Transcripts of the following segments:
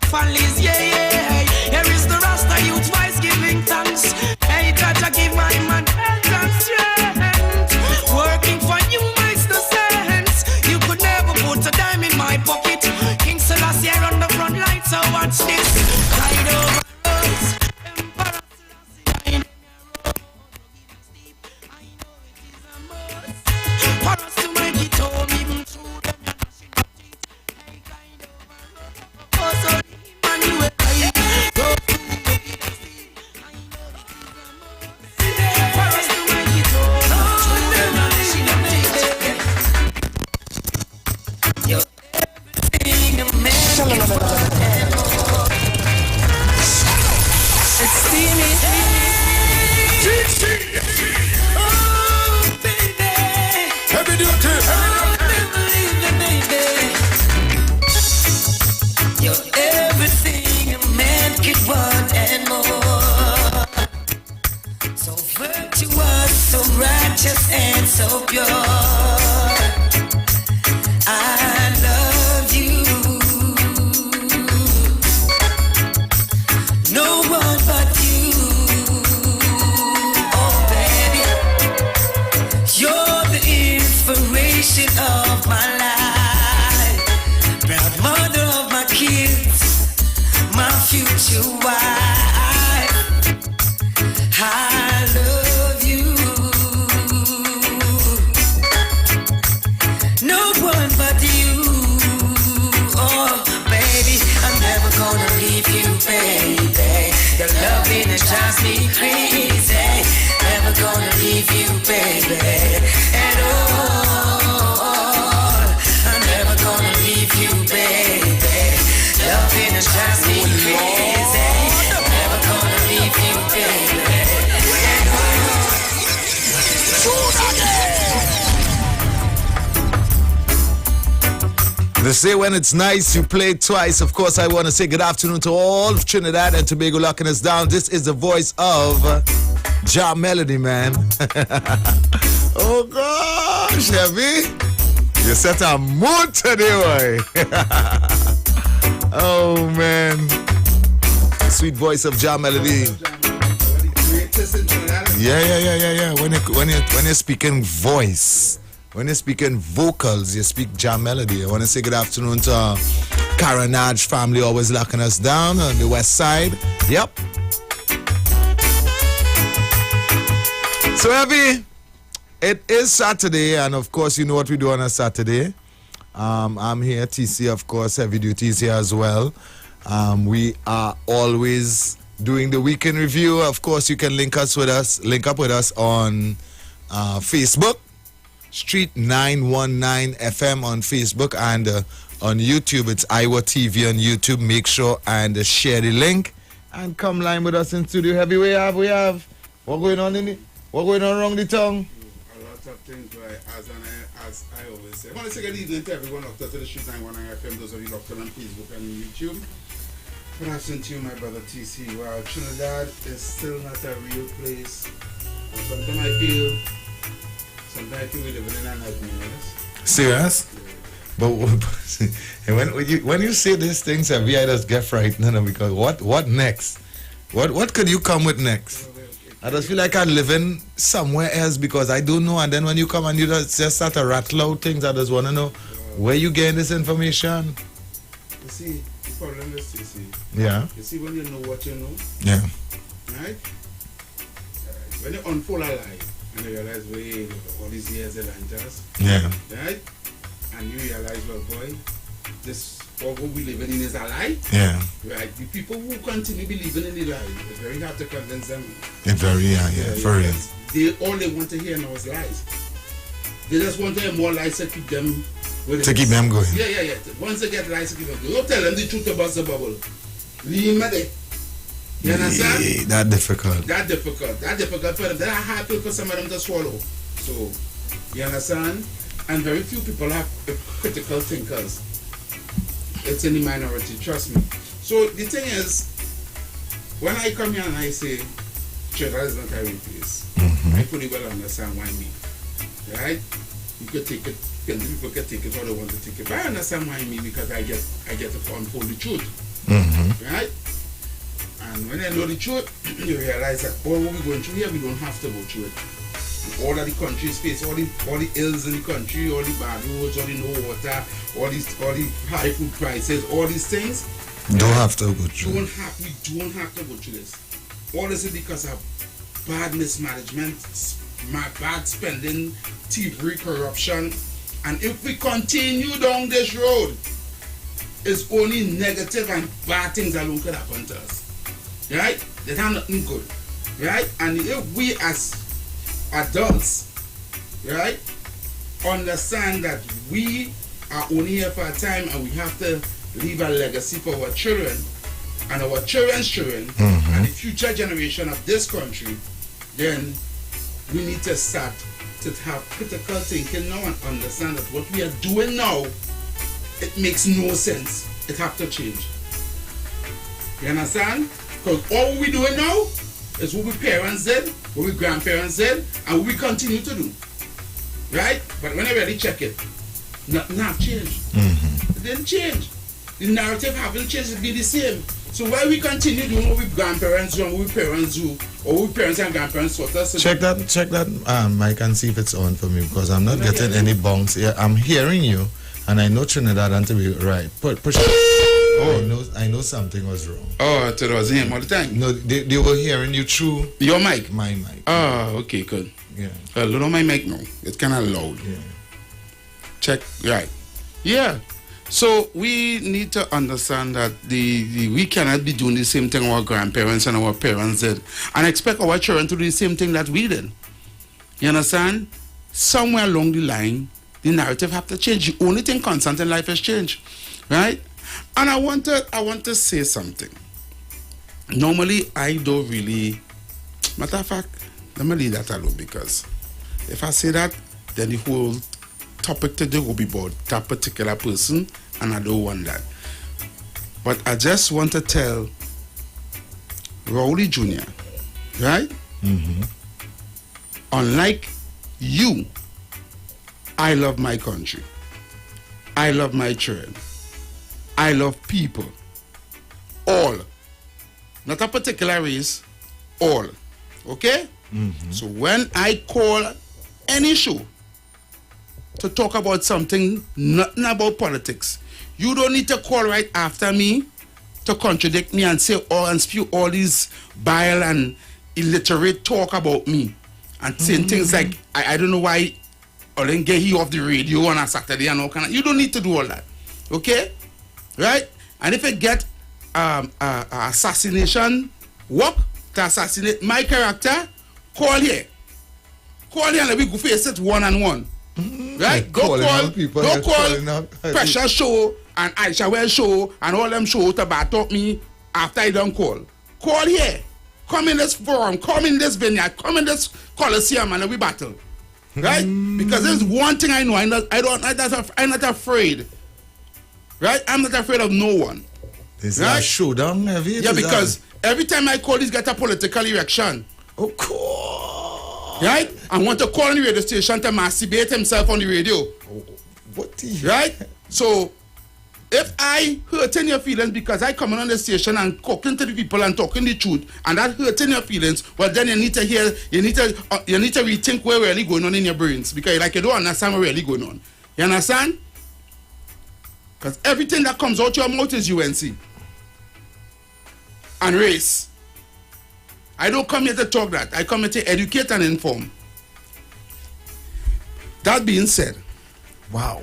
follies, yeah, yeah. Here is the Rasta youth voice giving thanks. Hey, Jaja, give my man health and strength. Working for you makes no sense. You could never put a dime in my pocket. King Selassie on the front line, so watch this. Hide over roads, Emperor Selassie, I know your road. I know it is a must. For us to make it home, even through them, you're gnashing of teeth. Hey, kind over roads. Oh, so Emmanuel, I go to the steep. I know it is a must. For us to make it home, through them, you're gnashing of teeth. You're everything a man can want and more. It's steamy. Oh, baby. Every duty. Oh, baby. You're everything a man could want and more. So virtuous, so righteous, and so pure. I love you. No one but you. Oh, baby. You're the inspiration of my life. Proud mother of my kids. My future wife. I love you. No one but you. Oh, baby, I'm never gonna leave you, baby. Your loving it drives me crazy. Never gonna leave you, baby. At all. I'm never gonna leave you, baby. Loving it drives me crazy. Never gonna leave you, baby. At all. They say when it's nice, you play it twice. Of course, I want to say good afternoon to all of Trinidad and Tobago locking us down. This is the voice of Ja Melody, man. Oh, gosh, Heavy. You set a mood today, boy. Oh, man. Sweet voice of Ja Melody. Yeah. When you're speaking voice. When you're speaking vocals, you speak Ja Melody. I want to say good afternoon to Karanaj family, always locking us down on the west side. Yep. So, Heavy, it is Saturday, and of course, you know what we do on a Saturday. I'm here, TC, of course, Heavy Duty is here as well. We are always doing the weekend review. Of course, you can link up with us on Facebook. Street 919 FM on Facebook, and on YouTube it's Iwer TV on YouTube. Make sure and share the link and come line with us in studio. Heavy, we have what going on around the tongue? A lot of things, right? As I always say. I want to say good evening to everyone locked up to the Street 919 FM. Those of you locked on Facebook and YouTube. Good afternoon to you, my brother TC. Wow, Trinidad is still not a real place. And sometimes I feel we're living in a nightmare. Serious? But when you say these things, I just get frightened because what next? What could you come with next? I just feel like I'm living somewhere else because I don't know. And then when you come and you just start to rattle out things, I just want to know where you getting this information. You see, the problem is, you see. Yeah. You see, when you know what you know. Yeah. Right? When you unfold a lie. And you realize, wait, all these years they lying to us. Yeah. Right? And you realize, well, boy, this what we living in is a lie. Yeah. Right? The people who continue believing in the lie, it's very hard to convince them. For real. All they want to hear now is lies. They just want to hear more lies to keep them going. Yeah. Once they get lies to keep them going. Don't tell them the truth about the bubble. Leave them there. You understand? Yeah, that's difficult. That's difficult for them. That's hard for some of them to swallow. So, you understand? And very few people are critical thinkers. It's in the minority, trust me. So, the thing is, when I come here and I say, Trinidad is not a real place, I fully well understand why me. Right? You could take it, people can take it how they want to take it. But I understand why me because I get to unfold the truth. Right? And when you know the truth, you realize that all what we're going through here, we don't have to go through it. All of the countries face all the ills in the country, all the bad roads, all the no water, all the high food prices, all these things. Don't have to go through. We don't have to go through this. All this is because of bad mismanagement, bad spending, thievery, corruption. And if we continue down this road, it's only negative and bad things alone could happen to us. Right? That's nothing good. Right? And if we as adults, right, understand that we are only here for a time and we have to leave a legacy for our children and our children's children and the future generation of this country, then we need to start to have critical thinking now and understand that what we are doing now, it makes no sense. It has to change. You understand? Because all we doing now is what we parents did, what we grandparents did, and what we continue to do. Right? But when I really check it, nothing have changed. It didn't change. The narrative haven't changed, it be the same. So why we continue doing what we grandparents do and what we parents do, or what we parents and grandparents taught us to do? Check that mic and see if it's on for me, because I'm not getting any bounce here. I'm hearing you, and I know Trinidad and to be right. Push. I know something was wrong. Oh, I thought it was him all the time. No, they were hearing you through your mic. My mic. Oh, okay, good. Yeah. Look on my mic now. It's kind of loud. Yeah. Check. Right. Yeah. So we need to understand that we cannot be doing the same thing our grandparents and our parents did and expect our children to do the same thing that we did. You understand? Somewhere along the line, the narrative have to change. The only thing constant in life is change, right? And I want to say something. Normally, I don't really. Matter of fact, let me leave that alone, because if I say that, then the whole topic today will be about that particular person, and I don't want that. But I just want to tell Rowley Jr., right? Unlike you, I love my country. I love my children. I love people. All. Not a particular race. All. Okay? So when I call any show to talk about something, nothing about politics, you don't need to call right after me to contradict me and say and spew all these vile and illiterate talk about me and saying things like, I don't know why or then get you off the radio on a Saturday and all kind of. You don't need to do all that. Okay? Right? And if it get assassination work to assassinate my character, call here and let me go face it one-on-one. Right? Don't call Pressure Show and Aisha Well Show and all them show to back up me after I don't call. Call here. Come in this forum, come in this vineyard, come in this Coliseum and we battle. Right? Because there's one thing I know, I'm not afraid. Right? I'm not afraid of no one. Is that a showdown? Yeah, because every time I call, he's got a political erection. Oh, cool. Right? I want to call on the radio station to masturbate himself on the radio. Oh, what? Right? So, if I hurting your feelings because I come on the station and talking to the people and talking the truth, and that hurting your feelings, well then you need to rethink what's really going on in your brains, because like you don't understand what's really going on. You understand? Because everything that comes out your mouth is UNC and race. I don't come here to talk that. I come here to educate and inform. That being said, wow.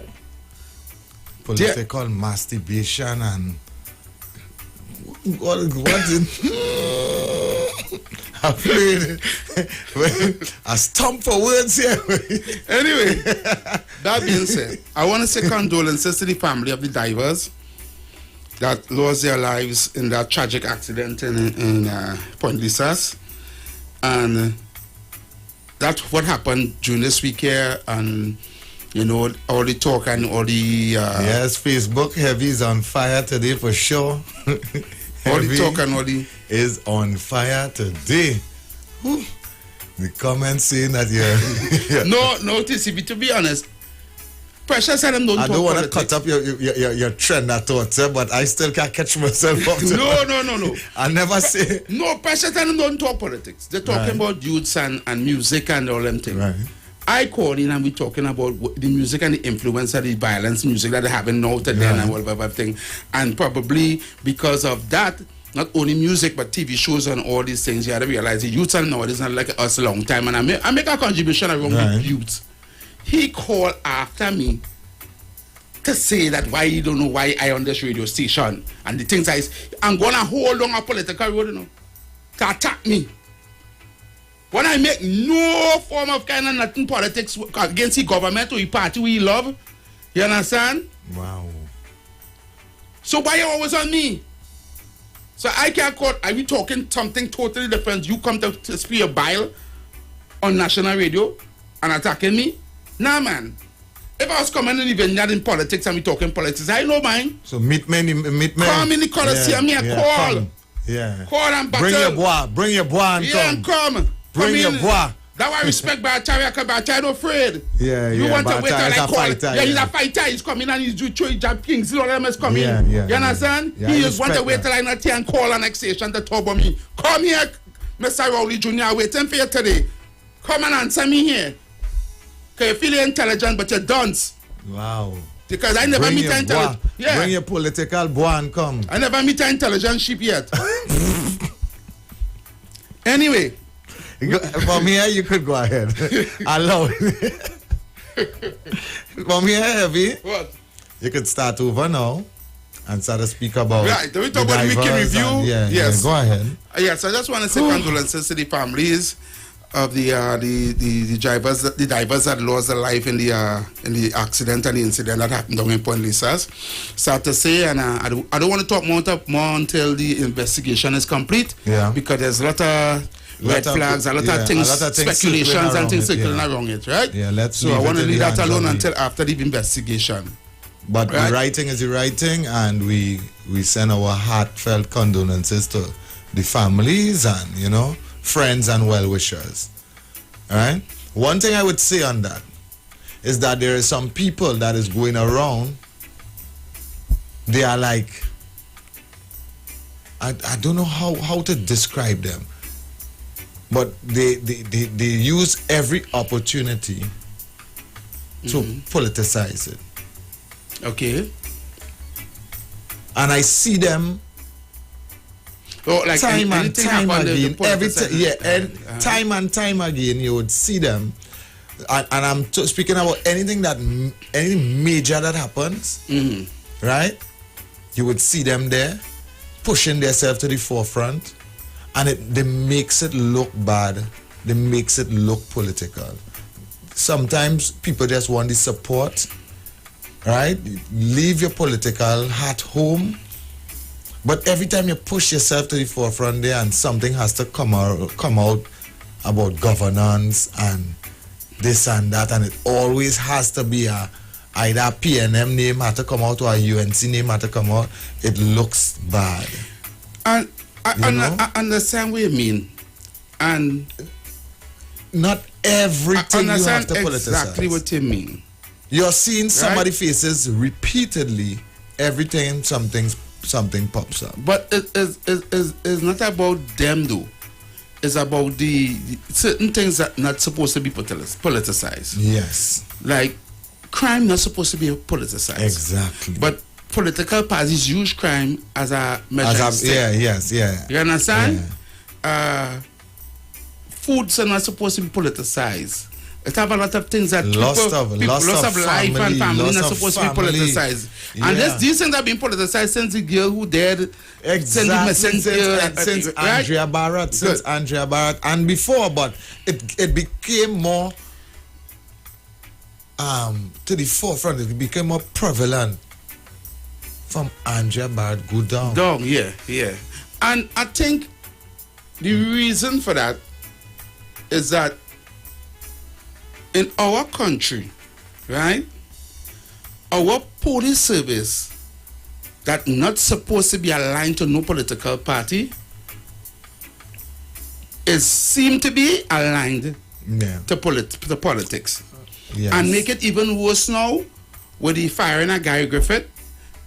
Political masturbation and what I played a stump for words here. Anyway, that being said, I want to say condolences to the family of the divers that lost their lives in that tragic accident in Point Lisas. And that's what happened during this week here, and you know, all the talk and all the... yes, Facebook heavy is on fire today for sure. All the talk and all the... is on fire today. Whew. The comments saying that you're... No, TCB, to be honest, Precious and them don't I talk don't want to politics. cut up your trend of thoughts, but I still can't catch myself up. No. I never say. No, Precious and them don't talk politics. They're talking about youths and music and all them things. Right. I call in and we're talking about the music and the influence of the violence music that they having now to then and whatever thing. And probably because of that, not only music but TV shows and all these things, you have to realize the youths are nowadays not like us a long time. And I make a contribution around the youths. He called after me to say that why he don't know why I on this radio station and the things I'm gonna hold on a political road, to attack me. When I make no form of kind of nothing politics against the government or the party we love, you understand? Wow. So why you always on me? So I can't call. Are we talking something totally different? You come to spew your bile on national radio and attacking me? Nah, man. If I was coming in the vineyard in politics and we talking politics, I know mine. So meet me. Come in the Coliseum, call. Come. Yeah. Call and battle. Bring your boy and come. Come. Bring your boy. That's why I respect Bartari, because Bartari not afraid. Yeah. You want to wait till I call. Fighter, yeah, he's a fighter. He's coming and he's doing job kings. All of them is coming. Yeah. You understand? Yeah, He just want to wait till I not here and call an station to talk about me. Come here, Mr. Rowley Jr. Waiting for you today. Come and answer me here. Because you feel intelligent, but you're dunce. Wow. Because I never meet an intelligent. Yeah. Bring your political boy and come. I never meet an intelligent sheep yet. Anyway. From here, you could go ahead. Allow it. From here, Heavy. What? You could start over now and start to speak about. Right. We talk about the weekend review. Yes. Go ahead. Yes, I just want to say condolences to the families of the drivers that lost their life in the accident and the incident that happened down in Point Lisas. Sad to say, and I don't want to talk more until the investigation is complete. Yeah. Because there's a lot of red flags, a lot of things, speculations and things circling around it, right? Yeah. So I want to leave that alone until after the investigation. But right? The writing is the writing, and we send our heartfelt condolences to the families and friends and well-wishers. All right? One thing I would say on that is that there are some people that is going around, they are like, I don't know how to describe them, but they use every opportunity to politicize it. Okay. And I see them like time and time again. Time and time again, you would see them. And I'm speaking about anything major that happens, right? You would see them there, pushing themselves to the forefront, and they makes it look bad. They makes it look political. Sometimes people just want the support, right? Leave your political hat home. But every time you push yourself to the forefront there and something has to come out about governance and this and that, and it always has to be either a PNM name had to come out or a UNC name had to come out, it looks bad. And I understand what you mean. And not everything you have to politicize. Exactly what you mean. You're seeing somebody faces repeatedly every time something pops up. But it's not about them though. It's about the certain things that not supposed to be politicized. Yes. Like crime not supposed to be politicized. Exactly. But political parties use crime as a measure. Yeah. You understand? Yeah. Foods are not supposed to be politicized. It have a lot of things that loss of life and family not supposed to be politicized. Yeah. And these things have been politicized since the girl who died. Exactly. Since Andrea Barrett, and before, but it became more to the forefront. It became more prevalent from Andrea Barrett go down. Yeah. And I think the reason for that is that in our country, right, our police service that not supposed to be aligned to no political party seem to be aligned to politics. Yes. And make it even worse now, with the firing of Gary Griffith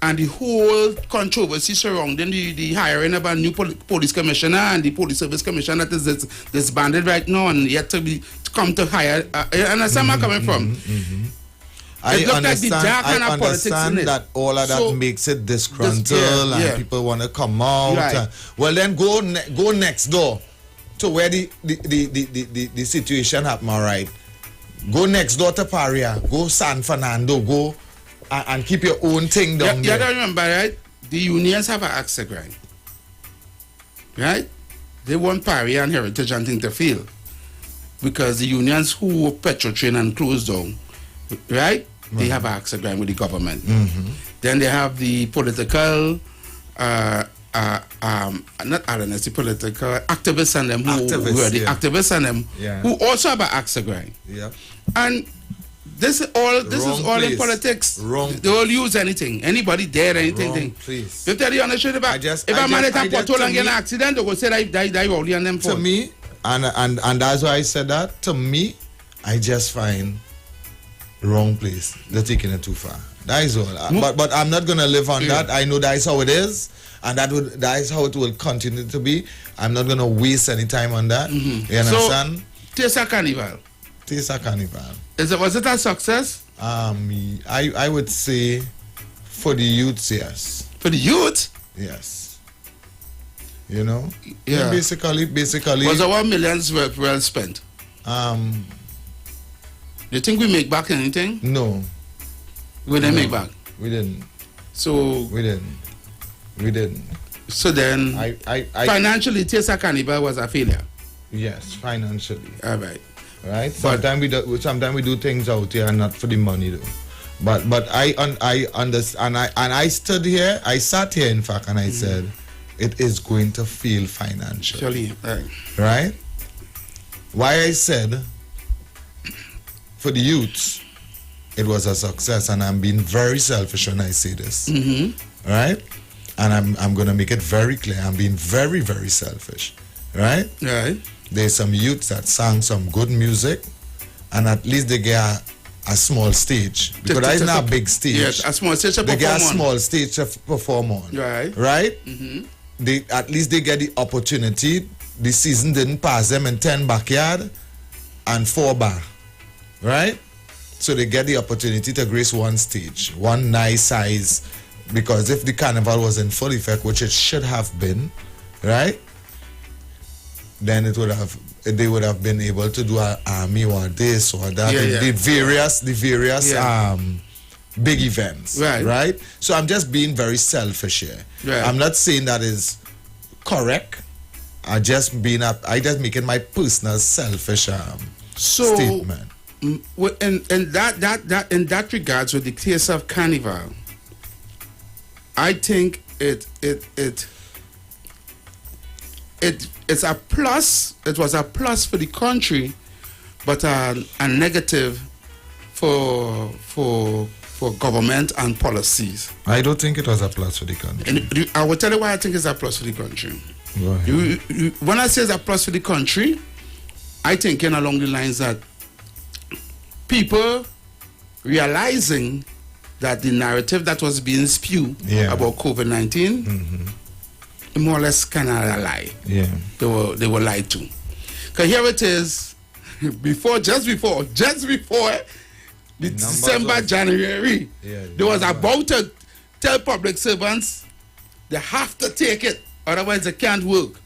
and the whole controversy surrounding the hiring of a new police commissioner and the police service commissioner that is disbanded right now and yet to come to hire. You understand where I'm coming from? I understand that all of that So, makes it disgruntled and people want to come out. Right. Well, then go next door to where the situation happened, all right? Go next door to Paria, go San Fernando, go and keep your own thing down there. You gotta remember, right? The unions have an axe to grind. Right? They want Paria and Heritage and thing to fail. Because the unions who were petrol train and closed down, right? They have an axe to grind with the government. Then they have the political not RNS, the political activists and them activists and them who also have an axe to grind. Yeah. And this is all in politics. They all use anything. Anybody dare anything. Please. You tell you on the street about if a man at a pothole and get an accident, they go say die only on them. To me, and that's why I said that, to me, I just find wrong place. They're taking it too far. That is all. But I'm not gonna live on that. I know that is how it is. And that is how it will continue to be. I'm not gonna waste any time on that. You understand? So, Tesa Carnival. Was it a success? I would say for the youths, yes. For the youth? Yes. You know? Yeah. Basically. Was our millions well spent? You think we make back anything? No. We didn't make back? We didn't. So... We didn't. So then, financially, Tesa Carnival was a failure? Yes, financially. All right. Right. Sometimes we do things out here not for the money though. But I understand and I stood here. I sat here in fact and I said it is going to fail financially. Right. Why I said for the youths it was a success, and I'm being very selfish when I say this. Right. And I'm going to make it very clear. I'm being very, very selfish. Right. Right. There's some youths that sang some good music, and at least they get a small stage. Because that is not a big stage. Yes, a small stage to perform on. They get a small stage to perform on. Right. Right? They at least they get the opportunity. The season didn't pass them in 10 backyard and 4 bar. Right? So they get the opportunity to grace one stage, one nice size. Because if the carnival was in full effect, which it should have been, right? Then they would have been able to do an army or this or that, the various big events, right? So I'm just being very selfish here. Right. I'm not saying that is correct. I just making my personal selfish statement. In that regards, with the case of Carnival, I think it's a plus. It was a plus for the country, but a negative for government and policies. I don't think it was a plus for the country. And I will tell you why I think it's a plus for the country. Go ahead. When I say it's a plus for the country, I think along the lines that people realizing that the narrative that was being spewed about COVID-19 more or less kind of a lie. Yeah. They were lied to. Because here it is, just before the December, January, they was about to tell public servants they have to take it, otherwise they can't work.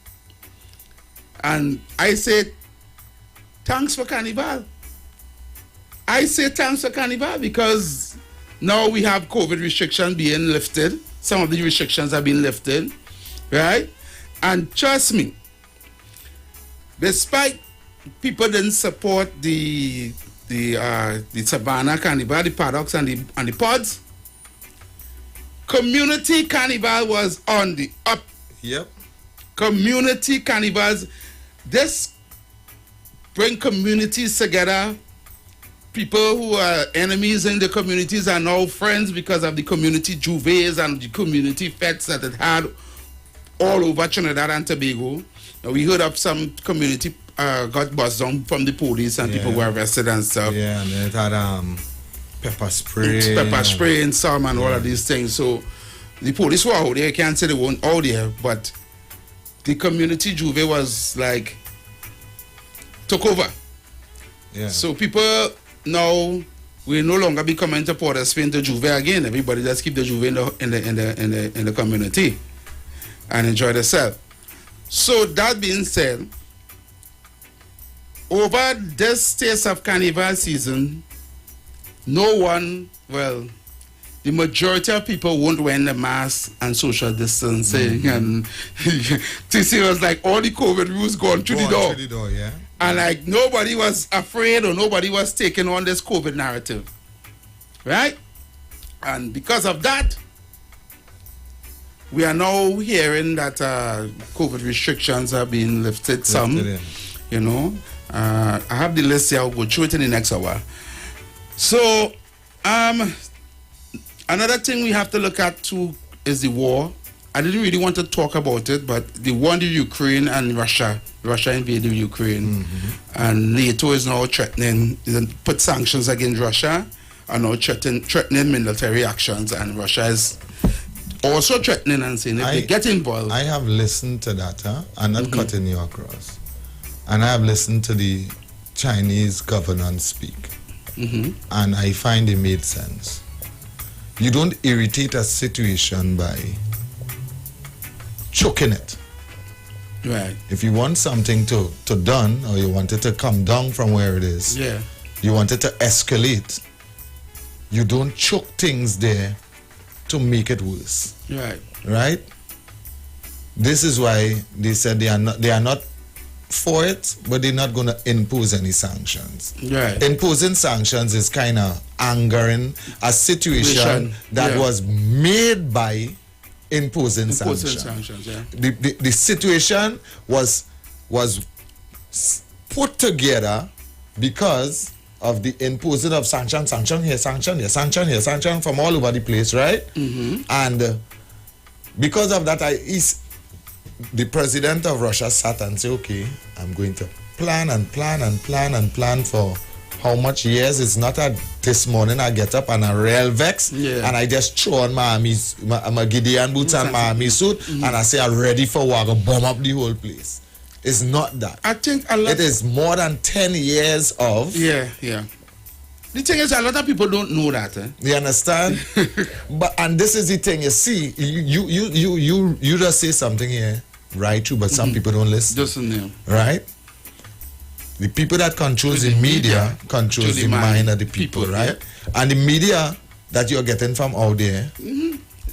And I said, thanks for Carnival. I say thanks for Carnival because now we have COVID restrictions being lifted. Some of the restrictions have been lifted, right? And trust me, despite people didn't support the Savannah Carnival, the paddocks and the pods, community carnival was on the up. Yep. Community carnivals, this bring communities together. People who are enemies in the communities are now friends because of the community juves and the community fetes that it had all over Trinidad and Tobago. Now, we heard of some community got buzzed down from the police and people were arrested and stuff. Yeah, and it had pepper spray. Pepper spray and some and all of these things. So the police were out there. I can't say they weren't out there, but the community Juve was like took over. Yeah. So people now will no longer be coming to Port of Spain to Juve again. Everybody just keep the Juve in the community and enjoy themselves. So that being said, over this Taste of Carnival season, no one, well, the majority of people won't wear the mask and social distancing. And TC was like, all the COVID rules gone through the door. Yeah. And like nobody was afraid or nobody was taking on this COVID narrative. Right? And because of that, we are now hearing that COVID restrictions are being lifted some. You know. I have the list here. I'll go through it in the next hour. So, another thing we have to look at too is the war. I didn't really want to talk about it, but the war in the Ukraine and Russia invaded Ukraine, and NATO is now threatening, put sanctions against Russia, and now threatening military actions, and Russia is also threatening and saying if they get involved. I have listened to that, I'm not cutting you across, and I have listened to the Chinese government speak, and I find it made sense. You don't irritate a situation by choking it. Right. If you want something to done, or you want it to come down from where it is, you want it to escalate, you don't choke things there to make it worse. Right. Right? This is why they said they are not for it, but they're not going to impose any sanctions. Right. Imposing sanctions is kind of angering a situation that was made by imposing sanctions. Yeah. The situation was put together because of the imposing of sanction here, sanction from all over the place, right? And because of that, the president of Russia sat and said, okay, I'm going to plan for how much years. It's not that this morning I get up and I real vex and I just throw on my Gideon boots and my army suit and I say I'm ready for war, to bomb up the whole place. It's not that. I think a lot. It is more than 10 years of. Yeah. The thing is, a lot of people don't know that. You understand? And this is the thing. You see, you just say something here, right? True, but some people don't listen. Doesn't know. Right? The people that controls the media controls the mind of the people, right? Yeah. And the media that you're getting from out there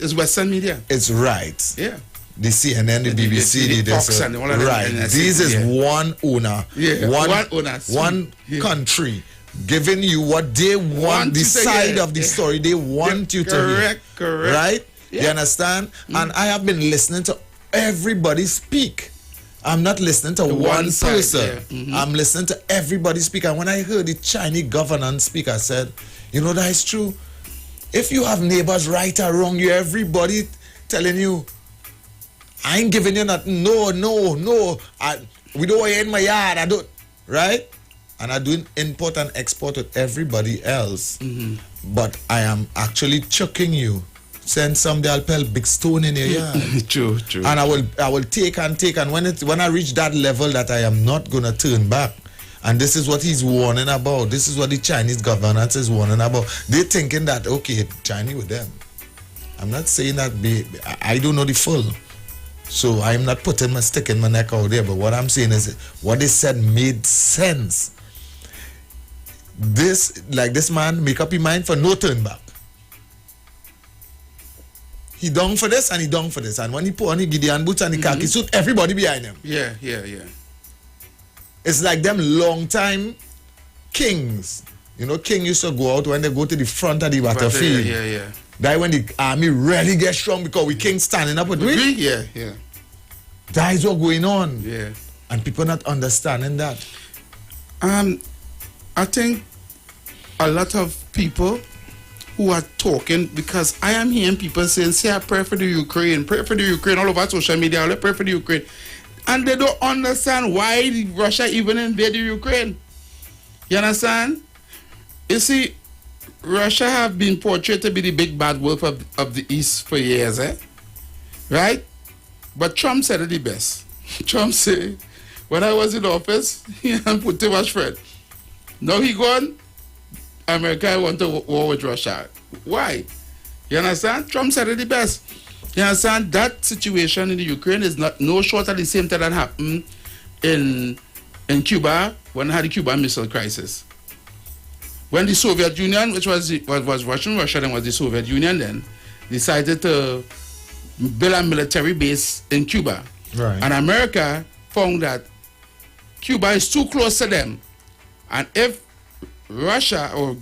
is Western media. It's right. Yeah. The CNN, the BBC, the Fox, and all of right. This is one owner, one country giving you what they want, the side of the story they want you to hear. Correct. Right? Yeah. You understand? And I have been listening to everybody speak. I'm not listening to one person. I'm listening to everybody speak. And when I heard the Chinese government speak, I said, you know, that is true. If you have neighbors right or wrong, everybody telling you, I ain't giving you nothing. No. We don't want you in my yard. I don't. Right? And I'm doing import and export with everybody else. But I am actually chucking you. Send somebody, I'll put a big stone in your yard. True. And I will take. And when I reach that level that I am not going to turn back. And this is what he's warning about. This is what the Chinese government is warning about. They're thinking that, okay, Chinese with them. I'm not saying that I don't know the full. So I'm not sticking my neck out there. But what I'm saying is what they said made sense. This man make up his mind for no turn back. He down for this and he down for this. And when he put on the Gideon boots and the khaki suit, everybody behind him. Yeah. It's like them long time kings. You know, king used to go out when they go to the front of the battlefield. Yeah. That when the army really get strong because we king standing up with we. Yeah. That is what going on. Yeah. And people not understanding that. I think a lot of people who are talking, because I am hearing people saying, say I pray for the Ukraine all over social media, I pray for the Ukraine. And they don't understand why Russia even invaded Ukraine. You understand? You see, Russia have been portrayed to be the big bad wolf of the East for years, right? But Trump said it the best. Trump said, when I was in office, he and put too much friend. Now he gone, America want to war with Russia. Why? You understand? Trump said it the best. You understand? That situation in the Ukraine is not no short of the same thing that happened in Cuba when they had the Cuban Missile Crisis. When the Soviet Union, which was Russia then was the Soviet Union then, decided to build a military base in Cuba. Right. And America found that Cuba is too close to them. And if Russia or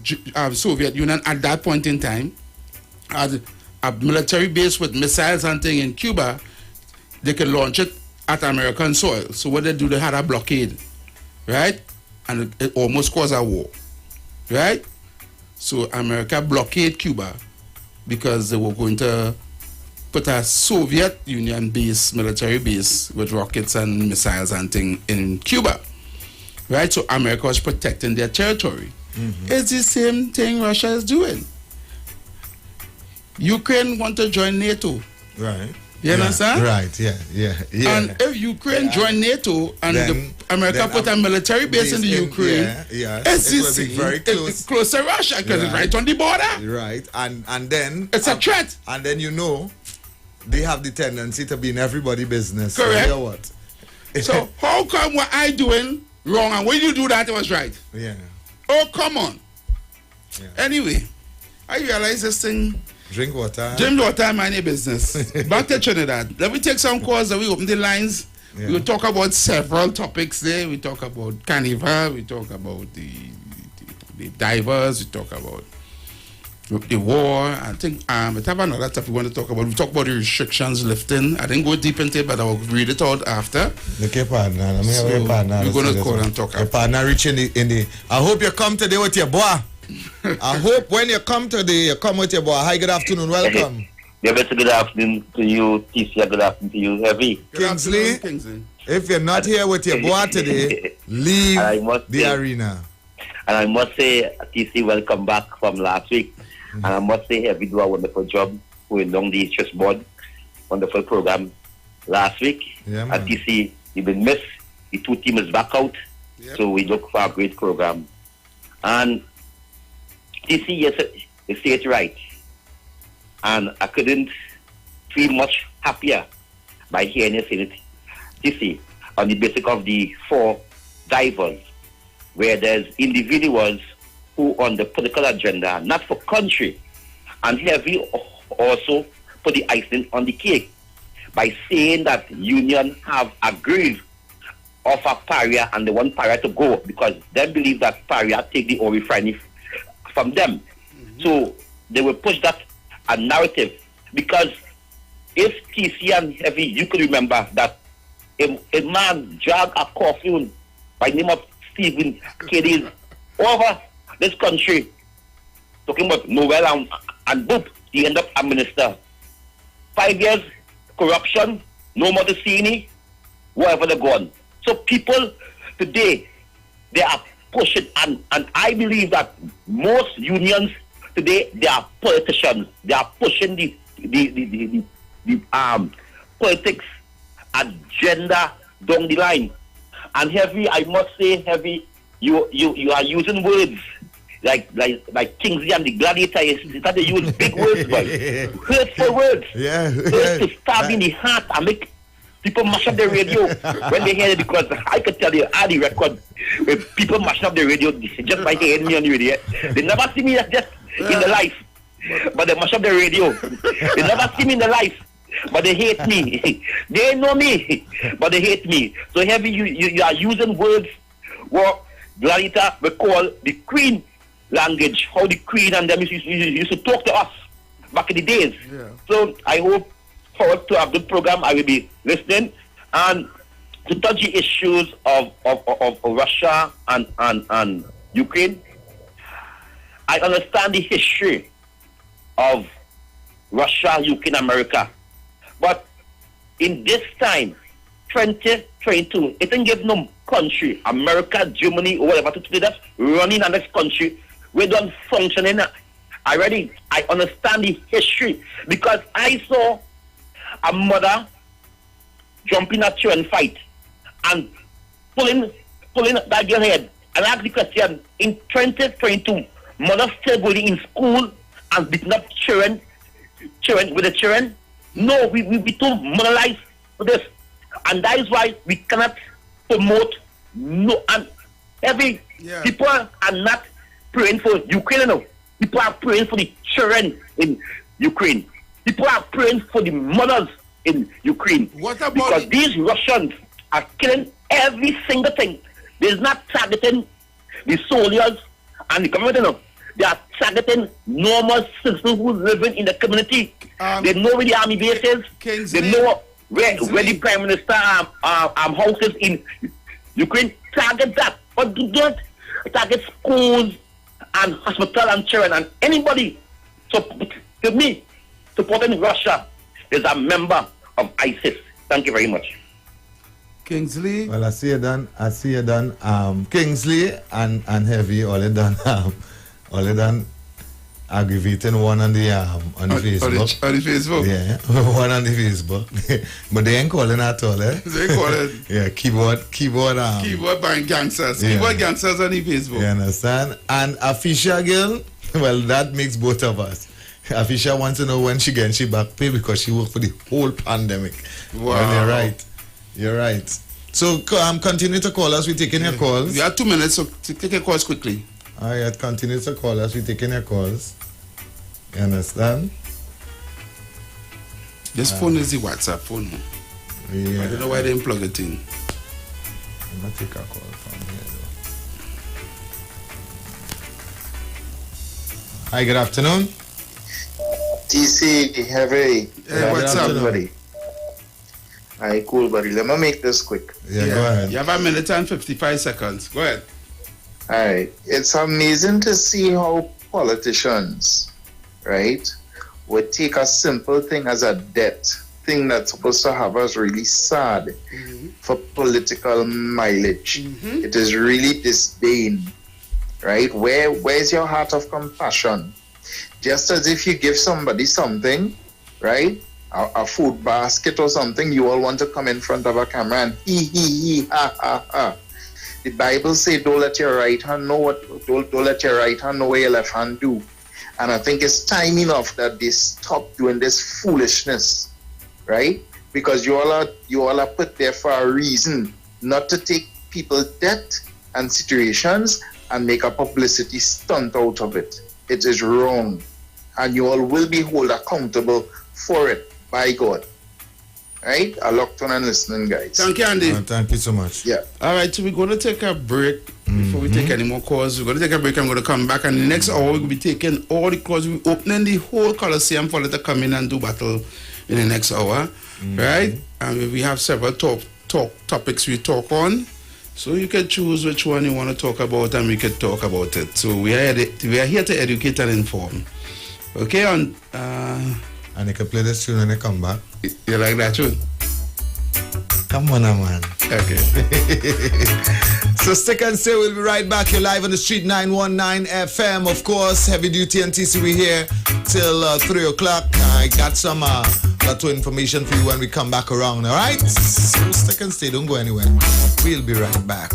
Soviet Union at that point in time had a military base with missiles and things in Cuba, they could launch it at American soil. So what they do, they had a blockade, right? And it almost caused a war, right? So America blockaded Cuba because they were going to put a Soviet Union base, military base with rockets and missiles and things in Cuba, right? So America was protecting their territory. Mm-hmm. It's the same thing Russia is doing. Ukraine want to join NATO. Right. You understand? Right, yeah. And if Ukraine join NATO and America put a military base in the Ukraine, it's it will be very close. It's close to Russia because it's right on the border. Right, and then it's a threat. And then they have the tendency to be in everybody's business. Correct. So, you know what? So how come what I doing wrong and when you do that it was right? Yeah. Oh, come on. Yeah. Anyway, I realize this thing. Drink water. Drink water, mind your business. Back to Trinidad. Let me take some calls and we open the lines. Yeah. We'll talk about several topics there. We talk about carnival. We talk about the divers. We talk about the war. I think we have another topic we want to talk about. We talk about the restrictions lifting. I didn't go deep into it, but I'll read it out after. Okay, partner. Let me have a partner. We're going to call and talk. Your partner reach in the. I hope you come today with your boy. I hope when you come today, you come with your boy. Hi, good afternoon. Welcome. Yeah, good afternoon to you, TC. Good afternoon to you, Heavy. Kingsley, if you're not here with your boy today, leave the arena. And I must say, TC, welcome back from last week. And I must say, Heavy do a wonderful job going along the chessboard. Wonderful program last week. Yeah, at TC, you've been missed. The two teams is back out. Yep. So we look for a great program. And TC, yes, you say it right. And I couldn't feel much happier by hearing you say it. TC, on the basis of the 4 divers, where there's individuals who on the political agenda, not for country, and Heavy also put the icing on the cake by saying that union have agreed of a Paria and they want Paria to go because they believe that Paria take the oil refinery from them. Mm-hmm. So they will push that a narrative because if TC and Heavy, you could remember that a man dragged a coffin by the name of Stephen Kennedy over this country, talking about Noel and boop, he ended up a minister. 5 years, corruption, no more to see any, wherever they're gone. So people today, they are pushing, and I believe that most unions today, they are politicians. They are pushing the politics agenda down the line. And Heavy, I must say, Heavy, you are using words like Kingsley and the Gladiator. You start to use big words, boy. Hurtful words. Yeah. To stab in the heart and make people mash up the radio when they hear it, because I could tell you, I had the record when people mash up the radio just by hearing me on the radio. They never see me just in the life, but they mash up the radio. They never see me in the life, but they hate me. They know me, but they hate me. So Heavy, you are using words what Gladiator we call the Queen language, how the Queen and them used to talk to us back in the days. Yeah. So I hope forward to a good program. I will be listening. And to touch the issues of Russia and Ukraine, I understand the history of Russia, Ukraine, America. But in this time, 2022, it didn't give no country, America, Germany, or whatever, to do that running on this country we don't functioning already. I understand the history because I saw a mother jumping at you and fight and pulling that girl head. And I ask the question, in 2022, mothers still going in school and beating up children with the children? No, we be too moralized for this. And that is why we cannot promote no, and people are not praying for Ukraine. No. People are praying for the children in Ukraine. People are praying for the mothers in Ukraine. What about because these Russians are killing every single thing. They're not targeting the soldiers and the government. No. They are targeting normal citizens who living in the community. They know where the army base is. Kingsley, they know where the prime minister house is in Ukraine. Target that, but do not target schools and hospital and children and anybody. So to me, supporting Russia is a member of ISIS. Thank you very much. Kingsley. Well, I see you done. Kingsley and Heavy, all you done aggravating one on the Facebook. On the Facebook? Yeah, one on the Facebook. But they ain't calling at all, eh? They calling. Yeah, keyboard. Keyboard band gangsters. Yeah. Keyboard gangsters on the Facebook. You understand? And Afisha girl, well, that makes both of us. Afisha wants to know when she gets she back pay because she worked for the whole pandemic. Wow. Well, you're right. So continue to call us. We're taking your calls. We have 2 minutes, so take your calls quickly. All right, continue to call us. We're taking your calls. You understand? This phone is the WhatsApp phone. Yeah. I don't know why they didn't plug it in. I'm going to take a call from here, though. Hi, good afternoon. TC, Heavy. Hey, what's up, buddy? Hi, cool, buddy. Let me make this quick. Yeah, go ahead. You have 1 minute and 55 seconds. Go ahead. All right. It's amazing to see how politicians, right, would take a simple thing as a debt, thing that's supposed to have us really sad for political mileage. It is really disdain, right? Where's your heart of compassion? Just as if you give somebody something, right, a food basket or something, you all want to come in front of a camera and hee, ha, ha, ha. The Bible says, don't let your right hand know what your left hand do. And I think it's time enough that they stop doing this foolishness, right? Because you all are put there for a reason, not to take people's debt and situations and make a publicity stunt out of it. It is wrong. And you all will be held accountable for it by God. Right? I locked on and listening, guys. Thank you, Andy. Thank you so much. Yeah. All right, so we're going to take a break before we take any more calls. We're going to take a break. I'm going to come back, and in the next hour, we'll be taking all the calls. We're opening the whole Coliseum for them to come in and do battle in the next hour. Right? And we have several topics we talk on. So you can choose which one you want to talk about, and we can talk about it. So we are here to educate and inform. Okay, and you can play this tune when they come back. You like that tune? Come on, man. Okay. So stick and stay. We'll be right back. You're live on the street, 919 FM. Of course, Heavy Duty and TC, here till 3 o'clock. I got some lot of information for you when we come back around, all right? So stick and stay. Don't go anywhere. We'll be right back.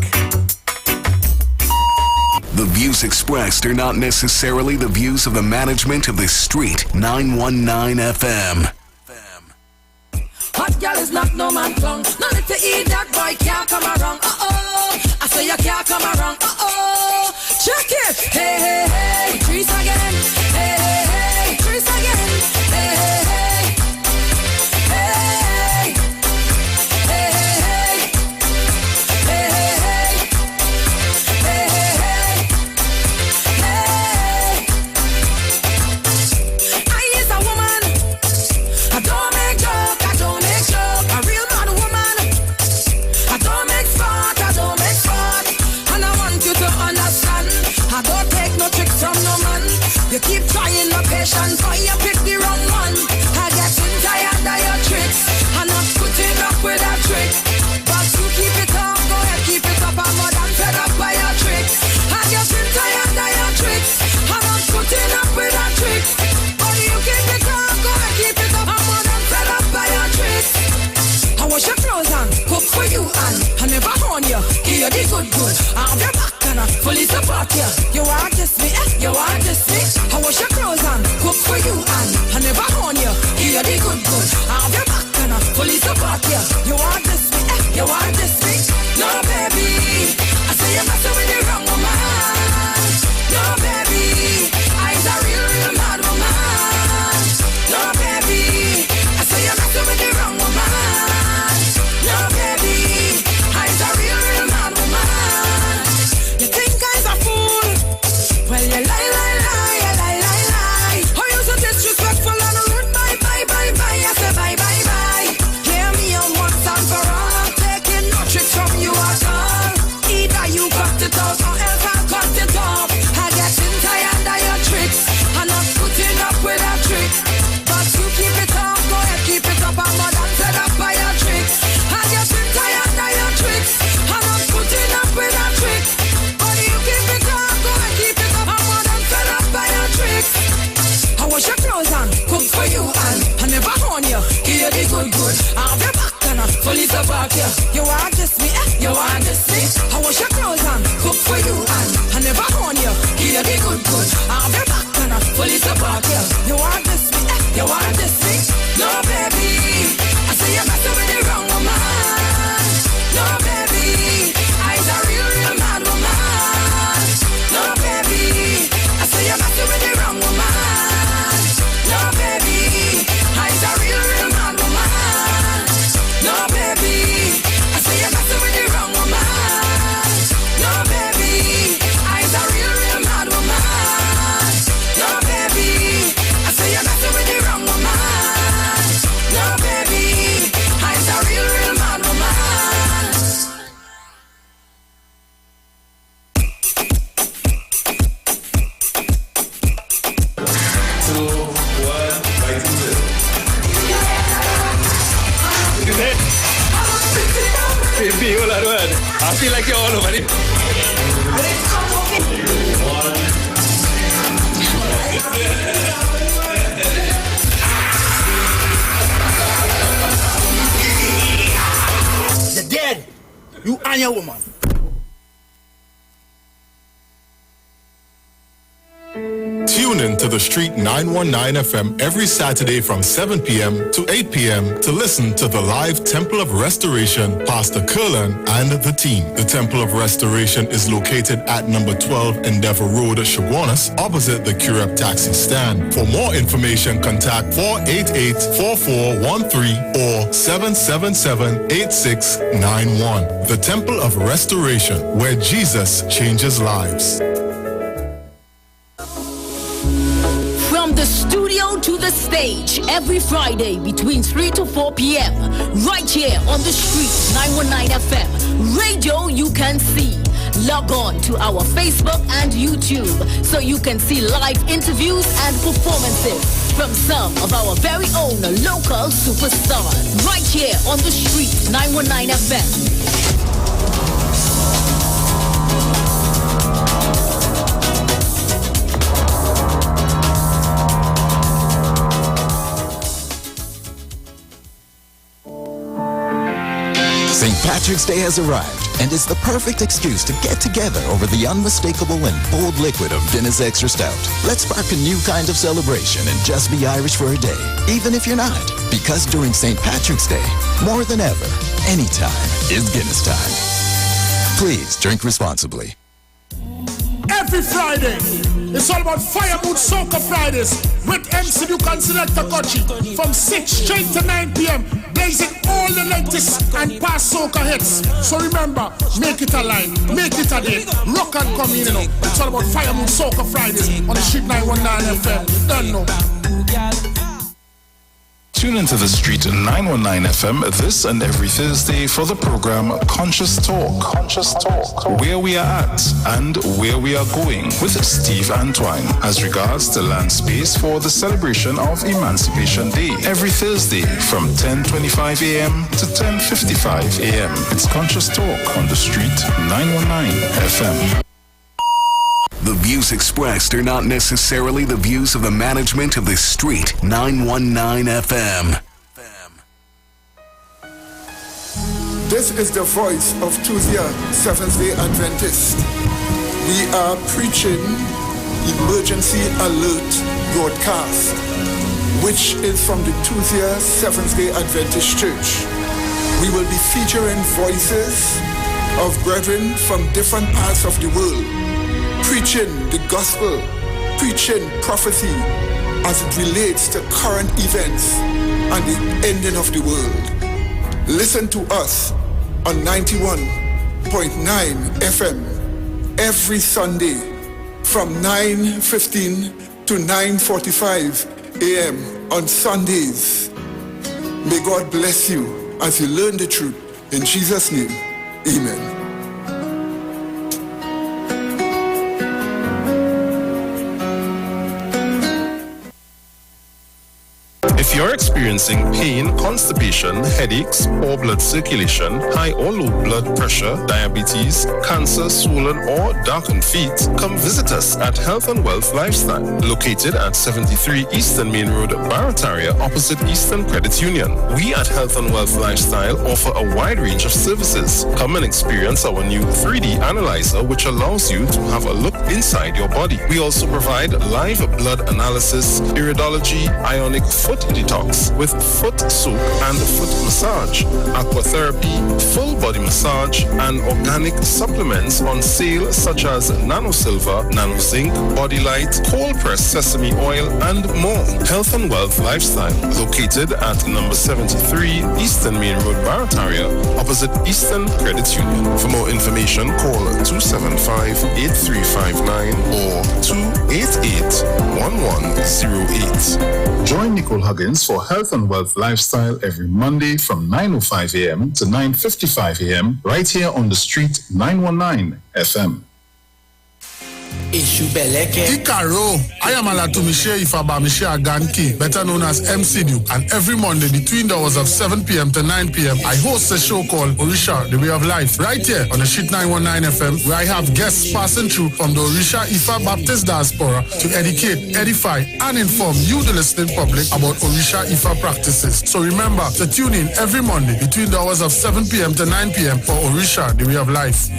The views expressed are not necessarily the views of the management of the street. 919 FM. Hot girl is not no man tongue. No need to eat that boy can't come around. I say you can't come around. Check it. Hey, hey, hey. Increase again. Hey, hey, hey. Increase again. Hey, hey, hey. Hey, hey, hey. Hey, hey, hey. Hey, hey, hey. I is a woman. I don't make joke. I don't make joke. A real man woman. I don't make sport. I don't make sport. And I want you to understand. I don't take no tricks from no man. You keep trying my patience, but you pick the wrong one. I get tired of your tricks. I'm not putting up with that trick. But you keep it up, go ahead, keep it up. I'm more than fed up by your tricks. I get tired of your tricks. fully support you. You want this me, you want this me. No baby, I say you're messing with the wrong woman. No baby, I's a real mad woman. No baby, I say you're messing with the wrong woman. No baby, I's a real mad woman. You think I's a fool? Well you lie. Oh you so disrespectful and rude. Bye. I say bye. Hear me on once and for all. I'm taking no tricks from you at all. Either you cut it out or else I'll cut it off. I getting tired of your tricks. I'm not putting up with a trick. But you keep it up, go ahead, keep it up. I'm more than fed up by your tricks. I'm getting tired of your tricks. I'm not putting up with a trick. But you keep it up, go ahead, keep it up. I'm more than fed up by your tricks. I wash your clothes and cook for you and I never horn you, give you the good. I'll be back and I fully support you. You want this me, you want this me. I wash your clothes and cook for you and I never horn you, give you the good. I'll be back and I fully support you. You want this me, you want this me. No baby, I say you're messing with the wrong woman. No baby, I's a real mad woman. No baby, I say you're messing with the wrong woman. No baby, I's a real mad woman. No baby, I say you're messing with the wrong woman. No baby, I's a real mad woman. No baby, I say you're messing with the wrong woman. No baby, I's a real mad woman. Baby, hold on, word. I feel like you're all over it. You're dead. You and your woman. Tune in to the Street 919 FM every Saturday from 7 p.m. to 8 p.m. to listen to the live Temple of Restoration, Pastor Curlan and the team. The Temple of Restoration is located at number 12 Endeavor Road, Chaguanas, opposite the Curep taxi stand. For more information, contact 488-4413 or 777-8691. The Temple of Restoration, where Jesus changes lives. From the studio to the stage, every Friday between 3 to 4 p.m. Right here on the street, 919 FM. Radio you can see. Log on to our Facebook and YouTube so you can see live interviews and performances from some of our very own local superstars. Right here on the street, 919 FM. St. Patrick's Day has arrived, and it's the perfect excuse to get together over the unmistakable and bold liquid of Guinness Extra Stout. Let's spark a new kind of celebration and just be Irish for a day, even if you're not. Because during St. Patrick's Day, more than ever, anytime is Guinness time. Please drink responsibly. Every Friday, it's all about Fire Mood Soca Fridays with MC Duke and Selector Kochi from 6 straight to 9 p.m. blazing all the latest and past soca hits. So remember, make it a line, make it a day, rock and come in, you know. It's all about Fire Mood Soca Fridays on the Street 919 FM. Don't know. Tune into the Street 919 FM this and every Thursday for the program Conscious Talk, where we are at and where we are going with Steve Antoine as regards the land space for the celebration of Emancipation Day every Thursday from 10:25 a.m. to 10:55 a.m. It's Conscious Talk on the Street 919 FM. The views expressed are not necessarily the views of the management of the Street 919 FM. This is the voice of Tuesday, Seventh-day Adventist. We are preaching emergency alert broadcast. which is from the Tuesday Seventh-day Adventist Church. We will be featuring voices of brethren from different parts of the world, preaching the gospel, preaching prophecy as it relates to current events and the ending of the world. Listen to us on 91.9 FM every Sunday from 9:15 to 9:45 a.m. on Sundays. May God bless you as you learn the truth. In Jesus' name, amen. If you're experiencing pain, constipation, headaches, poor blood circulation, high or low blood pressure, diabetes, cancer, swollen or darkened feet, come visit us at Health and Wealth Lifestyle, located at 73 Eastern Main Road, Barataria, opposite Eastern Credit Union. We at Health and Wealth Lifestyle offer a wide range of services. Come and experience our new 3D analyzer, which allows you to have a look inside your body. We also provide live blood analysis, iridology, ionic foot detox with foot soak and foot massage, aquatherapy, full body massage, and organic supplements on sale such as nano silver, nano zinc, body light, cold pressed sesame oil, and more. Health and Wealth Lifestyle, located at number 73 Eastern Main Road, Barataria, opposite Eastern Credit Union. For more information, call 275-8359 or 288-1108. Join Nicole Huggins for Health and Wealth Lifestyle every Monday from 9:05 a.m. to 9:55 a.m. right here on the street 919 FM. Ikaro, I am Alatumishe Ifaba Mishe Aganki, better known as MC Duke, and every Monday between the hours of 7 p.m. to 9 p.m. I host a show called Orisha, The Way of Life, right here on the Sheet 919 FM, where I have guests passing through from the Orisha Ifa Baptist Diaspora to educate, edify, and inform you, the listening public, about Orisha Ifa practices. So remember to tune in every Monday between the hours of 7 p.m. to 9 p.m. for Orisha, The Way of Life.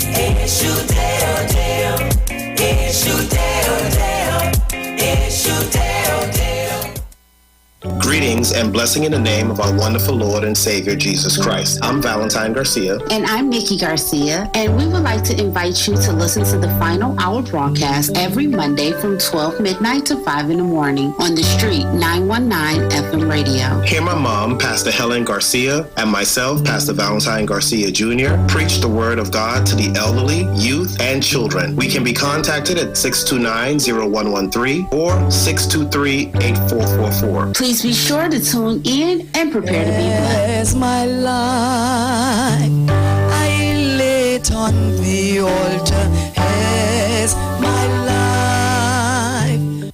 Greetings and blessing in the name of our wonderful Lord and Savior, Jesus Christ. I'm Valentine Garcia. And I'm Nikki Garcia. And we would like to invite you to listen to the Final Hour broadcast every Monday from 12 midnight to 5 in the morning on the street 919 FM radio. Hear my mom, Pastor Helen Garcia, and myself, Pastor Valentine Garcia Jr., preach the word of God to the elderly, youth, and children. We can be contacted at 629-0113 or 623-8444. Please be sure to tune in and prepare to be blessed. As my life, I lay it on the altar. As my life.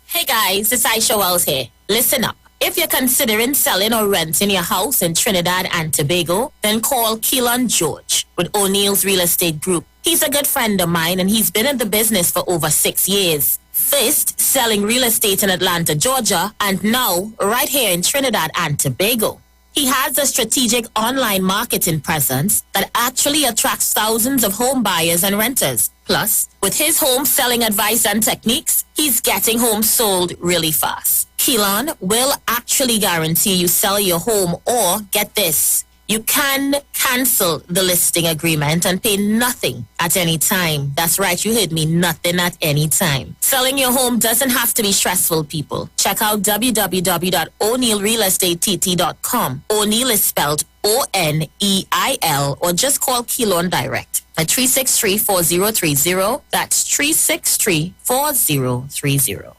Hey guys, it's Aisha Wells here. Listen up. If you're considering selling or renting your house in Trinidad and Tobago, then call Keelan George with O'Neill's Real Estate Group. He's a good friend of mine and he's been in the business for over 6 years. First, selling real estate in Atlanta, Georgia, and now right here in Trinidad and Tobago. He has a strategic online marketing presence that actually attracts thousands of home buyers and renters. Plus, with his home selling advice and techniques, he's getting homes sold really fast. Keelan will actually guarantee you sell your home, or get this, you can cancel the listing agreement and pay nothing at any time. That's right, you heard me, nothing at any time. Selling your home doesn't have to be stressful, people. Check out www.o'neillrealestatetT.com. O'Neill is spelled O-N-E-I-L, or just call Keelan direct at 363-4030. That's 363-4030.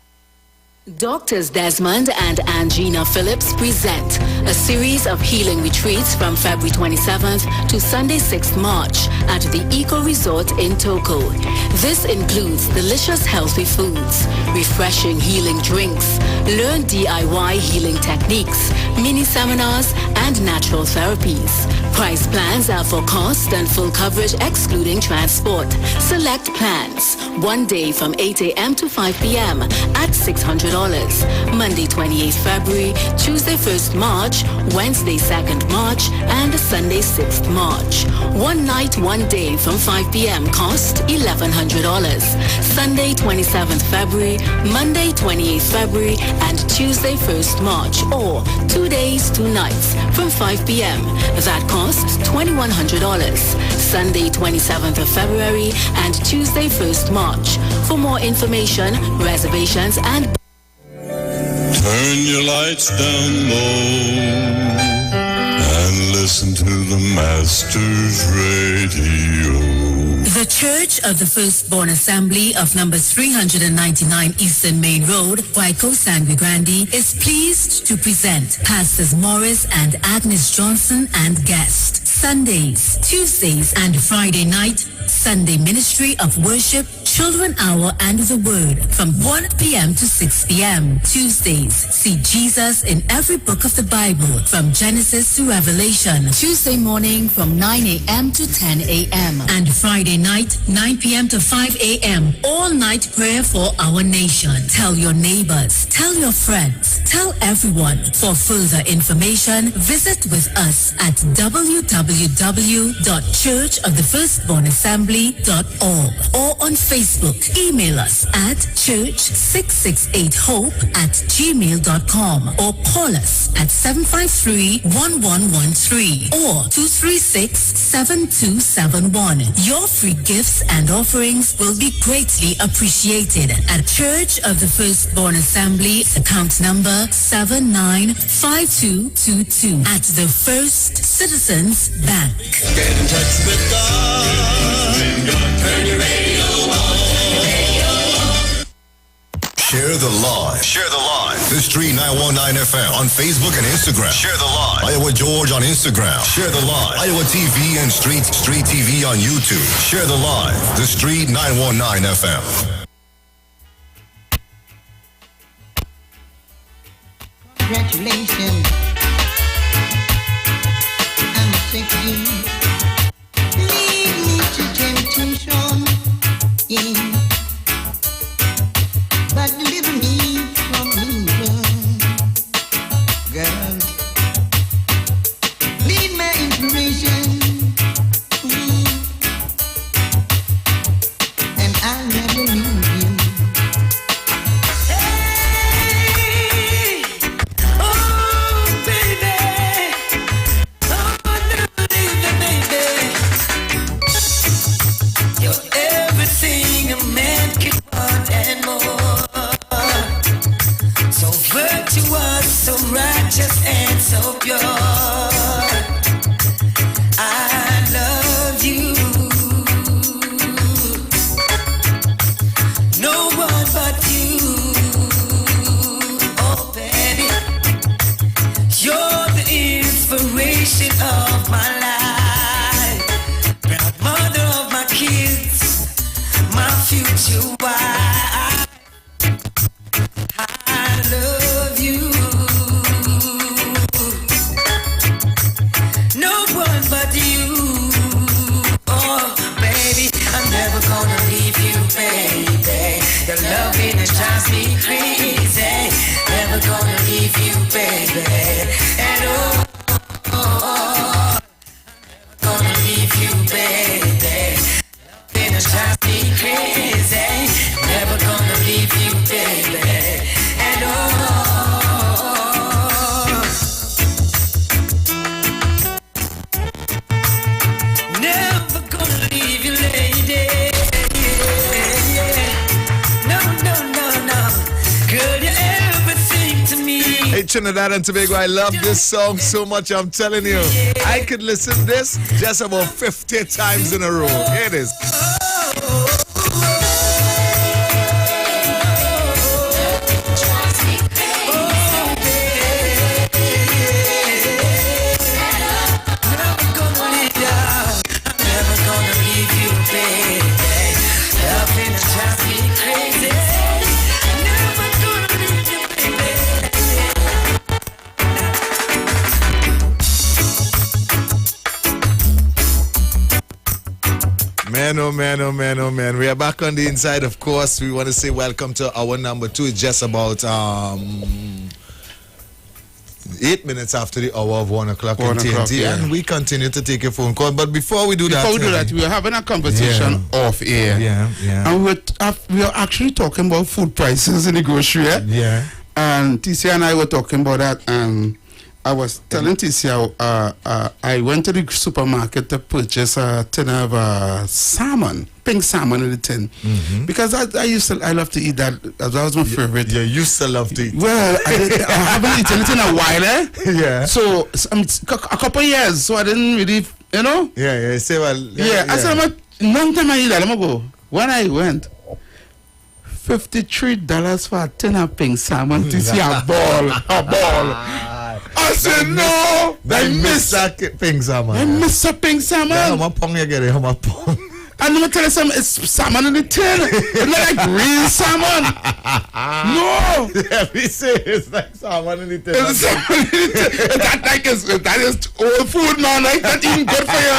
Doctors Desmond and Angina Phillips present a series of healing retreats from February 27th to Sunday 6th March at the Eco Resort in Toko. This includes delicious healthy foods, refreshing healing drinks, learn DIY healing techniques, mini seminars, and natural therapies. Price plans are for cost and full coverage excluding transport. Select plans. 1 day from 8 a.m. to 5 p.m. at $600. Monday 28th February, Tuesday 1st March, Wednesday 2nd March, and Sunday 6th March. 1 night, 1 day from 5 p.m. cost $1,100. Sunday 27th February, Monday 28th February, and Tuesday 1st March, or 2 days, 2 nights from 5 p.m. That costs $2,100. Sunday 27th of February and Tuesday 1st March. For more information, reservations, and turn your lights down low and listen to the Master's Radio. The Church of the Firstborn Assembly of number 399 Eastern Main Road, Waiko Sangre Grande, is pleased to present Pastors Morris and Agnes Johnson and guest. Sundays, Tuesdays, and Friday night, Sunday Ministry of Worship, Children Hour, and the Word from 1 p.m. to 6 p.m. Tuesdays, see Jesus in every book of the Bible from Genesis to Revelation. Tuesday morning from 9 a.m. to 10 a.m. And Friday night, 9 p.m. to 5 a.m. All night prayer for our nation. Tell your neighbors, tell your friends, tell everyone. For further information, visit with us at www.churchofthefirstbornassembly.org or on Facebook. Email us at church668hope@gmail.com or call us at 753-1113 or 236-7271. Your free gifts and offerings will be greatly appreciated at Church of the Firstborn Assembly, account number 795222 at the First Citizens Bank. Get in touch with God. Turn your radio on. Share the live. Share the live. The Street 919 FM on Facebook and Instagram. Share the live. Iowa George on Instagram. Share the live. Iowa TV and Street TV on YouTube. Share the live. The Street 919 FM. Congratulations. I'm sick of you. Lead me to temptation. Yeah. But deliver me from evil. Girl. Lead my inspiration. And I'll never leave you. Hey! Oh, baby. Oh, never leave me, baby. You're everything a man can want and more. So virtuous, so righteous, and so pure. I love you. No one but you. Oh, baby. You're the inspiration of my life. Proud mother of my kids. My future wife. I love you. No one but you. Oh, baby, I'm never gonna leave you, baby. Your loving it drives me crazy. Never gonna leave you, baby. And oh, gonna leave you, baby. Loving it drives me crazy. Never gonna leave you, baby. And oh, never gonna leave you, lady. No, no, no, no. Girl, you're everything to me. Hey, Trinidad and Tobago, I love this song so much, I'm telling you. I could listen to this just about 50 times in a row. Here it is. Man, oh man, oh man, oh man. We are back on the inside, of course. We want to say welcome to our number 2. It's just about 8 minutes after the hour of 1 o'clock in TNT. Yeah. And we continue to take your phone call. But before we do that, we were having a conversation off air. Yeah. And we were actually talking about food prices in the grocery. Yeah. And TC and I were talking about that. And I was telling TC I went to the supermarket to purchase a tin of salmon, pink salmon in the tin, because I love to eat that. That was my favorite. Yeah, you used to love to eat. Well, I haven't eaten it in a while, Yeah. So a couple of years, so I didn't really, you know. Yeah. Say well. Yeah. I said, long time I eat that. I'm gonna go. When I went, $53 for a tin of pink salmon. To see a ball. I said, no. I miss that pink salmon. I miss that pink salmon. How much pong you get it? How much pong? And let me tell you something, it's salmon in the tin. It's not like real salmon. No. Yeah, we say it's like salmon in the tin. It's salmon in the tin. That is old food, man. Like, that's even good for you.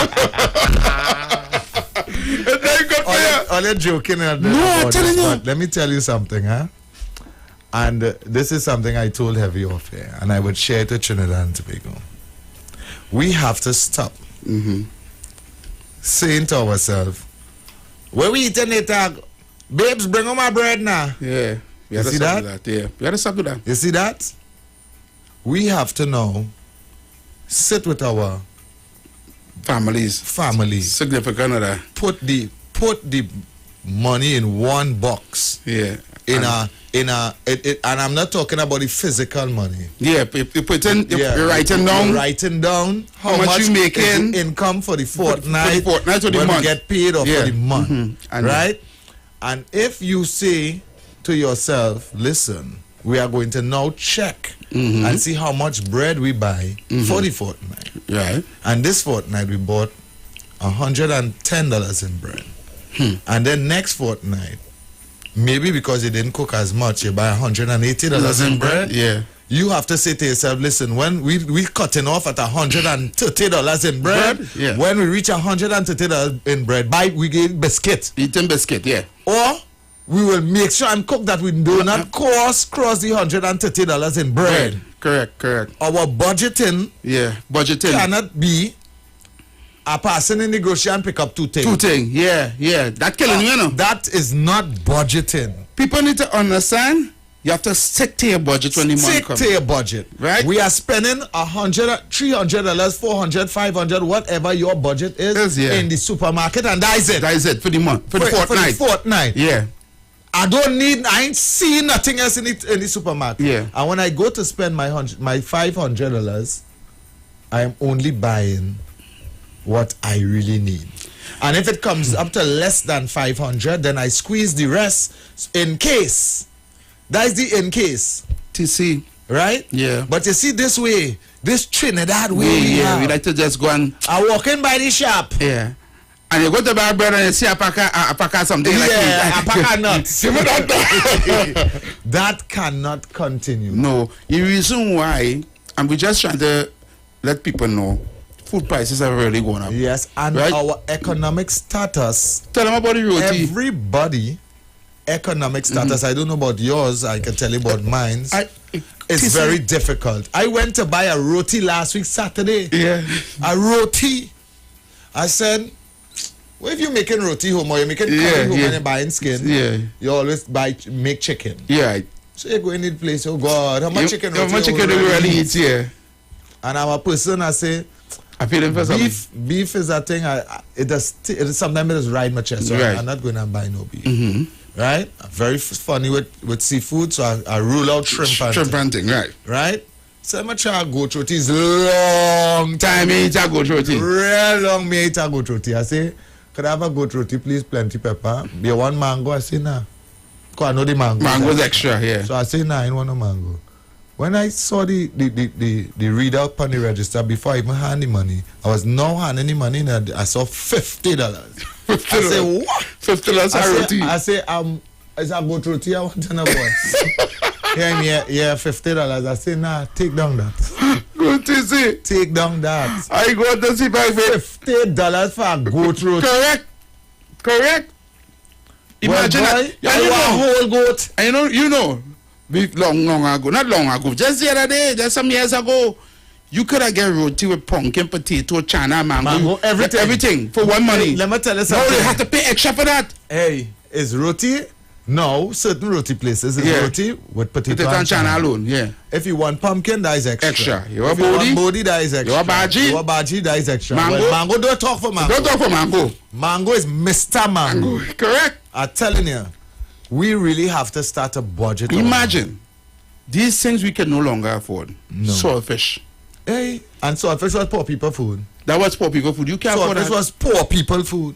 It's not good for you. All you're joking. No, I'm telling you. Let me tell you something, huh? And this is something I told Heavy off here, and I would share it to Trinidad and Tobago. We have to stop saying to ourselves, where we eating it, babes, bring on my bread now. Yeah. You see that? Yeah. You got to stop with that. You see that? We have to now sit with our families, significant other. Put the money in one box. Yeah. And I'm not talking about the physical money. Yeah, you put in, you're writing down. You're writing down how much you making, income for the fortnight, for the when month. we get paid or for the month, And right? And if you say to yourself, listen, we are going to now check and see how much bread we buy for the fortnight. Right. And this fortnight we bought $110 in bread. And then next fortnight, maybe because you didn't cook as much, you buy $180 in bread. Yeah. You have to say to yourself, listen, when we cutting off at $130 in bread, yeah. When we reach $130 in bread, we get biscuit. Eating biscuit, yeah. Or we will make sure and cook that we do not cross the $130 in bread. Correct. Our budgeting, cannot be a person in the grocery and pick up two things. Yeah. That killing you know. That is not budgeting. People need to understand. You have to stick to your budget when the money comes. Stick to your budget, right? We are spending $100, $300, $400, $500, whatever your budget is in the supermarket, and that is it. That is it for the month, for the fortnight. Yeah. I ain't seeing nothing else in the supermarket. Yeah. And when I go to spend my $500, I am only buying what I really need. And if it comes up to less than 500, then I squeeze the rest in case. That's the in case. TC. Right? Yeah. But you see this way, this Trinidad way. We like to just go and I walk in by the shop. Yeah. And you go to buy bread and you see a pack of something like a pack of nuts. That cannot continue. No. The reason why, and we're just trying to let people know, food prices are really going up. Yes, and our economic status. Tell them about the roti. Everybody, economic status. I don't know about yours. I can tell you about mine. It's very difficult. I went to buy a roti last week, Saturday. Yeah. A roti. I said, well, if you're making roti home or you're making curry home and you're buying skin, you always make chicken. Yeah. So you go in the place, oh God, how much chicken roti? How much chicken do you really eat? Yeah. And I'm a person, I say, I feel it for beef is a thing. Sometimes it just ride my chest. So right. I'm not going to buy no beef. Right? I'm very funny with seafood, so I rule out shrimp and thing. Right? So I'm try goat roti. It's long time me eat a goat roti. Real long me eat a goat roti. I say, could I have a goat roti, please? Plenty pepper. Be one mango. I say, nah. Because I know the mango. Mango's extra, yeah. So I say, nah, I don't want no mango. When I saw the reader up on the register, before I even hand the money, I was now handing the money and I saw $50. I say, what? $50 roti. I say, it's a goat roti I want to know about. Yeah, $50. I say, nah, take down that. Good to see. Take down that. I go to see my $50 for a goat roti. Correct. Correct. Imagine well, that. boy, you a whole goat. And you know, long ago, not long ago, just the other day, just some years ago, you could have get roti with pumpkin, potato, chana, mango, everything for one money. Hey, let me tell you something. Now they have to pay extra for that. Hey, is roti? No, certain roti places is roti with potato and chana alone. Yeah. If you want pumpkin, that is extra. Extra. You if you want bodi, that is extra. You want baji? You want baji, that is extra. Mango? Well, mango, don't talk for mango. Don't talk for mango. Mango is Mr. Mango. Correct. I'm telling you, we really have to start a budget. Imagine these things we can no longer afford. No. Saltfish. Hey, and saltfish was poor people food. That was poor people food. You can't afford that. Saltfish was poor people food.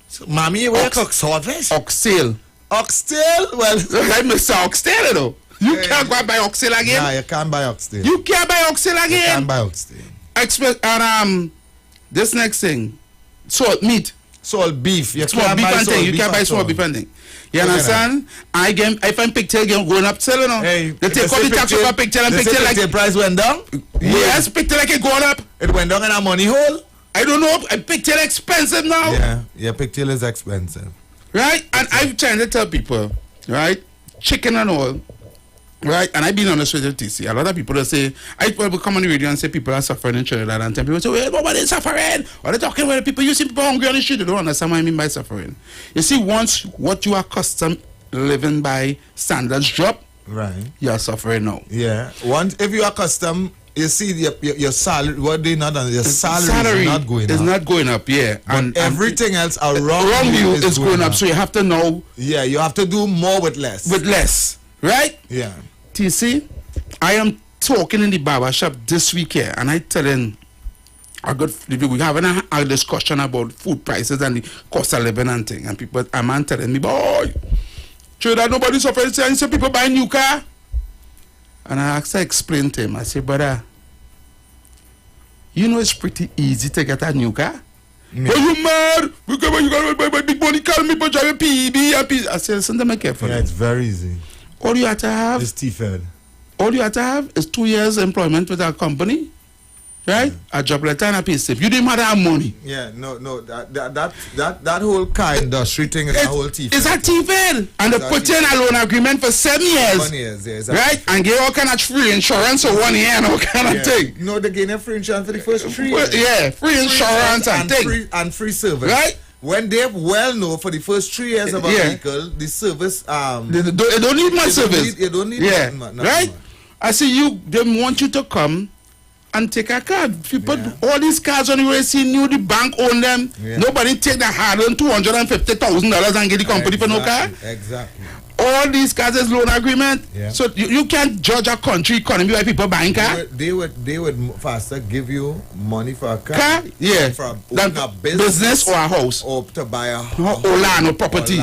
So, mommy, where you cook saltfish? Oxtail. Oxtail? Well, I miss oxtail, though. You can't go buy oxtail again. Nah, you can't buy oxtail. You can't buy oxtail again. You can't buy oxtail. And this next thing, salt meat. Salt beef. You small can't beef buy and thing. You can't buy small beef and thing. You understand? I find pigtail going up selling on. Hey, they take all the tax over pigtail and pigtail like the price went down? Yes, pigtail like it going up. It went down in a money hole? I don't know. Pigtail expensive now. Yeah, pigtail is expensive. Right? And I'm trying to tell people, right? Chicken and all. Right? And I've been honest with you, TC. A lot of people that say, I will come on the radio and say people are suffering in Trinidad, and people say, well, nobody's suffering. What are they talking about? People, you see people hungry on the street, they don't understand what I mean by suffering. You see, once what you are accustomed living by standards drop, right, you are suffering now. Yeah. Once if you are accustomed, you see your salary, what they not done, your salary is not going up. It's not going up, yeah. And everything else around you is going up. So you have to know. Yeah, you have to do more with less. With less. Right? Yeah. TC, I am talking in the barber shop this week here, and I telling we having a discussion about food prices and the cost of living and thing, and people, a man telling me, boy, sure that nobody suffers, and some people buy a new car. And I explained to him, I said, brother, you know it's pretty easy to get a new car. Yeah. Are you mad? You got buy big money car, me drive a PEB. I said, listen to me carefully. Yeah, it's very easy. All you have to have is T-Fed. All you have to have is 2 years employment with our company, right? A job letter and a pay slip. You didn't matter how money. Yeah, no, that whole car industry thing is a whole T-Fed. It's a T-Fed. And they put in a loan agreement for 7 years. 1 year, yeah, exactly. Right? And get all kind of free insurance for 1 year and all kind of thing. No, they gain free insurance for the first 3 years. Yeah, free insurance and thing. And free service. Right? When they well know for the first 3 years of a vehicle, the service they don't need much service. They don't need right? I see they want you to come and take a car. If you put all these cars on the way, see new, the bank own them. Yeah. Nobody take the hard-earned $250,000 and get the company for no car. Exactly. All these cars is loan agreement. Yeah. So you can't judge a country economy by people buying car. They would faster give you money for a car. Yeah. For a business or a house. Or to buy a house. Or land or property.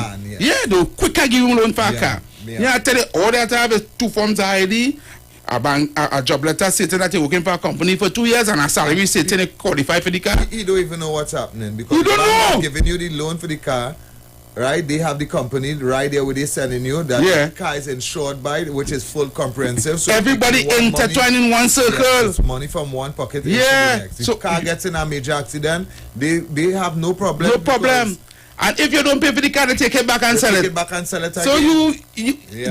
They'll quicker give you a loan for a car. Yeah, I tell you, all that have is 2 forms of ID, a job letter stating that you're working for a company for 2 years, and a salary stating you qualify for the car. You don't even know what's happening because you don't know. Giving you the loan for the car. Right, they have the company right there where they're selling you that the car is insured by, which is full comprehensive. So everybody intertwined in one circle. It's money from one pocket into the next. If car gets in a major accident, they have no problem. No problem. And if you don't pay for the car, they take it back and sell it. Take it back and sell it again. So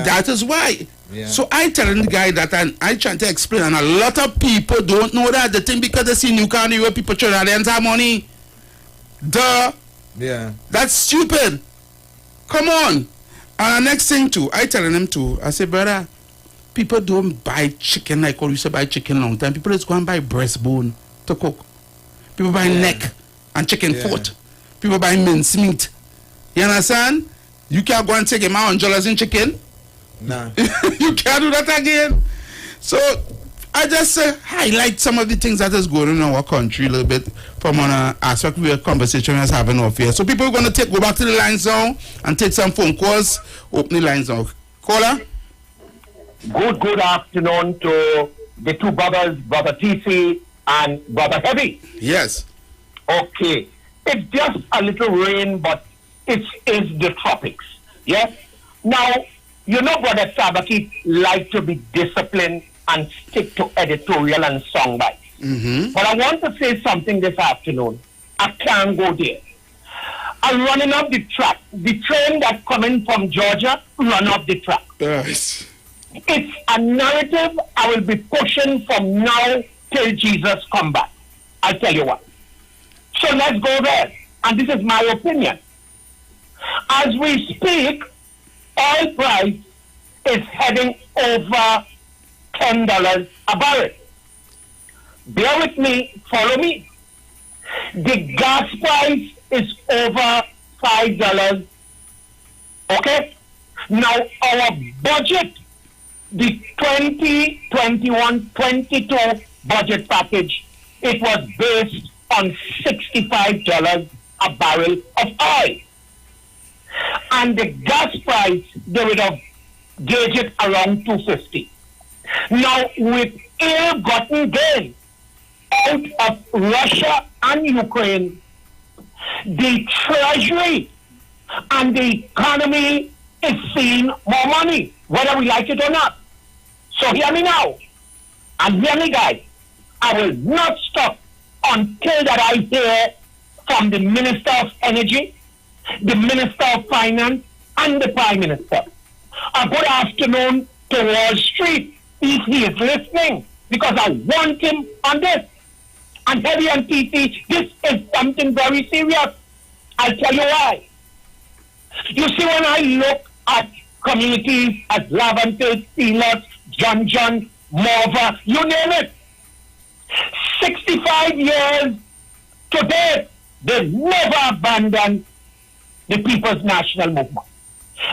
that is why. Yeah. So I telling the guy that, and I trying to explain, and a lot of people don't know that. They think because they see new car where people Trinidadians have money. Duh. Yeah. That's stupid. Come on. And the next thing too, I telling them too, I say, brother, people don't buy chicken like we used to buy chicken long time. People just go and buy breastbone to cook. People buy neck and chicken foot. People buy mince meat. You understand? You can't go and take $100 in chicken. Nah. You can't do that again. So I just highlight some of the things that is going on in our country a little bit from an aspect we are conversation is having off here. So people are going to go back to the lines now and take some phone calls. Open the lines now. Caller? Good afternoon to the two brothers, Brother TC and Brother Heavy. Yes. Okay. It's just a little rain, but it is the tropics. Yes? Now, you know Brother Sabaki like to be disciplined and stick to editorial and song bites. Mm-hmm. But I want to say something this afternoon. I can't go there. are running up the track. The train that's coming from Georgia run up the track. Yes. It's a narrative I will be pushing from now till Jesus come back. I'll tell you what. So let's go there. And this is my opinion. As we speak, oil price is heading over $10 a barrel. Bear with me, follow me. The gas price is over $5. Okay? Now our budget, the 2021-22 budget package, it was based on $65 a barrel of oil. And the gas price, they would have gauged it around $2.50. Now, with ill-gotten gain out of Russia and Ukraine, the treasury and the economy is seeing more money, whether we like it or not. So hear me now, and hear me, guys. I will not stop until that I hear from the Minister of Energy, the Minister of Finance, and the Prime Minister. A good afternoon to Wall Street, if he is listening, because I want him on this. And Heavy and TC, this is something very serious. I'll tell you why. You see, when I look at communities as Laventille, Steelers, John, Morva, you name it, 65 years to date, they never abandoned the People's National Movement.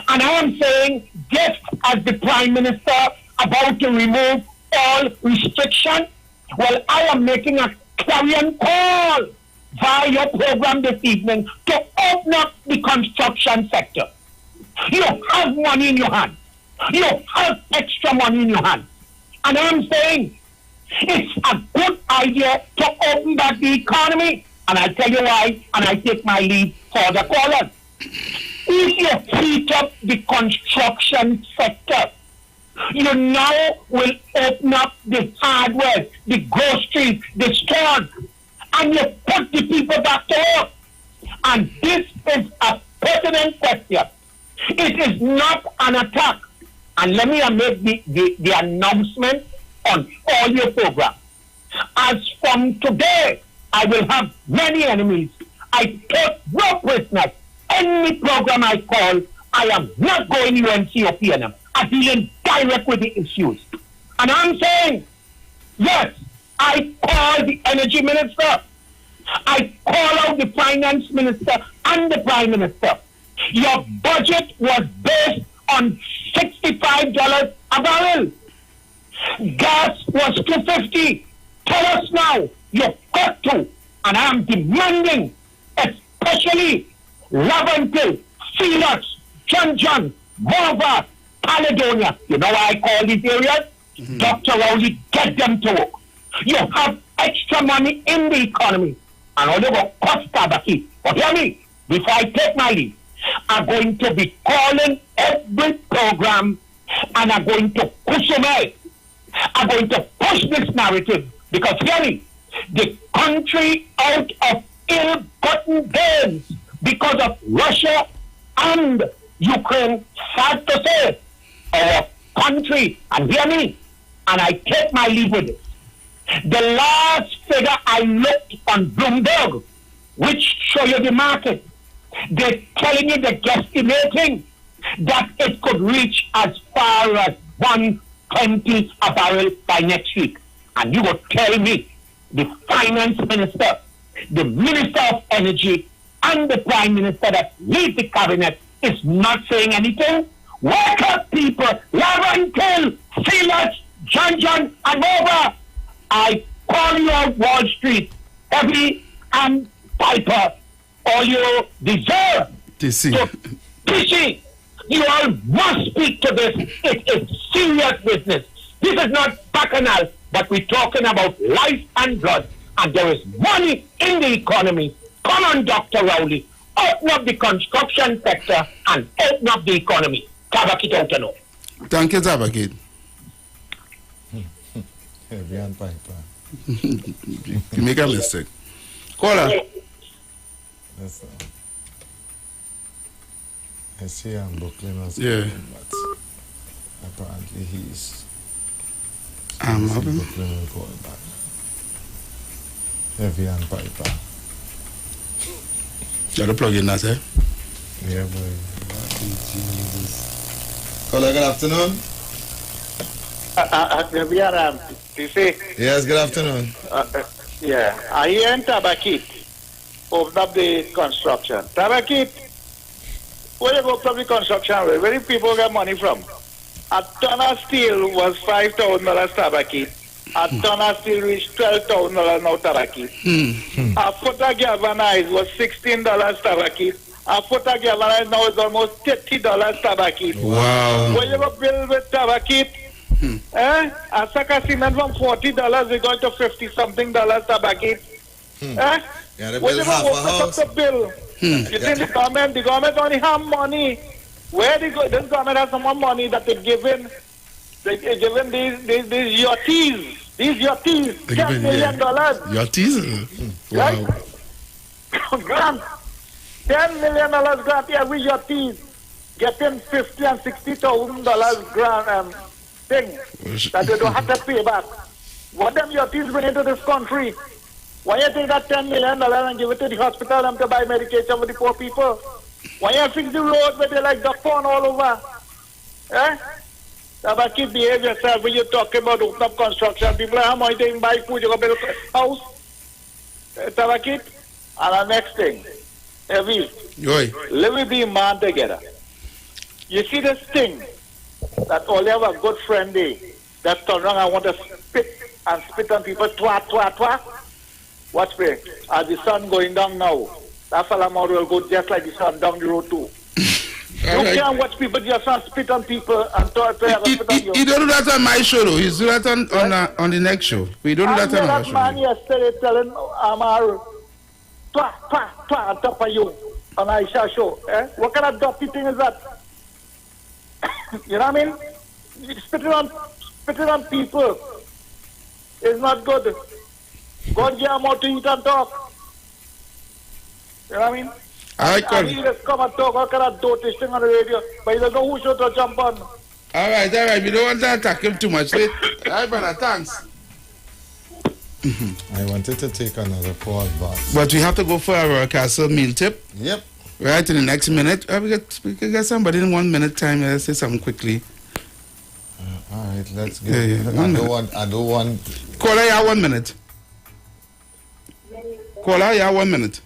And I am saying, just as the Prime Minister about to remove all restriction, well, I am making a clarion call via your program this evening to open up the construction sector. You have money in your hand. You have extra money in your hand. And I'm saying it's a good idea to open back the economy. And I'll tell you why, and I take my lead for the callers. If you heat up the construction sector, you now will open up the hardware, the groceries, the stores, and you put the people back to work. And this is a pertinent question. It is not an attack. And let me make the announcement on all your programs. As from today, I will have many enemies. I take no prisoners. Any program I call, I am not going UNC or PNM. I'm dealing direct with the issues. And I'm saying, yes, I call the energy minister. I call out the finance minister and the prime minister. Your budget was based on $65 a barrel. Gas was $2.50. Tell us now, you've got to. And I'm demanding, especially Laventille, Felix, John, Morva, Caledonia. You know why I call these areas? Mm-hmm. Dr. Rowley, get them to work. You have extra money in the economy. And all you go cost tabaki. But hear me, before I take my leave, I'm going to be calling every program and I'm going to push them out. I'm going to push this narrative because hear me, the country out of ill-gotten gains because of Russia and Ukraine, sad to say, our country, and hear me, and I take my leave with it. The last figure I looked on Bloomberg, which show you the market, they're telling you they're guesstimating that it could reach as far as $120 a barrel by next week. And you will tell me the finance minister, the minister of energy, and the prime minister that leads the cabinet is not saying anything? Wake up, people! Laventille, Felix, John, and over! I call you out Wall Street, Heavy and Piper. All you deserve to you all must speak to this. It is serious business. This is not bacchanal, but we're talking about life and blood. And there is money in the economy. Come on, Dr. Rowley. Open up the construction sector and open up the economy. Tabakit out now. Thank you, Tabakit. Heavy and Piper. You make a mistake. Caller. Yes, sir. I see him Brooklyn was Yeah. calling, but apparently he's Brooklyn will call back. Heavy and Piper. You gotta plug in that, eh? Yeah, boy. Caller, good afternoon. Yes, good afternoon. Yeah, I hear in Tabakit open up the construction. Tabakit, where you go public construction, where do people get money from? A ton of steel was $5,000 Tabakit. A ton of steel reached $12,000 now Tabakit. A foot of galvanized was $16 Tabakit. A foot of galvanized now is almost $30 Tabakit. Wow. Where you go build with Tabakit? A sack of cement from $40 is going to $50-something Tabakit. Yeah, they Where build you half go a open up house. the bill? You think the government only have money. Where this government has some more money that they're giving these yachties. These yachties, $10 million. Yachties? Wow. Grant. $10 million grant every yachties. Getting $50,000 and $60,000 grant thing that they don't have to pay back. What them yachties bring into this country? Why you take that $10 million and give it to the hospital and to buy medication for the poor people? Why you fix the roads where they like duck pond all over? Eh? Tabakit, behave yourself when you're talking about open up construction. People are how much they buy food, you're going to build a house. Tabakit. And the next thing, Evie, let me be man together. You see this thing that all you have a good friend there that turn around and want to spit on people, twat, twat, twat. Watch me. As the sun going down now, that fella will go just like the sun down the road too. You can't watch people just spit on people and spit on you. He don't do that on my show though. He's do that on the next show. We don't do that on our show. Man yesterday telling Amar, twat, twat, twat on top of you on Aisha show. Eh? What kind of dirty thing is that? You know what I mean? Spitting on people is not good. God give them more to eat and talk. You know what I mean? And he just come and talk all kind of dotish thing on the radio, but he doesn't know who should to jump on. All right. We don't want to attack him too much. All right, brother, thanks. I wanted to take another call, but we have to go for our Castle meal tip. Yep. Right in the next minute. We can get somebody in 1 minute time. Let's say something quickly. All right, let's go. I don't want. Caller, you have 1 minute. Caller, you have 1 minute.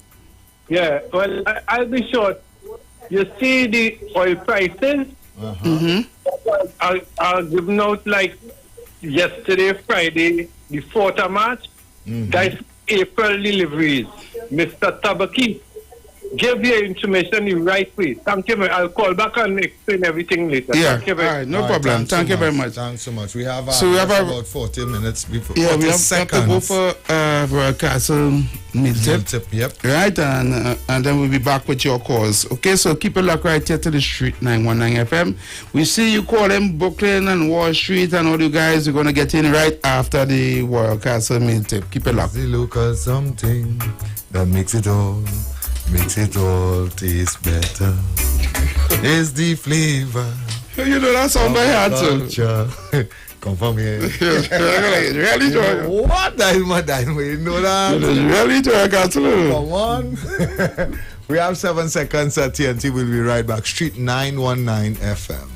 Yeah, well, I'll be short. You see the oil prices? I'll give out like yesterday, Friday, the 4th of March. That's April deliveries. Mr. Tabaki, give your information the right way. Thank you. I'll call back and explain everything later. Yeah, Thank you all right, no problem. Thank you very much. Thanks so much. We have, about 40 minutes before. Yeah, we have to go for a Castle meal tip. Yep. Right, and then we'll be back with your calls. Okay, so keep it locked right here to the street 919 FM. We see you calling Brooklyn and Wall Street and all you guys. We're going to get in right after the Royal Castle meal tip. Keep it locked. The local something that makes it all taste better. Is the flavor. You know that song by heart, so. Come from here. Really, Joy? What? Dynamite, you know that? Really, Joy? Come on. We have 7 seconds at TNT. We'll be right back. Street 919 FM.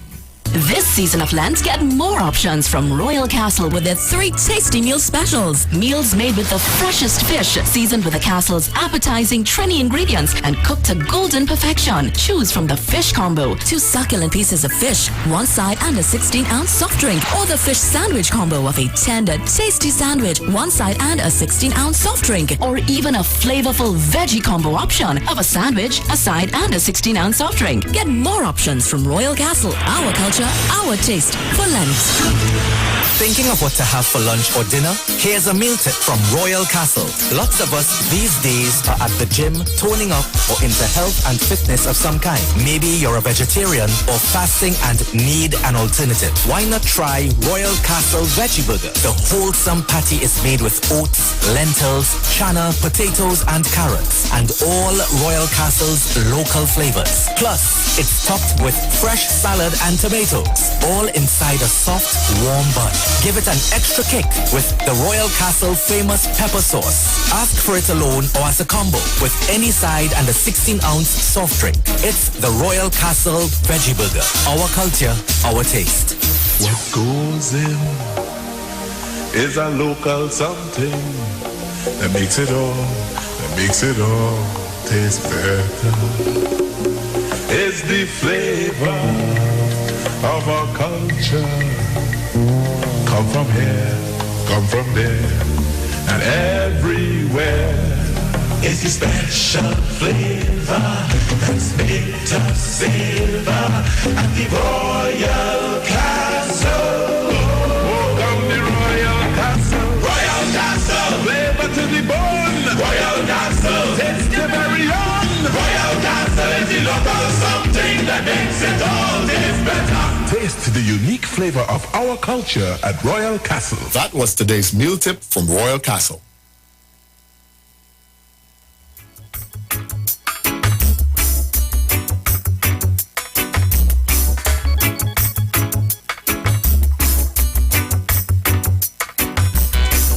This season of Lent, get more options from Royal Castle with their 3 tasty meal specials. Meals made with the freshest fish, seasoned with the Castle's appetizing Trini ingredients and cooked to golden perfection. Choose from the fish combo, 2 succulent pieces of fish, 1 side and a 16-ounce soft drink, or the fish sandwich combo of a tender, tasty sandwich, 1 side and a 16-ounce soft drink, or even a flavorful veggie combo option of a sandwich, a side and a 16-ounce soft drink. Get more options from Royal Castle, our culture, our taste for Lent. Thinking of what to have for lunch or dinner? Here's a meal tip from Royal Castle. Lots of us these days are at the gym, toning up, or into health and fitness of some kind. Maybe you're a vegetarian or fasting and need an alternative. Why not try Royal Castle Veggie Burger? The wholesome patty is made with oats, lentils, chana, potatoes, and carrots, and all Royal Castle's local flavors. Plus, it's topped with fresh salad and tomatoes, all inside a soft, warm bun. Give it an extra kick with the Royal Castle famous pepper sauce. Ask for it alone or as a combo with any side and a 16-ounce soft drink. It's the Royal Castle Veggie Burger. Our culture, our taste. What goes in is a local something that makes it all taste better. It's the flavor of our culture. Come from here, come from there, and everywhere. It's the special flavor that's made us savor at the Royal Castle. Welcome the Royal Castle. Royal Castle. Flavor to the bone. Royal Castle. Taste the very own. Royal Castle is the local something that makes it all taste better. Taste the unique flavor of our culture at Royal Castle. That was today's meal tip from Royal Castle.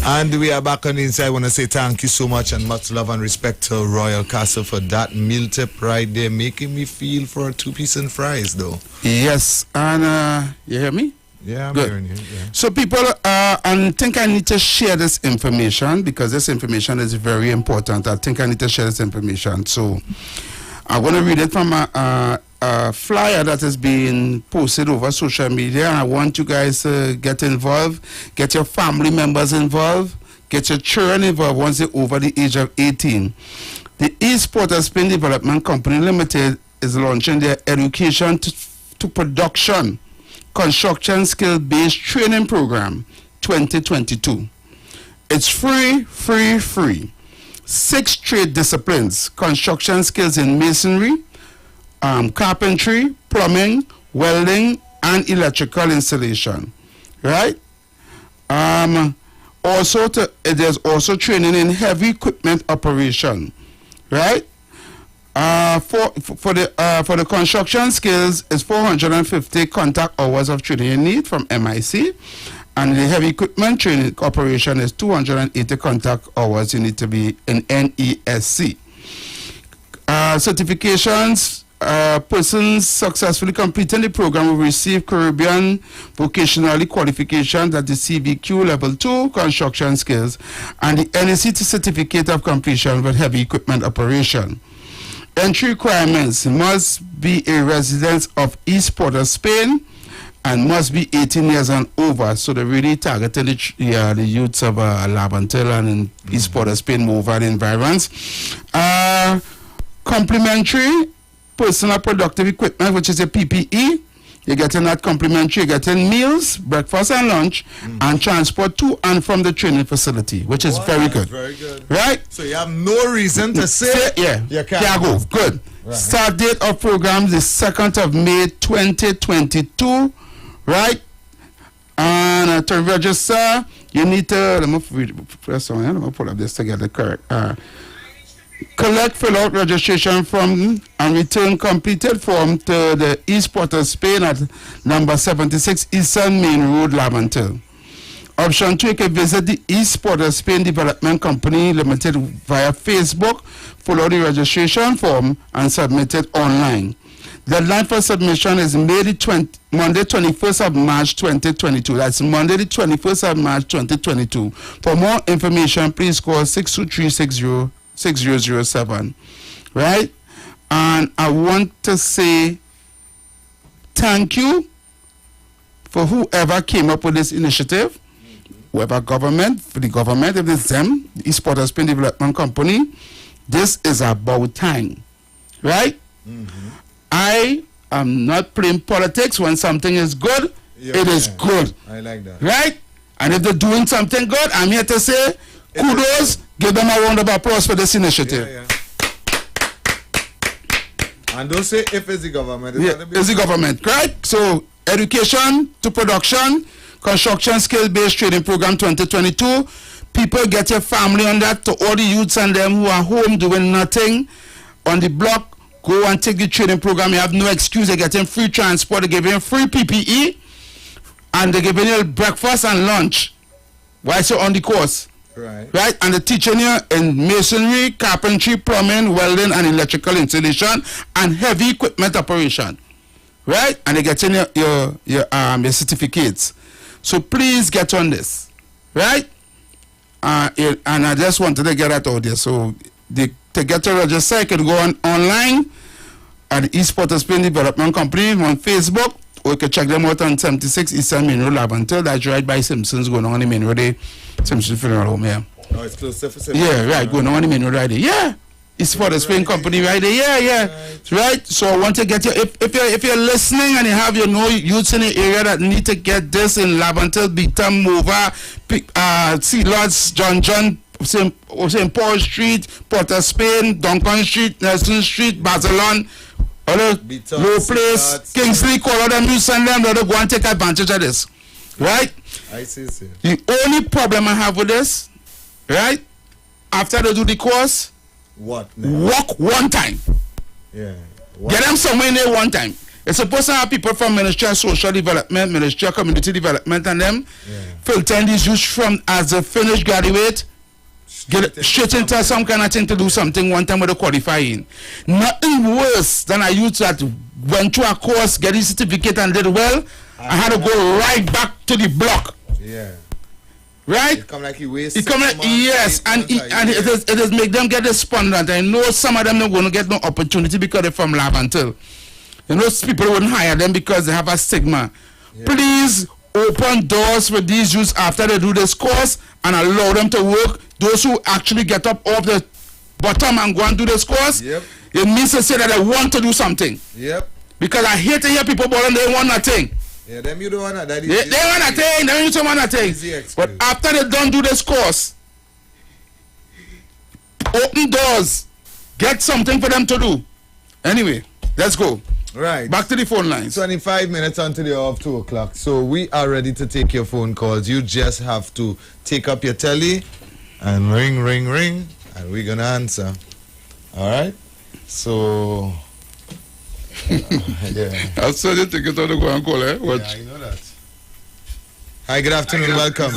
And we are back on the inside. I want to say thank you so much and much love and respect to Royal Castle for that meal tip right there, making me feel for a 2-piece and fries though. Yes, and you hear me? Yeah, I'm Good. hearing you. Yeah. So people, I think I need to share this information because this information is very important. I think I need to share this information. So I'm going to read it from a flyer that is being posted over social media, and I want you guys to get involved, get your family members involved, get your children involved once they're over the age of 18. The East Port of Spain Development Company Limited is launching their education to production construction skill-based training program 2022. It's free. 6 trade disciplines: construction skills in masonry, carpentry, plumbing, welding, and electrical installation. Right? There's also training in heavy equipment operation. Right? For the construction skills, is 450 contact hours of training you need from MIC, and the heavy equipment training operation is 280 contact hours you need to be in NESC. Certifications. Persons successfully completing the program will receive Caribbean Vocational Qualification, that is CVQ Level 2 Construction Skills, and the NEC Certificate of Completion with Heavy Equipment Operation. Entry requirements: must be a resident of East Port of Spain and must be 18 years and over. So they're really targeting the youths of Labantil and in East Port of Spain, over the environs. Complimentary personal productive equipment, which is a PPE. You're getting that complimentary. You're getting meals, breakfast and lunch, and transport to and from the training facility, which is very good. Very good. Right? So you have no reason to say you can't go. Good. Right. Start date of program the 2nd of May 2022. Right? And to register, you need to, let me pull up this together correct. Collect, fill out registration form and return completed form to the East Port of Spain at number 76 Eastern Main Road, Labantil. Option 2, you can visit the East Port of Spain Development Company Limited via Facebook, follow the registration form and submit it online. The deadline for submission is Monday 21st of March 2022. That's Monday the 21st of March 2022. For more information, please call 623-6007. Right? And I want to say thank you for whoever came up with this initiative. Whoever government, for the government, if it's them, the East Port of Spain Development Company, this is about time. Right? I am not playing politics. When something is good, it is good. I like that. Right? And if they're doing something good, I'm here to say kudos, give them a round of applause for this initiative. Yeah. And don't say if it's the government. It's the government, correct? So, education to production, construction skill-based training program 2022. People, get your family on that. To all the youths and them who are home doing nothing on the block, go and take the training program. You have no excuse. They're getting free transport. They're giving free PPE. And they're giving you breakfast and lunch while you're on the course. Right? And they're teaching you in masonry, carpentry, plumbing, welding, and electrical installation, and heavy equipment operation. Right? And they're getting your certificates. So please get on this. Right? And I just wanted to get that out there. So to get to register, you can go online at the East Port of Spain Development Company on Facebook, or you can check them out on 76 Eastern Main Road, Lavantel. That's right by Simpsons, going on the main road there. Simpsons Funeral Home, yeah. Oh, it's close to Simpsons. Yeah, right, going on the main road right there. Yeah. East Port of Spain Company right there. Yeah. Right. So I want to get you, if you're listening and you have youths in the area that need to get this in Lavantel, Beaton, Mova, Sea Lodge, John, St. Paul Street, Port of Spain, Duncan Street, Nelson Street, Barcelona, Low Place, Kingsley, call all them, you send them, let them go and take advantage of this. Right? I see. The only problem I have with this, right? After they do the course, walk one time. Yeah. Get them somewhere in there one time. It's supposed to have people from Ministry of Social Development, Ministry of Community Development, and them filtering these youths from as a finished graduate, get straight into some kind of thing to do something one time with a qualifying. Nothing worse than a youth that went through a course, get his certificate and did well, and had to go right back to the block. Yeah. Right? It come like he wastes. Yes, and it is make them get despondent. I know some of them not going to get no opportunity because they're from Lavantel. You know, people wouldn't hire them because they have a stigma. Yeah. Please open doors for these youths after they do this course and allow them to work. Those who actually get up off the bottom and go and do this course, it means to say that they want to do something. Yep. Because I hate to hear people bawling they want nothing. Yeah, them you don't want that. They want a thing. Them you don't want a thing. But after they don't do this course, open doors. Get something for them to do. Anyway, let's go. Right. Back to the phone lines. 25 minutes until the hour of 2 o'clock. So we are ready to take your phone calls. You just have to take up your telly and ring, and we're going to answer. All right? So... yeah. I'll send you ticket to go and call, eh? Watch. Yeah, I know that. Hi, good afternoon. Welcome.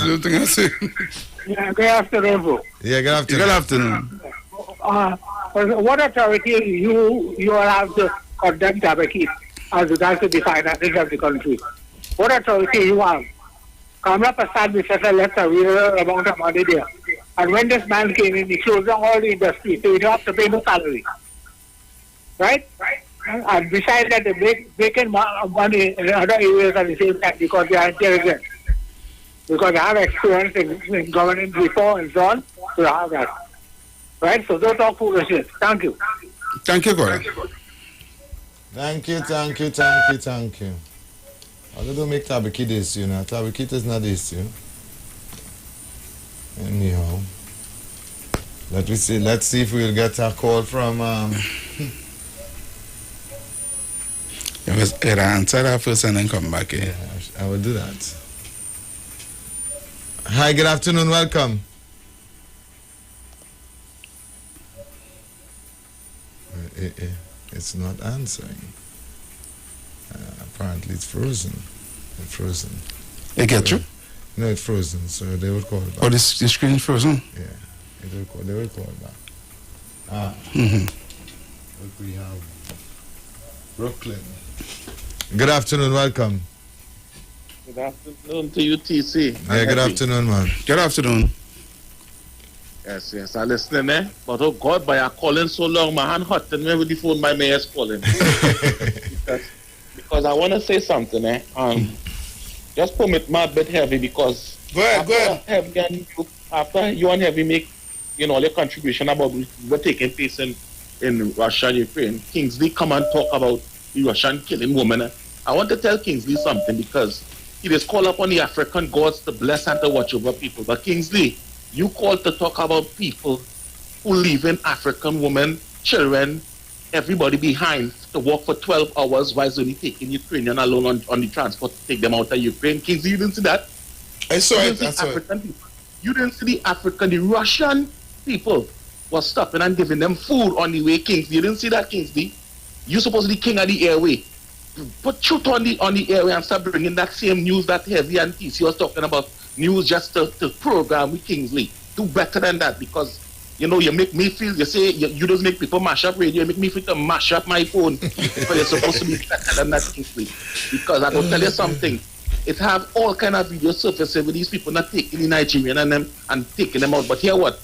Yeah, good afternoon, bro. Yeah, good afternoon. Good afternoon. What authority you have to conduct Tabaki as regards to the finances of the country? What authority you have? Kamala Prasad Mishra left a real amount of money there. And when this man came in, he closed down all the industry, so you don't have to pay no salary. Right? And besides that, they break in money in other areas at the same time because they are intelligent. Because they have experience in governing before and so on, so they have that. Right? So don't talk foolishness. Thank you. Thank you, God. Thank you. I don't make Tabaki this, you know. Tabaki is not this, you know. Anyhow. Let's see if we'll get a call from I'll answer that first and then come back here. Yeah, I will do that. Hi, good afternoon, welcome. It's not answering. Apparently it's frozen. It get you? No, it's frozen, so they will call back. Oh, the screen is frozen? Yeah, they will call back. Look, we have Brooklyn. Good afternoon, welcome. Good afternoon to you, TC. Yeah, good afternoon, man. Good afternoon. Yes, I'm listening, eh? But oh God, by calling so long, my hand hot, and me with the phone, my mayor's calling. because I want to say something, eh? Just permit my bit heavy because go ahead. After you and Heavy make, all your contribution about what taking place in Russia and Ukraine, Kingsley come and talk about the Russian killing women. I want to tell Kingsley something because He just call upon the African gods to bless and to watch over people. But Kingsley, you called to talk about people who leave in African women, children, everybody behind to walk for 12 hours while only taking Ukrainian alone on the transport to take them out of Ukraine. Kingsley, you didn't see that? I saw it. You didn't see the Russian people was stopping and giving them food on the way, Kingsley. You didn't see that, Kingsley? You're supposed to be king of the airway. Put truth on the airway and start bringing that same news that Heavy and TC was talking about, news just to program with Kingsley. Do better than that, because you make me feel, you say you just make people mash up radio, you make me feel to mash up my phone. But you're supposed to be better than that, Kingsley. Because I will tell you something, it have all kind of video surfacing with these people not taking the Nigerian and taking them out. But hear what?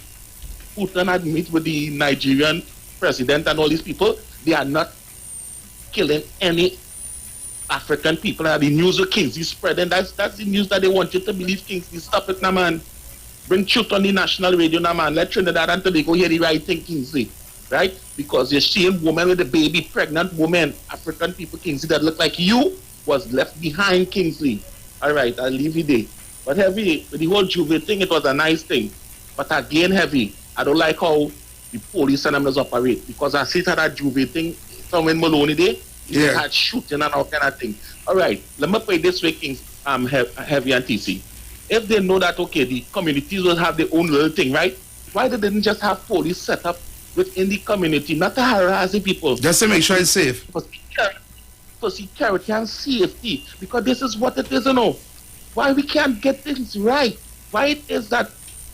Putin admit with the Nigerian president and all these people, they are not killing any African people. And the news of Kingsley spreading, that's the news that they want you to believe, Kingsley. Stop it now, man. Bring truth on the national radio now, man. Let Trinidad and Tobago hear the right thing, Kingsley. Right? Because you're seeing woman with a baby, pregnant woman, African people, Kingsley, that look like you, was left behind, Kingsley. All right, I'll leave you there. But Heavy, with the whole Juve thing, it was a nice thing. But again, Heavy, I don't like how the police and them operate. Because I see that Juve thing, somewhere in Maloney there, they had shooting and all kind of thing. All right, let me put it this way, Kings, Heavy and TC. If they know that, okay, the communities will have their own little thing, right? Why they didn't just have police set up within the community, not to harass the people? Just to make sure it's safe. For security and safety. Because this is what it is, Why we can't get things right? Why it is that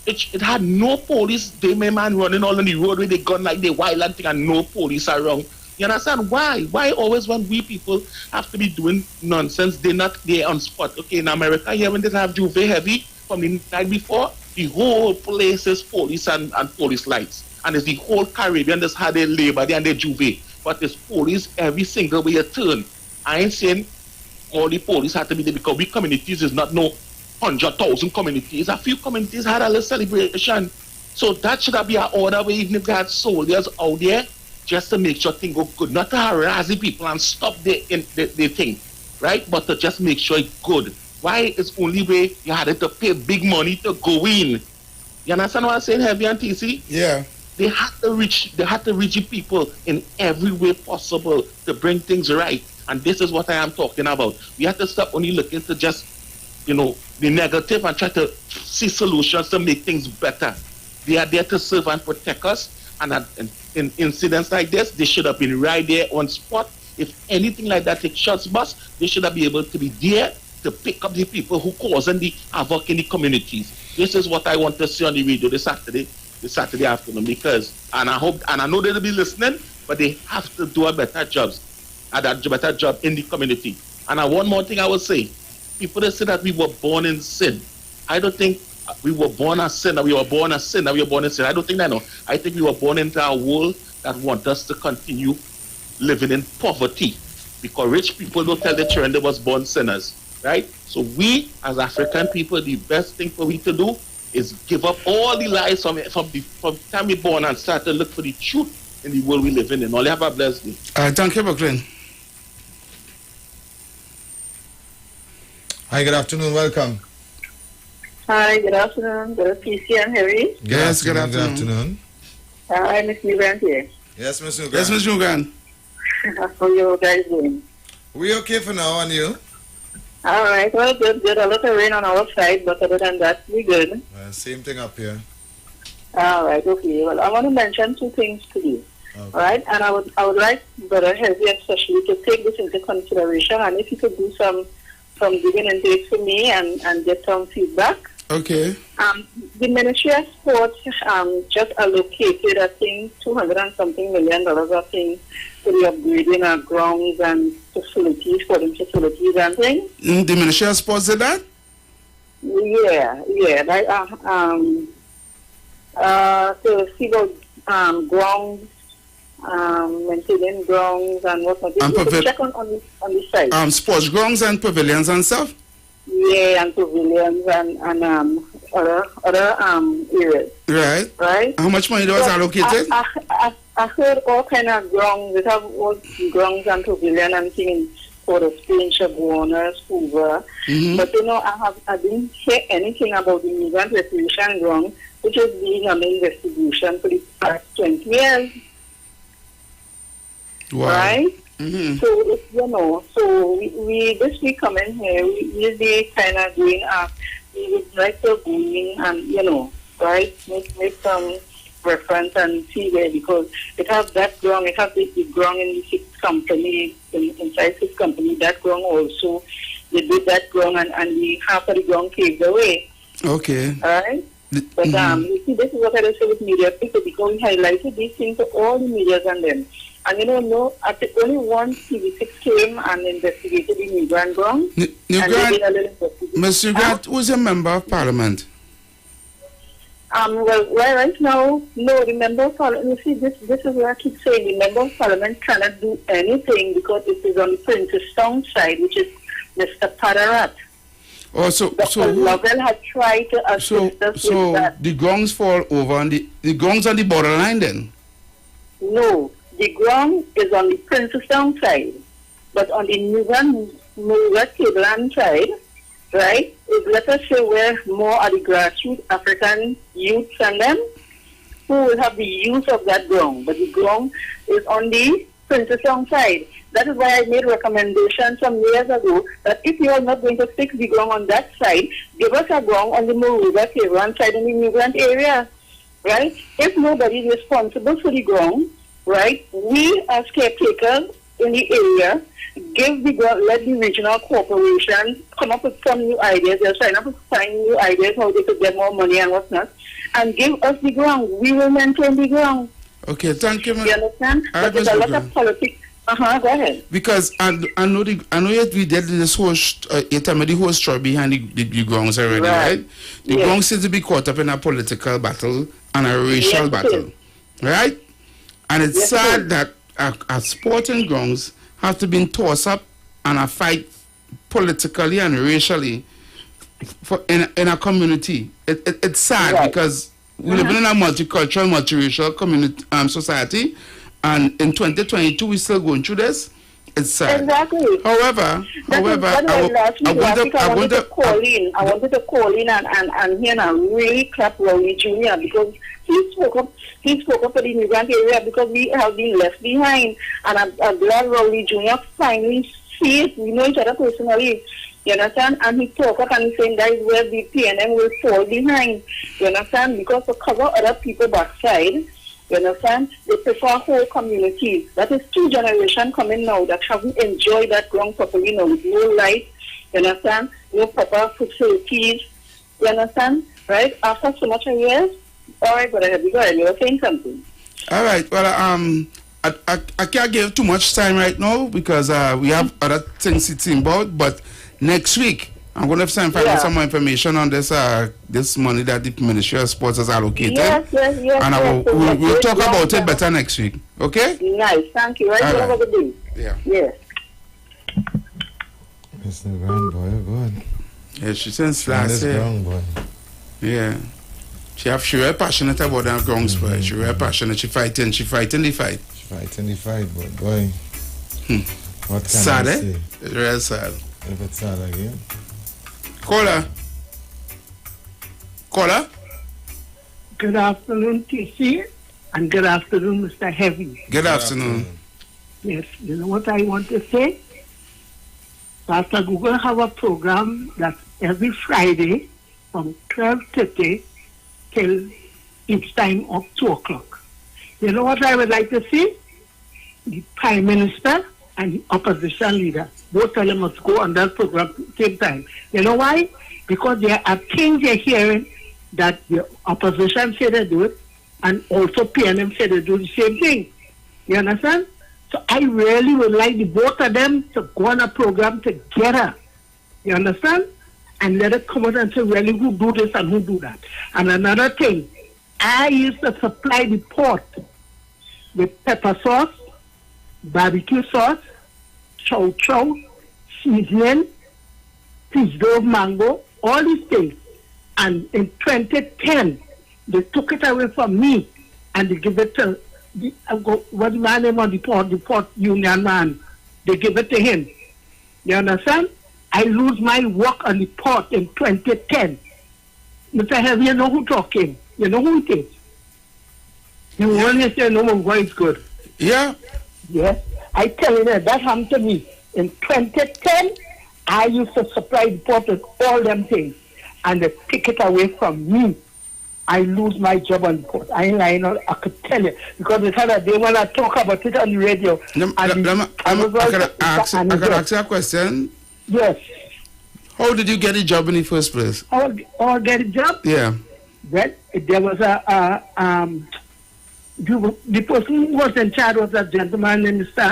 it had no police, they may man running all on the road with a gun like they wild and thing and no police around. You understand? Why? Why always when we people have to be doing nonsense, they're not there on spot? Okay, in America here, when they have Juve Heavy from the night before, the whole place is police and police lights. And it's the whole Caribbean that's had their labor there and their Juve. But there's police every single way you turn. I ain't saying all the police have to be there because we communities is not no 100,000 communities. A few communities had a little celebration. So that should be our order where even if they had soldiers out there, just to make sure things go good, not to harass the people and stop the thing, right? But to just make sure it's good. Why is only way you had to pay big money to go in? You understand what I'm saying, Heavy and TC? Yeah. They had to reach the people in every way possible to bring things right. And this is what I am talking about. We have to stop only looking to just, the negative and try to see solutions to make things better. They are there to serve and protect us. And in incidents like this, they should have been right there on spot. If anything like that takes shots bust, they should have been able to be there to pick up the people who causing the havoc in the communities. This is what I want to see on the radio this Saturday afternoon, because I know they'll be listening, but they have to do a better job in the community. And one more thing I will say, people that say that we were born in sin, I don't think we were born as sin, we were born as sin, we were born in sin. I don't think that, no. I think we were born into a world that wants us to continue living in poverty, because rich people don't tell their children they was born sinners, right? So we, as African people, the best thing for we to do is give up all the lies from the time we're born and start to look for the truth in the world we live in. All have a blessed day. Thank you, Brooklyn. Hi, good afternoon, welcome. Hi, good afternoon. Good PC and Harry. Yes, good afternoon. Good afternoon. Hi, Miss Newgrant here. Yes, Miss Newgrant. Yes, Miss Newgrant. How you guys doing? We okay for now, and you? All right, well, good. A lot of rain on our side, but other than that, we good. Same thing up here. All right, okay. Well, I want to mention two things to you. Okay. All right, and I would like Brother Heavy especially to take this into consideration, and if you could do some digging into it for me and get some feedback. Okay. The Ministry of Sports just allocated, I think, $200 and something million, I think, for the upgrading of grounds and facilities, sporting facilities and things. The Ministry of Sports did that? Yeah. To see about grounds, maintaining grounds and whatnot. Check on the site. Sports grounds and pavilions and stuff? Yeah, and pavilions and other areas. Right. Right. How much money was allocated? I heard all kind of grounds. They have all grounds and pavilion and things Port of Spain, Chaguanas, Hoover. But I didn't hear anything about the migrant recreation ground, which is being under investigation for the past 20 years. Wow. Right? So, so we this week coming here, we be kind of doing we would like to go in and, right, make some reference and see where, because it has that ground, it has the ground in the sixth company, inside sixth company, that ground also, they did that ground and the half of the ground paved away. Okay. Alright? But you see, this is what I say with media people, because we highlighted these things to all the media and them. And at the only one TV6 came and investigated the migrant ground. Mr. Grant, who's a member of parliament? Well, right now, no, the member of parliament, you see, this is what I keep saying, the member of parliament cannot do anything because it is on the Princestown side, which is Mr. Padarat. Oh, so Lovell had tried to assist us with that. The grounds fall over on the grounds on the borderline then? No, the ground is on the Princestown side, but on the Newgran Cableland side, right, is, let us say, where more of the grassroots African youths and them who will have the use of that ground. But the ground is on the Princestown side. That is why I made recommendations some years ago that if you are not going to fix the ground on that side, give us a ground on the Moruga Cableland side in the migrant area, right? If nobody is responsible for the ground, right, we as caretakers in the area let the regional corporation come up with some new ideas. They're trying to find new ideas how they could get more money and whatnot, and give us the ground. We will maintain the ground. Okay, thank you, You understand? But there's a lot of politics. Go ahead. Because I know that we did this whole the whole story behind the grounds already, right? The grounds seems to be caught up in a political battle and a racial battle, right? And it's sad that our sporting grounds have to be tossed up and a fight politically and racially in a community. It's sad because we live in a multicultural, multiracial community society, and in 2022 we're still going through this. It's sad. Exactly. However, I wanted to call in and hear and really clap Rowley Jr. because he spoke up for the migrant area because we have been left behind, and I'm glad Rowley Jr. finally see it. We know each other personally, you understand? And he spoke up and he's saying that is where the PNM will fall behind, you understand? Because to cover other people backside, you understand? They prefer whole communities. That is 2 generations coming now that haven't enjoyed that ground properly now with no light, you understand? No proper facilities, you understand? Right? After so much years. All right, but you were saying something. All right. Well, I can't give too much time right now because we have other things to think about. But next week, I'm going to have time to find some more information on this this money that the Ministry of Sports has allocated. Yes. And we'll talk about it better next week. Okay? Nice. Thank you. Right. Have a good day. Yeah. Yes. It's the ground boy. Good. Yeah, she says last year. Ground boy. Yeah. She very passionate about that ground sport. She very passionate. She fighting the fight. Fighting the fight, but boy. What can sad, I eh? say? It's real sad. If it's sad again. Caller? Good afternoon, TC, and good afternoon, Mr. Heavy. Good afternoon. Yes, you know what I want to say? Pastor Google have a program that every Friday from 12:30 till each time of 2 o'clock. You know what I would like to see? The Prime Minister and the opposition leader, both of them must go on that program at the same time. You know why? Because there are things you're hearing that the opposition say they do it, and also PNM say they do the same thing. You understand? So I really would like the both of them to go on a program together. You understand? And let it come out and say really who do this and who do that. And another thing, I used to supply the port with pepper sauce, barbecue sauce, chow chow, seasoning, preserved mango, all these things. And in 2010, they took it away from me and they give it to what's my name on the port union man. They give it to him. You understand? I lose my work on the port in 2010. Mr. Heavy, you know who talking? You know who it is? You only say no more is good. Yeah. Yes. I tell you that happened to me. In 2010, I used to supply the port with all them things. And they take it away from me. I lose my job on the port. I could tell you. Because the other day when I talk about it on the radio. I can ask you a question. Yes. How did you get a job in the first place? How get a job? Yeah. Well, there was the person who was in charge was a gentleman named Mr.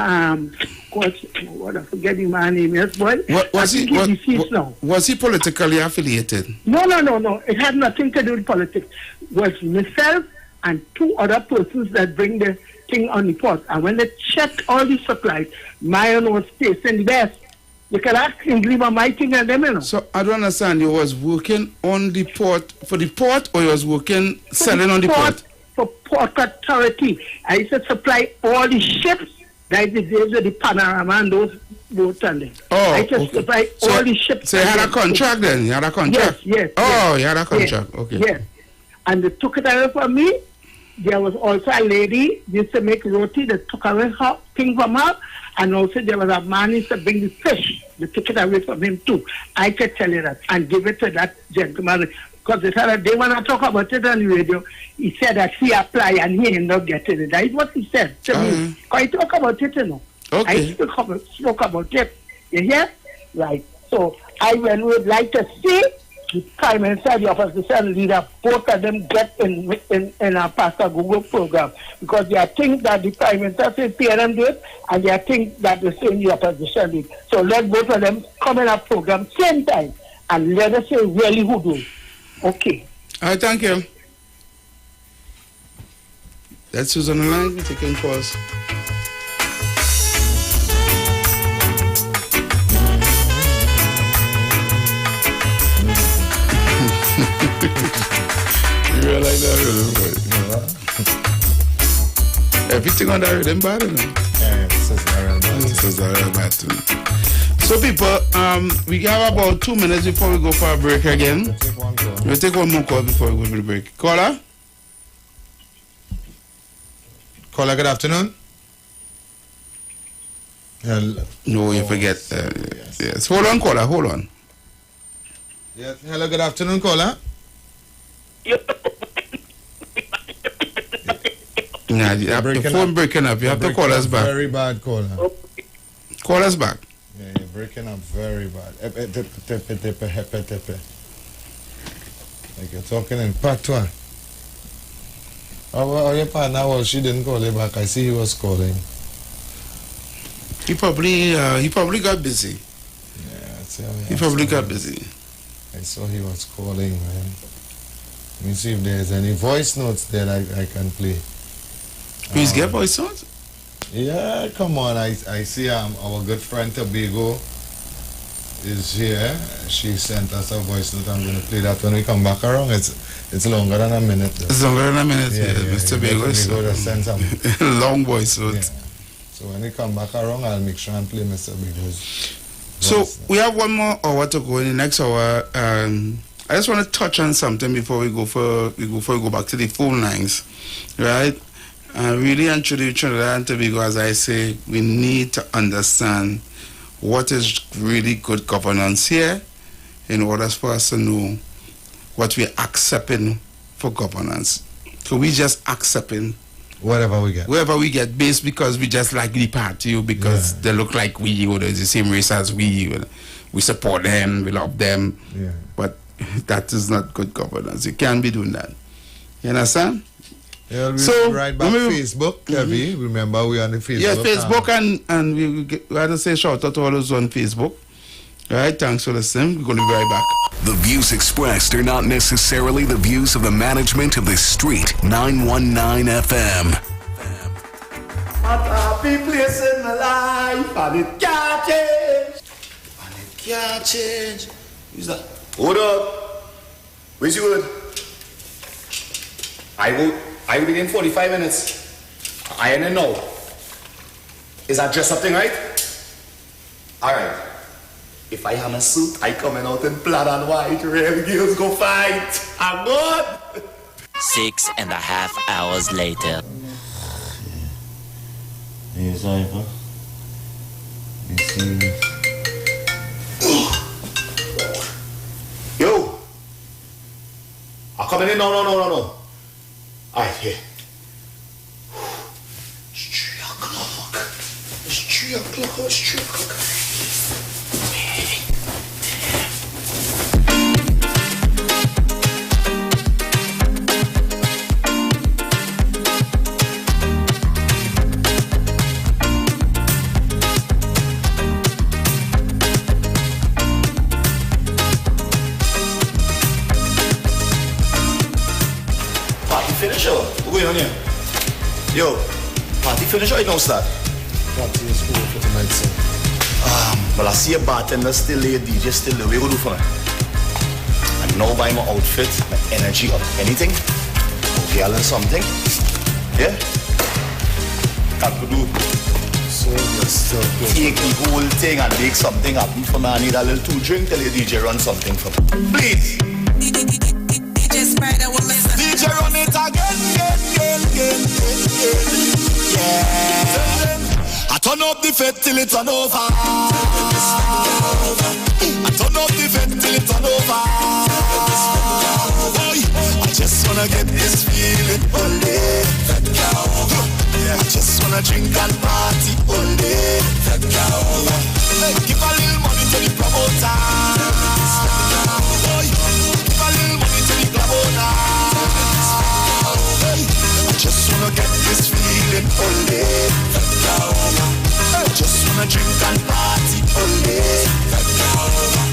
I forget his name. Yes, boy. Was he politically affiliated? No. It had nothing to do with politics. It was myself and two other persons that bring the thing on the port. And when they checked all the supplies, my own was tasting the best. You can ask him, leave my thing and them, you know. So I don't understand. You was working on the port for the port, or you was working selling on the port? For Port Authority. I used to supply all the ships. That is the days of the Panorama and those boats and them. Oh, I just supply all the ships. So you had a contract then? You had a contract? Yes. Oh, you had a contract. Yes, okay. Yes. And they took it away from me. There was also a lady used to make roti. They took away her thing from her. And also there was a man who used to bring the fish. They took it away from him too. I can tell you that and give it to that gentleman. Because the other day when I talk about it on the radio, he said that he applied and he ended up getting it. That is what he said to me. I talk about it, you know. Okay. I spoke about it. You hear? Right. So I would like to see the Prime Minister, the opposition leader, both of them get in our Pastor Google program. Because there are things that the Prime Minister says PNM do it, and there are things that the same opposition did. So let both of them come in our program same time, and let us say really who do it. Okay. All right, thank you. That's who's on the line. We're taking calls. You realize that rhythm? Everything on that rhythm bad, you know? Yeah, this is very bad too. So people, we have about 2 minutes before we go for a break again. We'll take one more call before we go for the break. Caller? Caller, good afternoon. No, you forget. Yes. Hold on, caller, hold on. Yes, hello, good afternoon, caller. Nah, the phone breaking up. You have to call us back. Very bad, caller. Call us back. Yeah, you're breaking up very bad. Like you're talking in patois. Oh, your partner, well, she didn't call you back. I see he was calling. He probably got busy. Yeah, he probably got busy. I saw he was calling, man. Let me see if there's any voice notes there I can play. Please get voice notes? Yeah, come on. I see our good friend Tobago is here. She sent us a voice note. I'm going to play that when we come back around. It's longer than a minute. Though. It's longer than a minute, yeah. Mr. Tobago just send some long voice note. Yeah. So when we come back around, I'll make sure and play Mr. Tobago's. So we have 1 more hour to go in the next hour. I just want to touch on something before we go back to the phone lines, right? Really and truly, Trinidad and Tobago, as I say, we need to understand what is really good governance here in order for us to know what we're accepting for governance. So we just accepting whatever we get based because we just like the party, because they look like we, or they're the same race as we support them, we love them. Yeah. But that is not good governance. You can't be doing that. You understand? Yeah, we'll right back Facebook, Kevin. Remember, we're on the Facebook. Yeah, Facebook, and we had to say shout out to all those on Facebook. All right, thanks for listening. We're going to be right back. The views expressed are not necessarily the views of the management of the Street 919 FM. A happy place in my life, and it can't change. And it can't change. Who's that? Hold up. Where's your word? I will be in 45 minutes. I ain't know. Is that just something right? Alright. If I am a suit, I coming out in black and white. Real girls go fight. I'm good. 6.5 hours later. Yes, Iwer. Yo! I'm coming in. No. Alright, here. It's 3 o'clock. It's 3 o'clock. Finish or what's going on here? Yo, party finish or you don't start? Party is cool for tonight, sir. Well, I see a bartender still there, DJ still there. What you gonna do for me? I now buy my outfit, my energy up anything. Okay, I learn something. Yeah? Can't do. So you're still good. Take the whole thing and make something happen for me. I need a little 2 drink till the DJ run something for me. Please. DJ run it again. Yeah. I turn up the fete till it's on over. I turn up the fete till it's on over. Boy, I just wanna get this feeling all day. I just wanna drink and party all day. Give a little money to the promoter. Boy, give a little money to the promoter. I just wanna get this feeling all day. I just wanna drink and party all day.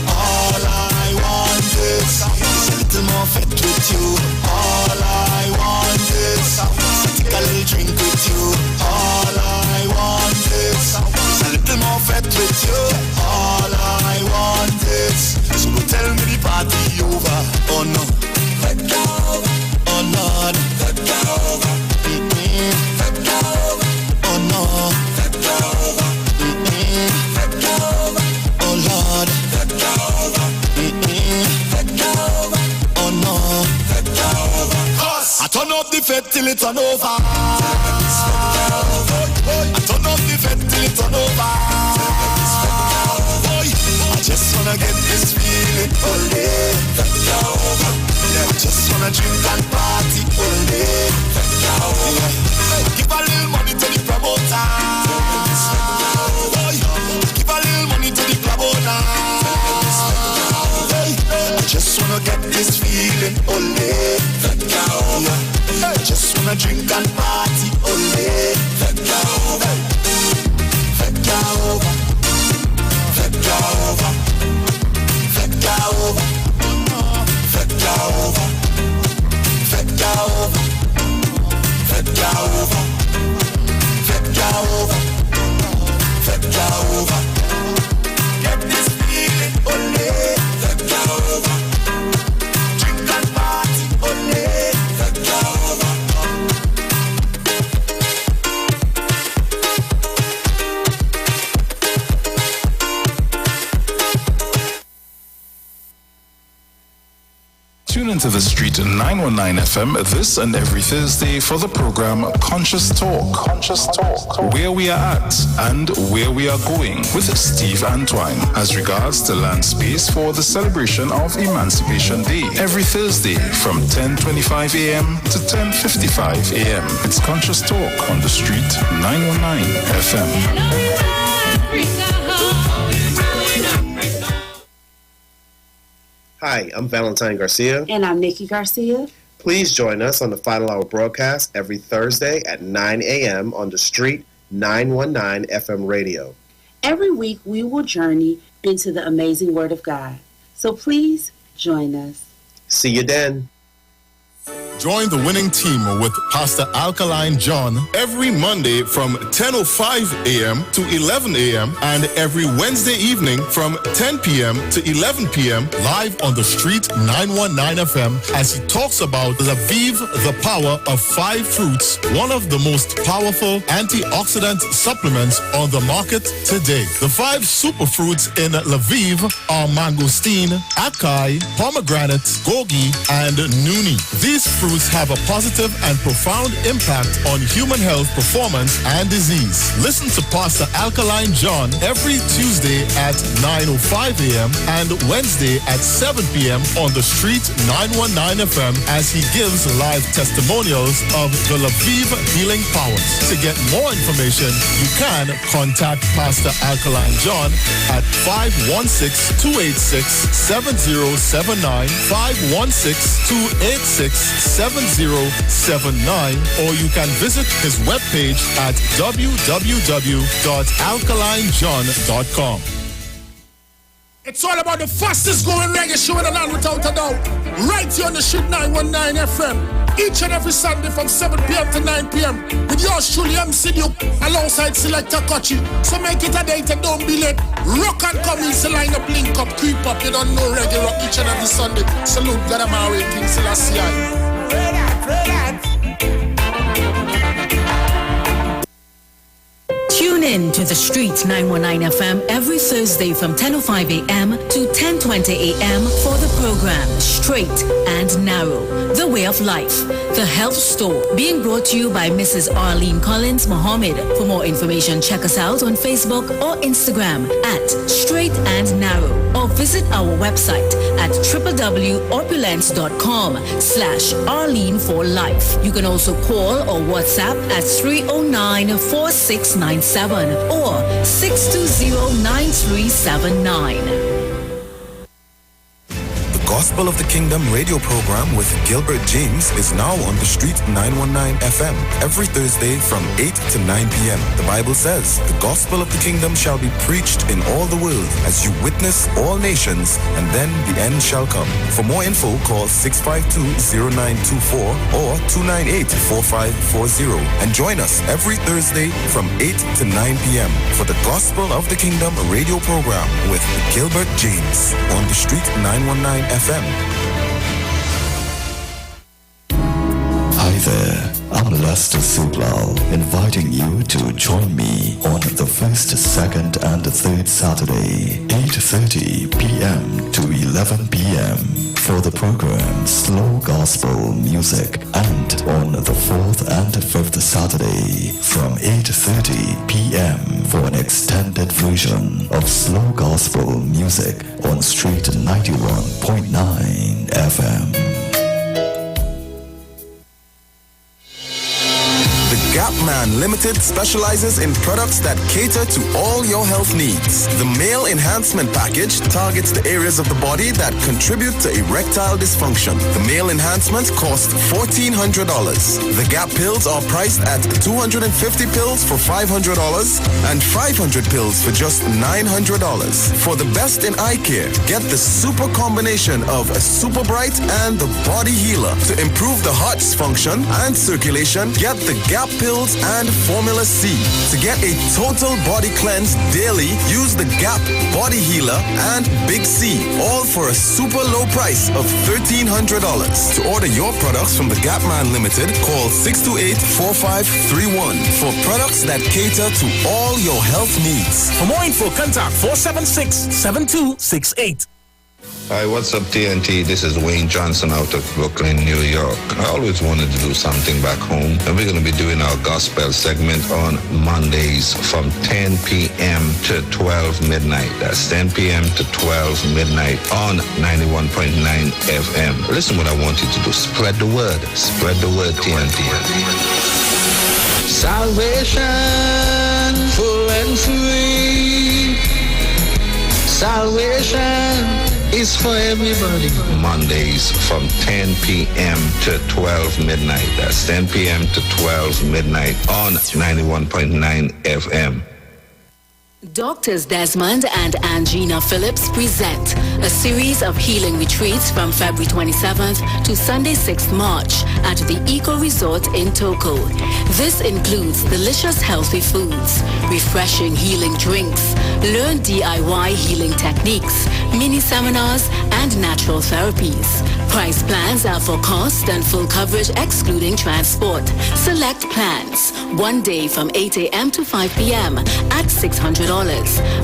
All I want is a little more fete with you. All I want is take a little drink with you. All I want is a little more fete with you. All I want is so don't tell me the party over. Oh no, let go. Oh Lord, let go. Let go. Oh no, let go. Let go. Oh Lord, let go. Let go. Oh no, let go. I turn up the fete till it's on over. I turn up the fete till it's on over. I just wanna get this feeling all day. I just wanna drink and party all day. Give a little money to the promoter. Give a little money to the promoter. I just wanna get this feeling all day. I just wanna drink and party all day. Let go over. Let go over. Let go over. Let go over. Let go over. Let go over. Let go over. Let go over. Let go over. Get this feeling only. Let go over. Drink and party only. Let go over. Tune into the street 919 FM this and every Thursday for the program Conscious Talk, where we are at and where we are going with Steve Antoine as regards the land space for the celebration of Emancipation Day every Thursday from 10:25 a.m. to 10:55 a.m. It's Conscious Talk on the street 919 FM. Hi, I'm Valentine Garcia. And I'm Nikki Garcia. Please join us on the Final Hour broadcast every Thursday at 9 a.m. on the street 919 FM radio. Every week we will journey into the amazing Word of God. So please join us. See you then. Join the winning team with Pastor Alkaline John every Monday from 10:05 a.m. to 11 a.m. and every Wednesday evening from 10 p.m. to 11 p.m. live on the street 919 FM as he talks about Lviv, the power of 5 fruits, one of the most powerful antioxidant supplements on the market today. The 5 superfruits in Lviv are mangosteen, acai, pomegranate, gogi, and nuni. These fruits have a positive and profound impact on human health, performance, and disease. Listen to Pastor Alkaline John every Tuesday at 9:05 a.m. and Wednesday at 7 p.m. on the street 919 FM as he gives live testimonials of the Lviv healing powers. To get more information, you can contact Pastor Alkaline John at 516-286-7079, 516-286-7079, or you can visit his webpage at www.alkalinejohn.com. It's all about the fastest growing reggae show in the land without a doubt. Right here on the Street 919 FM. Each and every Sunday from 7 p.m. to 9 p.m. with yours truly MC Duke alongside Selector Kochi. So make it a date and don't be late. Rock and come in, line up, link up, creep up. You don't know reggae rock each and every Sunday. Salute God Amari, King Selassie. Tune in to the Street 919 FM every Thursday from 10:05 a.m. to 10:20 a.m. for the program Straight and Narrow, The Way of Life, The Health Store, being brought to you by Mrs. Arlene Collins Mohammed. For more information, check us out on Facebook or Instagram at Straight and Narrow, or visit our website at www.opulence.com/Arlene for Life. You can also call or WhatsApp at 309-4697 or 620-9379. Gospel of the Kingdom radio program with Gilbert James is now on the Street 919 FM every Thursday from 8 to 9 p.m. The Bible says, the gospel of the kingdom shall be preached in all the world as you witness all nations, and then the end shall come. For more info, call 652-0924 or 298-4540 and join us every Thursday from 8 to 9 p.m. for the Gospel of the Kingdom radio program with Gilbert James on the Street 919 FM. Hi there, I'm Lester Sublal, inviting you to join me on the first, second, and third Saturday, 8:30 p.m. to 11 p.m. for the program Slow Gospel Music, and on the fourth and fifth Saturday from 8:30 p.m. for an extended version of Slow Gospel Music on Street 91.9 FM. The Gap Man Limited specializes in products that cater to all your health needs. The Male Enhancement Package targets the areas of the body that contribute to erectile dysfunction. The Male Enhancement costs $1,400. The Gap pills are priced at 250 pills for $500 and 500 pills for just $900. For the best in eye care, get the super combination of a Super Bright and the Body Healer. To improve the heart's function and circulation, get the Gap pills and Formula C. To get a total body cleanse daily, use the Gap Body Healer and Big C, all for a super low price of $1,300. To order your products from the Gap Man Limited, call 628-4531 for products that cater to all your health needs. For more info, contact 476-7268. Hi, what's up, TNT? This is Wayne Johnson out of Brooklyn, New York. I always wanted to do something back home, and we're going to be doing our gospel segment on Mondays from 10 p.m. to 12 midnight. That's 10 p.m. to 12 midnight on 91.9 FM. Listen what I want you to do. Spread the word. Spread the word, TNT. Salvation, full and free. Salvation is for everybody. Mondays from 10 p.m. to 12 midnight. That's 10 p.m. to 12 midnight on 91.9 FM. Doctors Desmond and Angina Phillips present a series of healing retreats from February 27th to Sunday 6th March at the Eco Resort in Toko. This includes delicious healthy foods, refreshing healing drinks, learn DIY healing techniques, mini seminars, and natural therapies. Price plans are for cost and full coverage excluding transport. Select plans. One day from 8 a.m. to 5 p.m. at $600.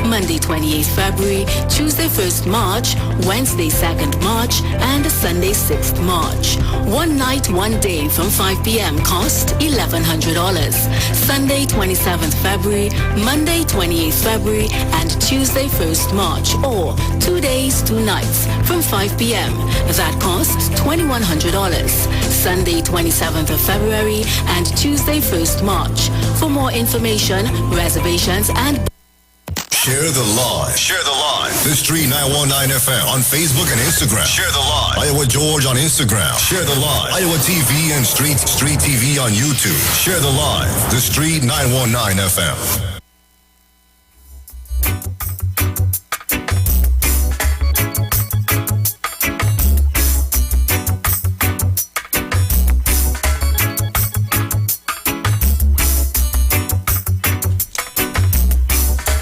Monday 28th February, Tuesday 1st March, Wednesday 2nd March, and Sunday 6th March. One night, one day from 5 p.m. cost $1,100. Sunday 27th February, Monday 28th February, and Tuesday 1st March, or 2 days, 2 nights from 5 p.m. That costs $2,100. Sunday 27th of February and Tuesday 1st March. For more information, reservations, and Share the live. Share the live. The Street 919 FM on Facebook and Instagram. Share the live. Iowa George on Instagram. Share the live. Iowa TV and Street TV on YouTube. Share the live. The Street 919 FM.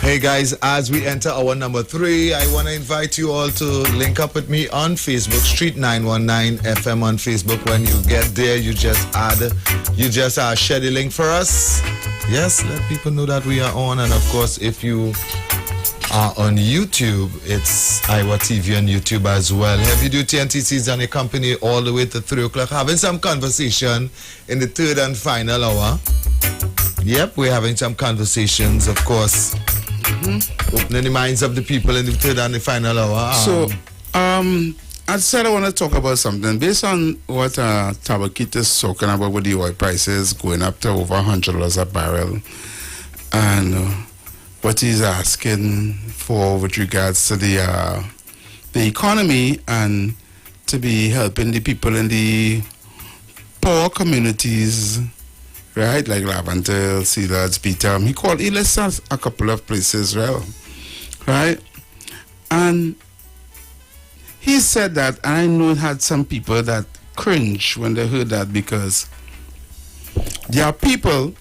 Hey guys, as we enter our number 3, I want to invite you all to link up with me on Facebook, Street 919 FM on Facebook. When you get there, you just share the link for us. Yes, let people know that we are on. And of course, if you are on YouTube, it's Iwer TV on YouTube as well. Heavy Duty NTC is on a company all the way to 3 o'clock, having some conversation in the third and final hour. Yep, we're having some conversations, of course. Opening the minds of the people in the third and the final hour. I said I want to talk about something based on what Tabakit is talking about with the oil prices going up to over $100 a barrel, and what he's asking for with regards to the economy and to be helping the people in the poor communities. Right, like Laventille, Sealards, Peter. He lists a couple of places, right? And he said that, and I know it had some people that cringe when they heard that, because there are people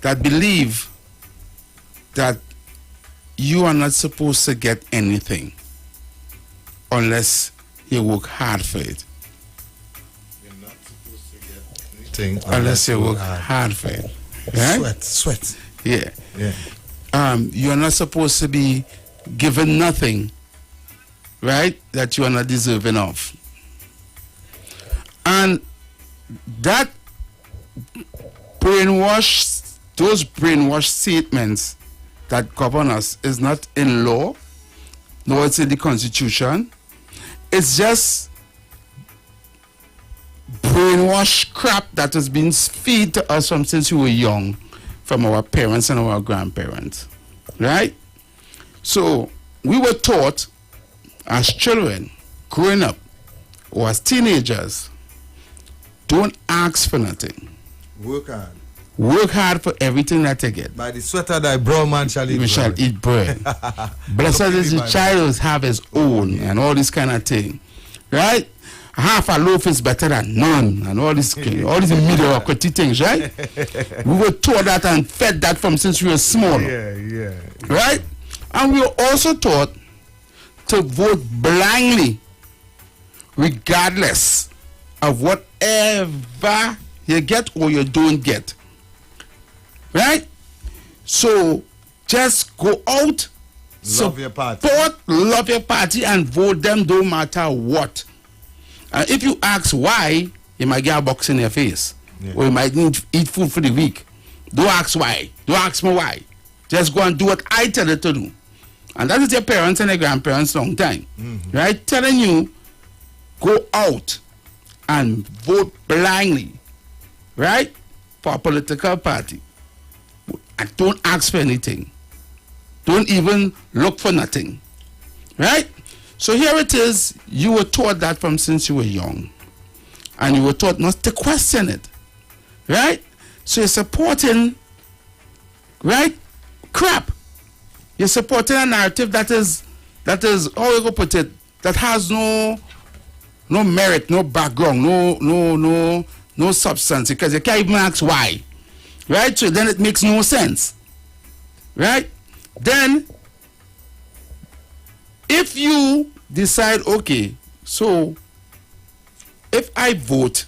that believe that you are not supposed to get anything unless you work hard for it. Unless you work hard for it. Right? Sweat. Yeah. You're not supposed to be given nothing, right, that you are not deserving of. And that those brainwashed statements that govern us is not in law, nor it's in the Constitution. It's just brainwash crap that has been fed to us from since we were young, from our parents and our grandparents, right? So we were taught as children, growing up, or as teenagers, don't ask for nothing. Work hard. Work hard for everything that you get. By the sweat of thy brow man shall eat bread. Shall eat bread. Blessed is the child who have his own, and all this kind of thing, right? Half a loaf is better than none, and all these mediocrity things, right? We were taught that and fed that from since we were small. Yeah. Right? And we were also taught to vote blindly, regardless of whatever you get or you don't get. Right? So just go out, love your party, love your party, and vote them, no matter what. If you ask why, you might get a box in your face. Yeah. Or you might need to eat food for the week. Don't ask why. Don't ask me why. Just go and do what I tell you to do. And that is your parents and your grandparents long time. Mm-hmm. Right? Telling you, go out and vote blindly. Right? For a political party. And don't ask for anything. Don't even look for nothing. Right? So here it is, you were taught that from since you were young. And you were taught not to question it. Right? So you're supporting, right, crap. You're supporting a narrative that is how you go put it, that has no merit, no background, no substance, because you can't even ask why. Right? So then it makes no sense. Right? Then if you decide, okay, so if I vote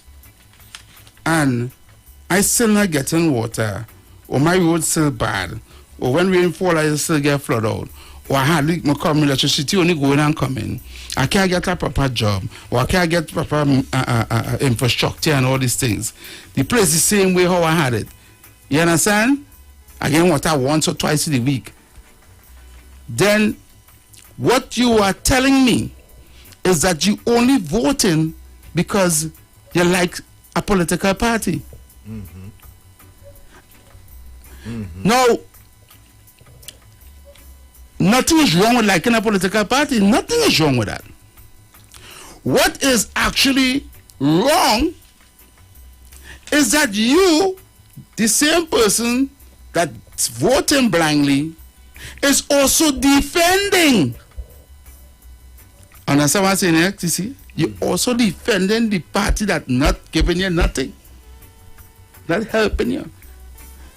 and I still not getting water, or my road still bad, or when rainfall I still get flood out, or I had leak my common electricity only going and coming, I can't get a proper job, or I can't get proper infrastructure and all these things. The place the same way how I had it. You understand? I get water once or twice in a week. Then what you are telling me is that you only voting because you like a political party. Mm-hmm. Mm-hmm. Now, nothing is wrong with liking a political party. Nothing is wrong with that. What is actually wrong is that you, the same person that's voting blindly, is also defending. Understand what I'm saying here, TC? You're also defending the party that's not giving you nothing, not helping you.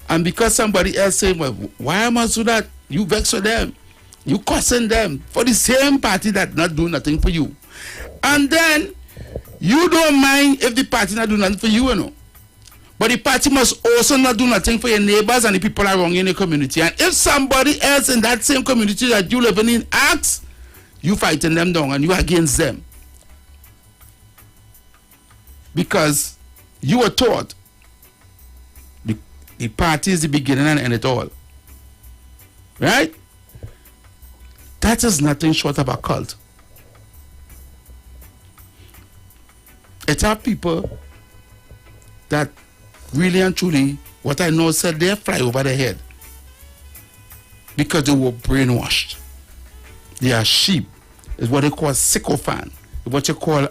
And because somebody else saying, well, why am I do that? You vex with them. You cussing them for the same party that not do nothing for you. And then you don't mind if the party not do nothing for you, you know. But the party must also not do nothing for your neighbors and the people around you in the community. And if somebody else in that same community that you live in acts, you fighting them down and you against them. Because you were taught the party is the beginning and end it all. Right? That is nothing short of a cult. It's our people that really and truly, what I know said, they fly over their head. Because they were brainwashed. They are sheep. It's what they call sycophant. It's what you call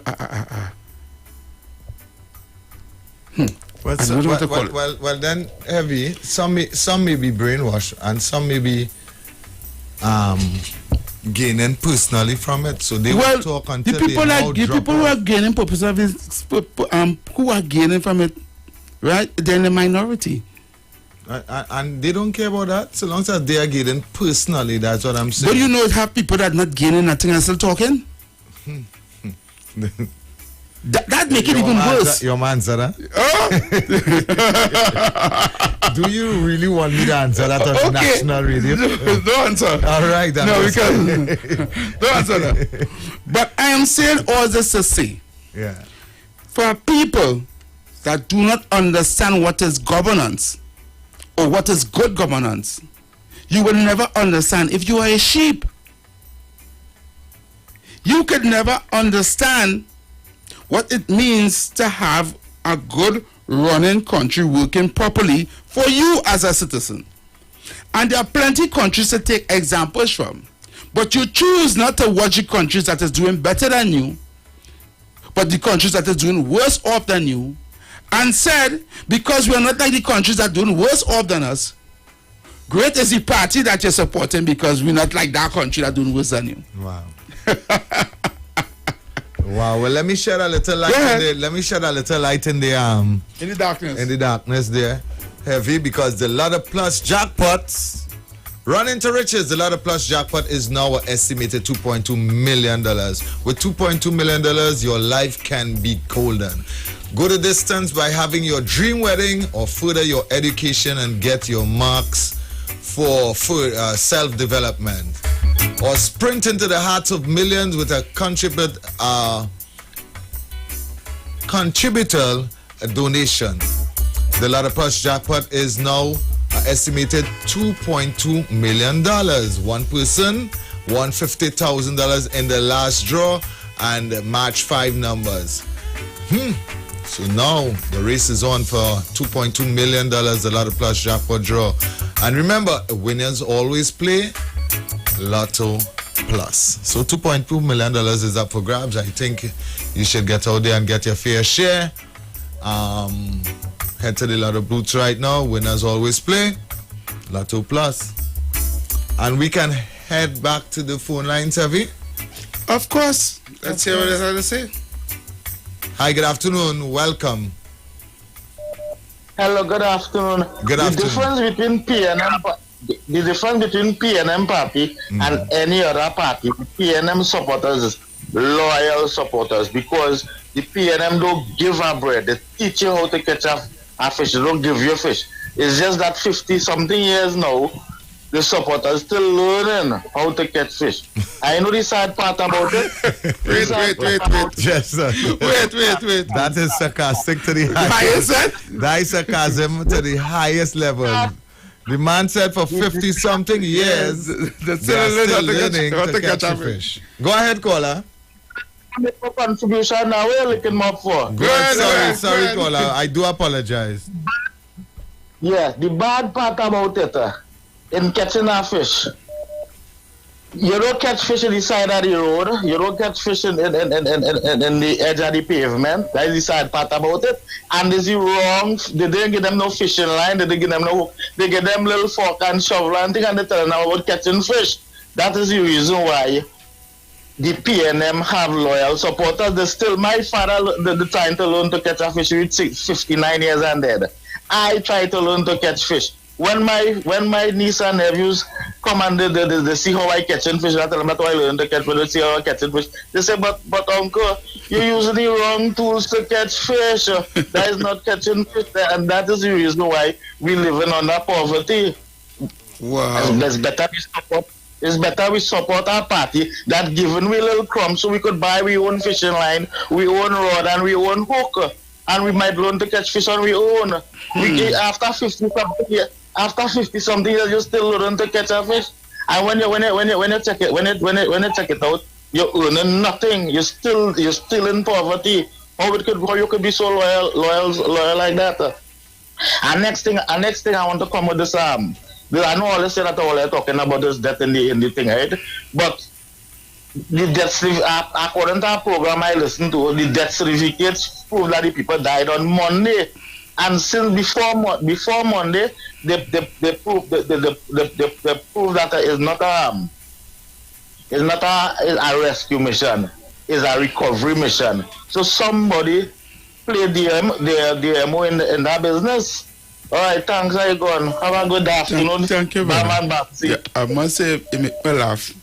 Well, then, Heavy, some may be brainwashed and some may be gaining personally from it. So they will talk until the people who are gaining personally, who are gaining from it, right? They're in the minority. And they don't care about that. So long as they are gaining personally, that's what I'm saying. But you know, have people that not gaining nothing and still talking. That make it even worse. Your man answer that? Do you really want me to answer that on national radio? Don't answer. All right. No, because don't answer that. But I am saying all this to say, for people that do not understand what is governance or what is good governance, you will never understand if you are a sheep. You could never understand what it means to have a good running country working properly for you as a citizen. And there are plenty of countries to take examples from. But you choose not to watch the countries that is doing better than you, but the countries that is doing worse off than you, and said, because we are not like the countries that are doing worse off than us, great is the party that you're supporting because we're not like that country that doing worse than you. Wow. Wow. Well, let me shed a little light in there. Let me shed a little light in the in the darkness. In the darkness there, Heavy, because the Ladder Plus jackpots run into riches. The Ladder Plus jackpot is now an estimated $2.2 million. With $2.2 million, your life can be golden. Go the distance by having your dream wedding or further your education and get your marks for self-development. Or sprint into the hearts of millions with a contributor donation. The Ladder Plus jackpot is now an estimated $2.2 million. One person won $50,000 in the last draw and match 5 numbers. So now the race is on for $2.2 million, the Lotto Plus jackpot draw. And remember, winners always play Lotto Plus. So $2.2 million is up for grabs. I think you should get out there and get your fair share. Head to the Lotto booths right now. Winners always play Lotto Plus. And we can head back to the phone lines, Avi? Of course. Let's hear what they have to say. Hi, good afternoon. Welcome. Hello, good afternoon. Good the afternoon. Difference between the difference between PNM party and any other party, PNM supporters is loyal supporters because the PNM don't give a bread. They teach you how to catch a fish. They don't give you fish. It's just that 50-something years now, the supporters still learning how to catch fish. I know the sad part about it. Wait. Yes, sir. Wait. That is sarcastic to the highest. That is sarcasm to the highest level. The man said for 50-something years, they're still learning to catch a fish. Go ahead, caller. Make a contribution now. What are you looking up for? Sorry, caller. I do apologize. Yeah, the bad part about it, in catching a fish, you don't catch fish in the side of the road. You don't catch fish in the edge of the pavement. That is the sad part about it. And this is wrong. They didn't give them no fishing line. They didn't give them no hook. They give them little fork and shovel and thing, and they tell them about catching fish. That is the reason why the PNM have loyal supporters. They still, my father, the trying to learn to catch a fish with 59 years and dead. I try to learn to catch fish. When my niece and nephews come and they see how I catching fish, I tell them that's why I learn to catch fish. They see how I catching fish. They say, but uncle, you're using the wrong tools to catch fish. That is not catching fish, and that is the reason why we living under poverty. Wow. It's better we support our party that giving we little crumbs so we could buy we own fishing line, we own rod, and we own hook, and we might learn to catch fish on we own. We after 50-something years. After 50-something years, you still learn to catch a fish, and when you check it out, you're earning nothing. You're still in poverty. How you could be so loyal like that? And next thing I want to come with this I know all they say that all they're talking about is death in the thing, right? But the death according to our program I listened to, the death certificates prove that the people died on Monday. And since before Monday, they prove that it's not a rescue mission, it's a recovery mission. So somebody play DMO in that business. All right, thanks. I gone. Have a good afternoon. Thank you, man. Yeah, I must say, it make me laugh.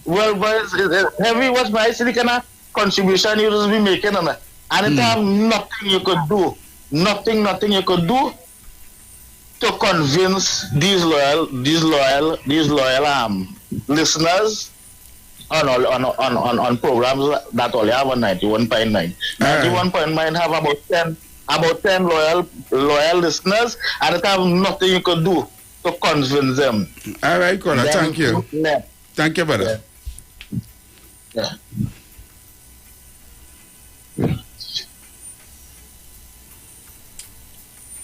Well, but it's heavy. What's my silly kind of contribution you just be making, and it have nothing you could do. Nothing you could do to convince these loyal listeners on programs that only have a 91.9. 91.9 have about 10 loyal listeners, and it have nothing you could do to convince them. All right, caller. Thank you. Yeah. Thank you, brother. Yeah.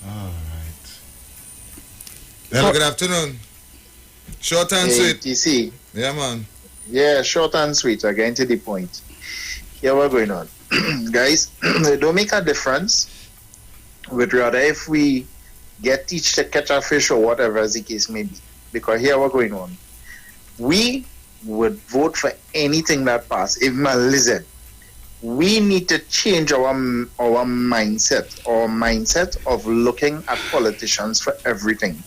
All right. Hello, good afternoon. Short and sweet. TC. Yeah, man. Yeah, short and sweet. We're getting to the point. Here what's going on. Guys, it don't make a difference with rather if we get teach to catch a fish or whatever as the case may be. Because here what's going on. We would vote for anything that passes. If man listen, we need to change our mindset of looking at politicians for everything.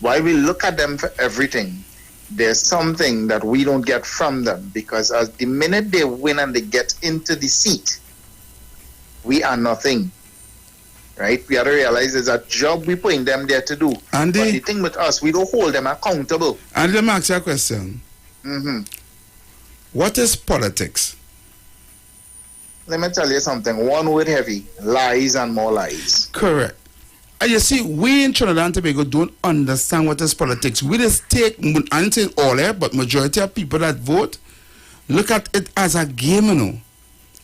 While we look at them for everything, there's something that we don't get from them, because as the minute they win and they get into the seat, we are nothing. Right? We have to realize there's a job we putting them there to do. Andy, but the thing with us, we don't hold them accountable. And let me ask you a question. What is politics? Let me tell you something. One word heavy: lies and more lies. Correct. And you see, we in Trinidad and Tobago don't understand what is politics. We just take, I'm saying all here, but majority of people that vote look at it as a game, you know.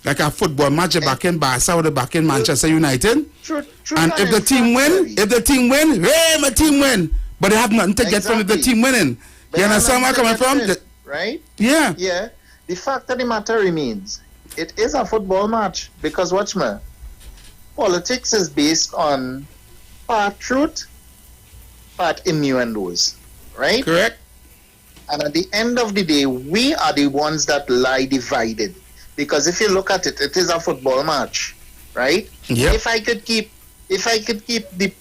Like a football match back in Barca or back in Manchester United. True, and if the team win, hey, my team win. But they have nothing to get from the team winning. You understand where I'm coming from? Right? Yeah. Yeah. The fact of the matter remains, it is a football match. Because watch me, politics is based on part truth, part innuendos. Right? Correct. And at the end of the day, we are the ones that lie divided. Because if you look at it, it is a football match, right? Yep. If I could keep the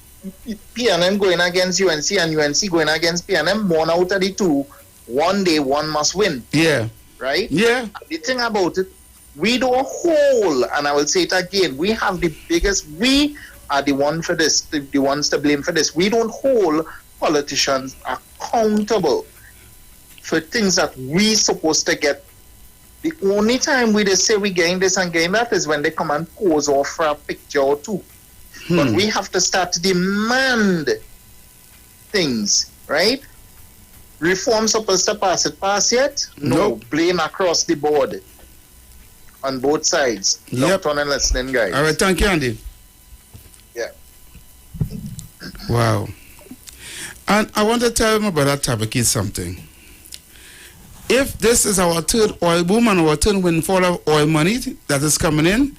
PNM going against UNC and UNC going against PNM, one out of the two, one day one must win. Yeah. Right? Yeah. The thing about it, we don't hold, and I will say it again, we have the biggest, we are the one for this, the ones to blame for this. We don't hold politicians accountable for things that we supposed to get. The only time we just say we gain this and gain that is when they come and pose off for a picture or two. But we have to start to demand things, right? Reform supposed to pass yet? No. Nope. Blame across the board on both sides. Yep. Locked on and listening, guys. All right, thank you, Andy. Yeah. Wow. And I want to tell my brother Tabaki something. If this is our third oil boom and our third windfall of oil money that is coming in,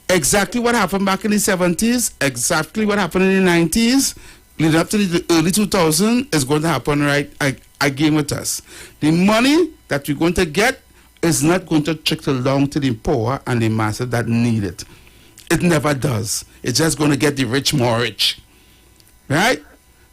exactly what happened back in the 70s, exactly what happened in the 90s, leading up to the early 2000s is going to happen right again with us. The money that we're going to get is not going to trickle down to the poor and the masses that need it. It never does. It's just going to get the rich more rich. Right?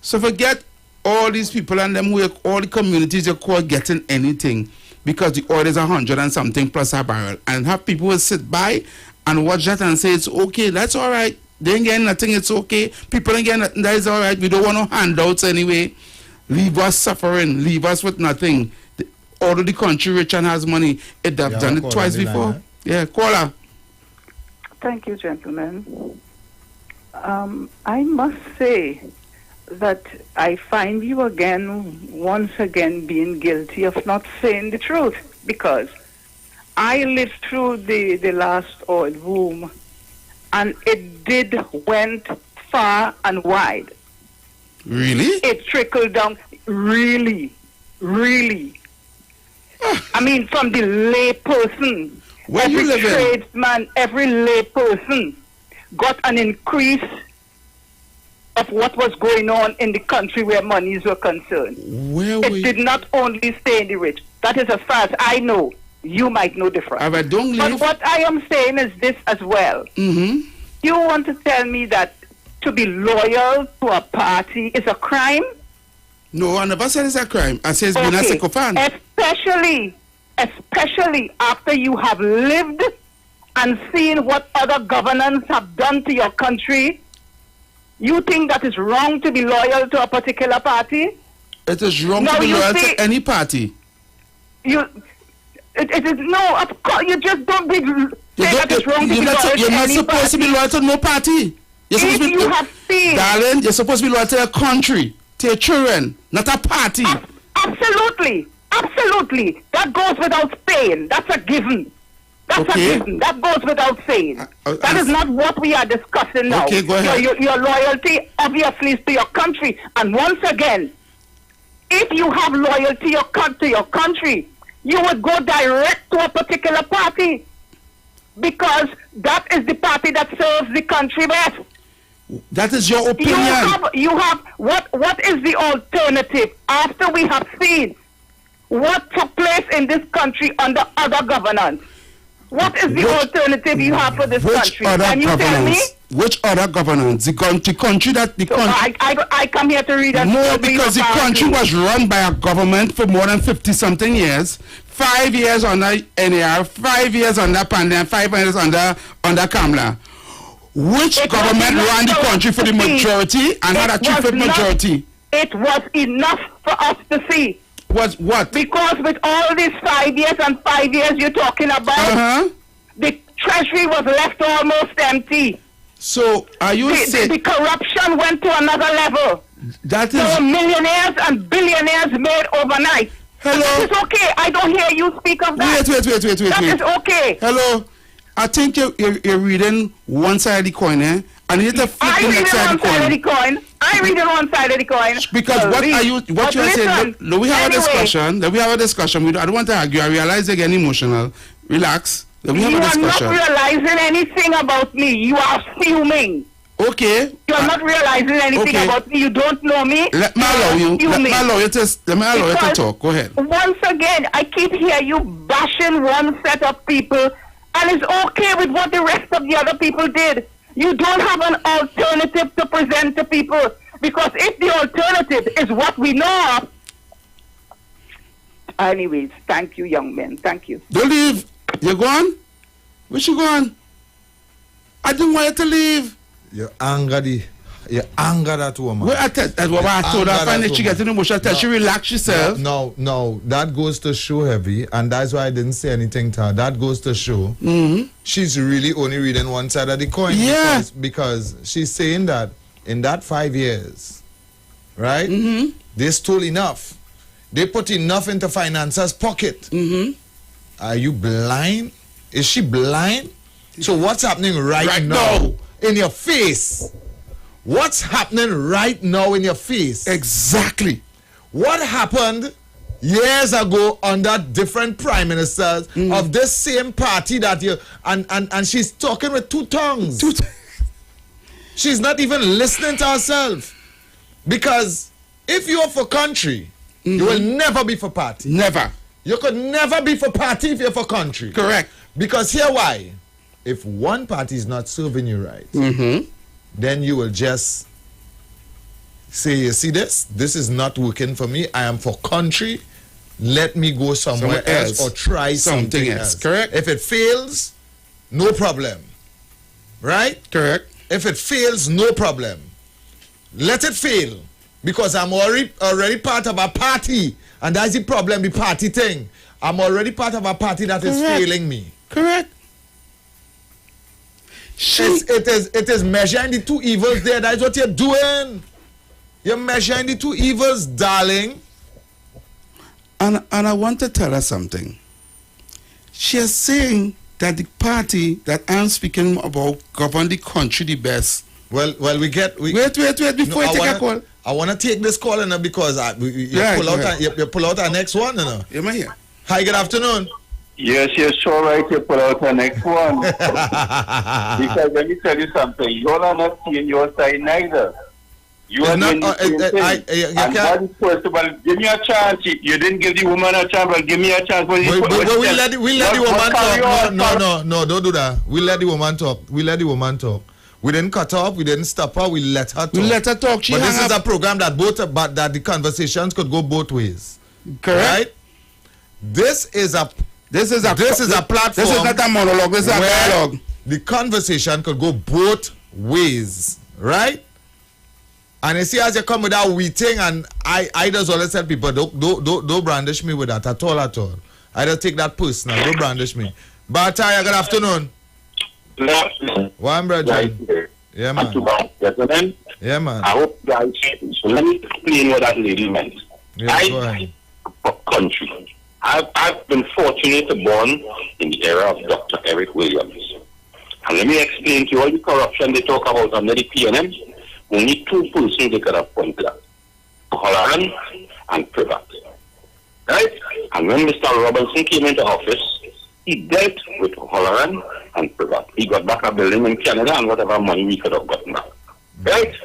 So forget all these people and them work, all the communities you call getting anything because the oil is 100 and something plus a barrel. And have people will sit by and watch that and say, it's okay, that's all right. They ain't getting nothing, it's okay. People ain't getting nothing, that is all right. We don't want no handouts anyway. Leave us suffering, leave us with nothing. All of the country rich and has money. It have done it twice before. Line, yeah, caller. Thank you, gentlemen. I must say that I find you once again being guilty of not saying the truth, because I lived through the last oil boom and it went far and wide. Really? It trickled down really. I mean, from the lay person, every tradesman, every lay person got an increase of what was going on in the country where monies were concerned. It did not only stay in the rich. That is as far as I know. You might know different. But what I am saying is this as well. Mm-hmm. You want to tell me that to be loyal to a party is a crime? No, I never said it's a crime. I said it's being a sycophant. Especially after you have lived and seen what other governments have done to your country. You think that it's wrong to be loyal to a particular party? It is wrong to be loyal to any party. It is no. Of course, you just don't say that it's wrong to be loyal to any party. You're not supposed to be loyal to no party. Darling, you're supposed to be loyal to your country, to your children, not a party. Absolutely. That goes without saying. That's a given. That's a given. That goes without saying. That is not what we are discussing now. Okay, go ahead. Your loyalty, obviously, is to your country. And once again, if you have loyalty to your country, you would go direct to a particular party, because that is the party that serves the country best. That is your opinion. You have what is the alternative after we have seen what took place in this country under other governance? What is the alternative you have for this country? Can you tell me? Which other governance? The country that the country... I come here to read a... No, because the country was run by a government for more than 50-something years. 5 years under NAR, 5 years under Pandem, 5 years under Kamla. Which government ran the country for the majority and had a two-fifth majority? It was enough for us to see. Was what? Because with all these 5 years and 5 years you're talking about, the treasury was left almost empty. So are you saying the corruption went to another level? That is, there were millionaires and billionaires made overnight. Hello. That is okay. I don't hear you speak of that. Wait. That is okay. Hello. I think you're reading one side of the coin, eh? And you need to flip the next side of the coin. I read it on side of the coin. Because what you are saying, we have a discussion. I don't want to argue. I realize they're getting emotional. Relax. We have a discussion. You are not realizing anything about me. You are assuming. Okay. You're not realizing anything about me. You don't know me. Let me allow you. Let me allow you to talk. Go ahead. Once again, I keep hearing you bashing one set of people, and it's okay with what the rest of the other people did. You don't have an alternative to present to people, because if the alternative is what we know of. Anyways, thank you, young men. Thank you. Don't leave. You gone? Where you gone? I didn't want you to leave. You anger that woman. Well, that's what I told her. I find that she gets emotional. Tell she relax herself. No. That goes to show, Heavy, and that's why I didn't say anything to her. That goes to show she's really only reading one side of the coin. Yeah. Because she's saying that in that 5 years, right? They stole enough. They put enough into finances' pocket. Are you blind? Is she blind? So what's happening right now in your face? What's happening right now in your face? Exactly. What happened years ago under different prime ministers of this same party that you and she's talking with two tongues. She's not even listening to herself. Because if you're for country, you will never be for party. Never. You could never be for party if you're for country. Correct. Because here why? If one party is not serving you right, then you will just say, you see this? This is not working for me. I am for country. Let me go somewhere else or try something else. Correct. If it fails, no problem. Right? Correct. If it fails, no problem. Let it fail. Because I'm already part of a party. And that's the problem, the party thing. I'm already part of a party that is failing me. Correct. It is measuring the two evils there. That's what you're doing. You're measuring the two evils, darling. And I want to tell her something. She is saying that the party that I'm speaking about govern the country the best. Well, wait, before you take a call. I want to take this call because you pull out our next one, you know. Am I here? Hi, good afternoon. Yes, you're so right. You pull out the next one. Because let me tell you something. You're not seeing your side neither. You are not. First of all, give me a chance. You didn't give the woman a chance, but give me a chance. We'll let the woman talk. No, don't do that. We'll let the woman talk. We didn't cut her off. We didn't stop her. We let her talk. But this is a program that that the conversations could go both ways. Correct. Right? This is a platform. This is not a monologue. This is a dialogue. The conversation could go both ways, right? And you see, as you come with that wee thing, and I just always tell people, don't brandish me with that at all. I just take that personal. Don't brandish me. But good afternoon. Good afternoon. One brother. Yeah, man. Yeah, man. I hope guys. So let me explain what that lady meant. Yeah, for country. I've been fortunate to born in the era of Dr. Eric Williams. And let me explain to you all the corruption they talk about under the PNM. Only two persons they could have pointed at. Holloran and Privat. Right? And when Mr. Robinson came into office, he dealt with Holloran and Privat. He got back a building in Canada and whatever money we could have gotten back. Right?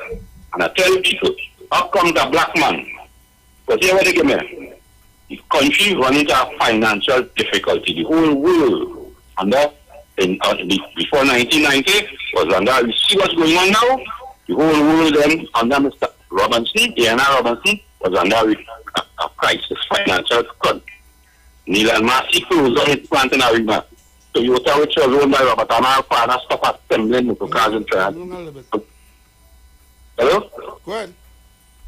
And I tell people, how come the black man? Because here what they give me. The country run into a financial difficulty. The whole world before 1990 was under. You see what's going on now? The whole world then under Mr. Robinson, Diana Robinson, was under a crisis, financial crunch. Neil and Marcy closed on his plant in Arena. So you tell which was owned by Robert and our father stopped assembling the cars and trans. Hello? Go ahead.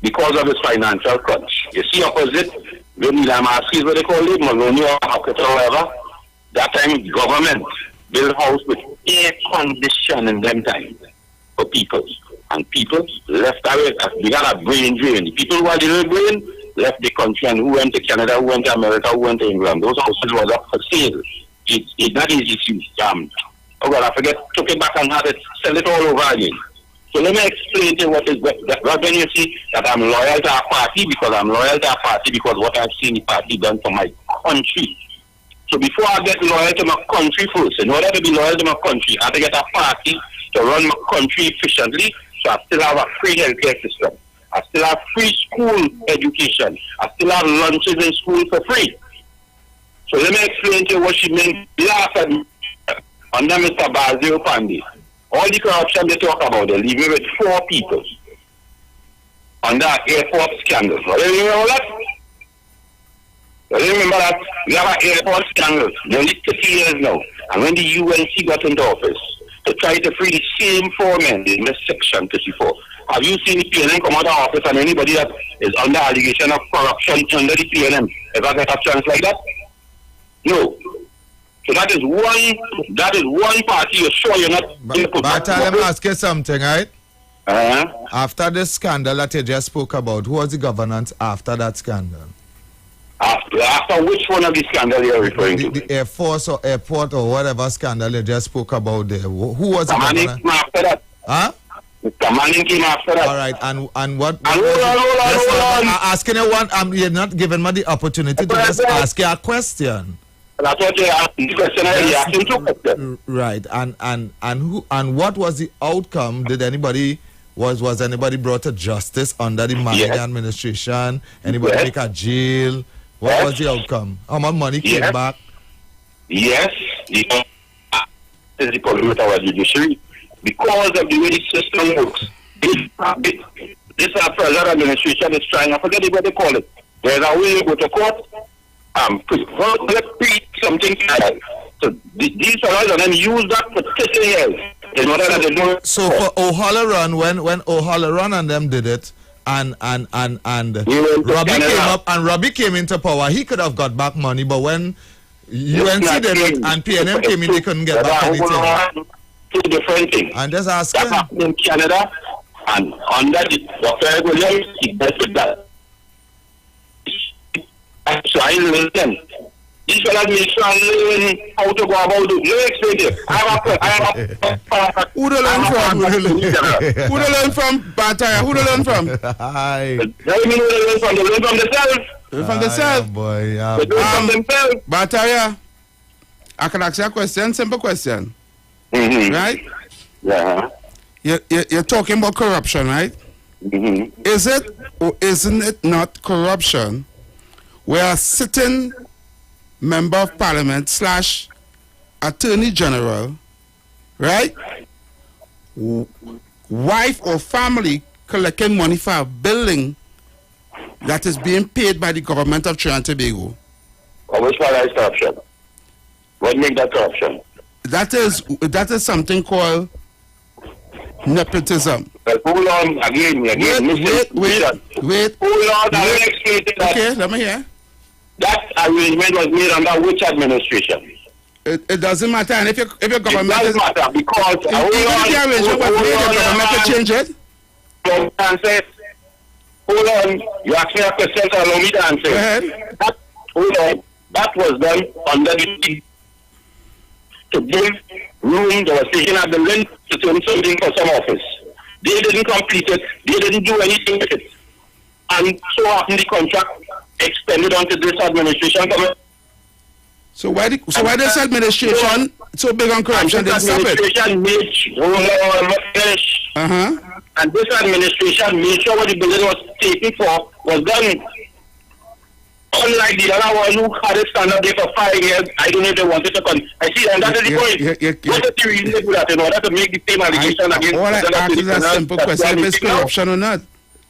Because of his financial crunch. You see opposite, when Neil and Marcy is what they call it, Maloney or Hockett or whatever, that time government built house with air condition in them time for people. And people left away. We got a brain drain. The people who had the brain left the country and who went to Canada, who went to America, who went to England. Those houses were up for sale. It's not easy to oh God, I forget, took it back and had it, sell it all over again. So let me explain to you what is when you see that I'm loyal to our party, because I'm loyal to our party because what I've seen the party done for my country. So before I get loyal to my country first, in order to be loyal to my country, I have to get a party to run my country efficiently, so I still have a free healthcare system. I still have free school education. I still have lunches in school for free. So let me explain to you what she meant last time under Mr. Bazil Pandey. All the corruption they talk about, they leave me with 4 people under airport scandal. Do you remember that? Do you remember that? We have an airport scandal, nearly 30 years now. And when the UNC got into office, to try to free the same 4 men in this section 34. Have you seen the PNM come out of office and anybody that is under allegation of corruption under the PNM ever get a chance like that? No. So that is one party you're sure you're not... But let me ask you something, right? After the scandal that you just spoke about, who was the governance after that scandal? After which one of the scandal you're referring to? The Air Force or airport or whatever scandal you just spoke about there. Who was the governor? After that. Huh? Mr. Manning came after that. All right, and what? Hold on. I'm asking you one. You're not giving me the opportunity to just ask you a question. That's what you asked. The question I asked him 2 questions. Right, and what was the outcome? Did anybody was anybody brought to justice under the Manning administration? Anybody make a jail? What was the outcome? How much money came back? Yes, this is the problem with our judiciary. Because of the way the system works, this present administration is trying, I forget what they call it. There's a way you go to court, something like that. So these fellows and then use that for 30 years. In order that they don't. So for O'Halloran, when O'Halloran and them did it, and Robbie came up and Robbie came into power, he could have got back money, but when UNC did it and PNM came in, they couldn't get back anything. 2 different things. And just asking. That happened in Canada, and under the Dr. Williams, he did that. So I learned. These fellas make sure I learn how to go about it. Let me explain to you. Who do learn from? Who do learn from, Bataya? Who do learn from? Hi. Let me know who they learn from. They learn from themselves. From themselves? Boy, They learn from themselves. Bataya, I can ask you a question, simple question. Right? Yeah. You're talking about corruption, right? Is it or isn't it not corruption where a sitting member of parliament / attorney general, right, wife or family collecting money for a building that is being paid by the government of Trinidad and Tobago? Which one is corruption? What makes that corruption? That is something called nepotism. But hold on, again. Wait. Hold on, let me explain to that. Okay, let me hear. That arrangement was made under which administration? It doesn't matter, and if your government doesn't matter because if the arrangement was made, your government can change it. Hold on, you asked me a question, so allow me to answer. Go ahead. Hold on, that was done under the to give room. They were taking at the length to turn something for some office. They didn't complete it. They didn't do anything with it. And so often the contract extended onto this administration. So why this administration so big on corruption? This administration made and this administration made sure what the building was taken for was done. Unlike the other one who had it stand up there for 5 years, I don't know if they wanted to come. I see, and that is the point. What is the reason they do that in order to make the same allegation against? All I ask is a simple question: if it's corruption or not.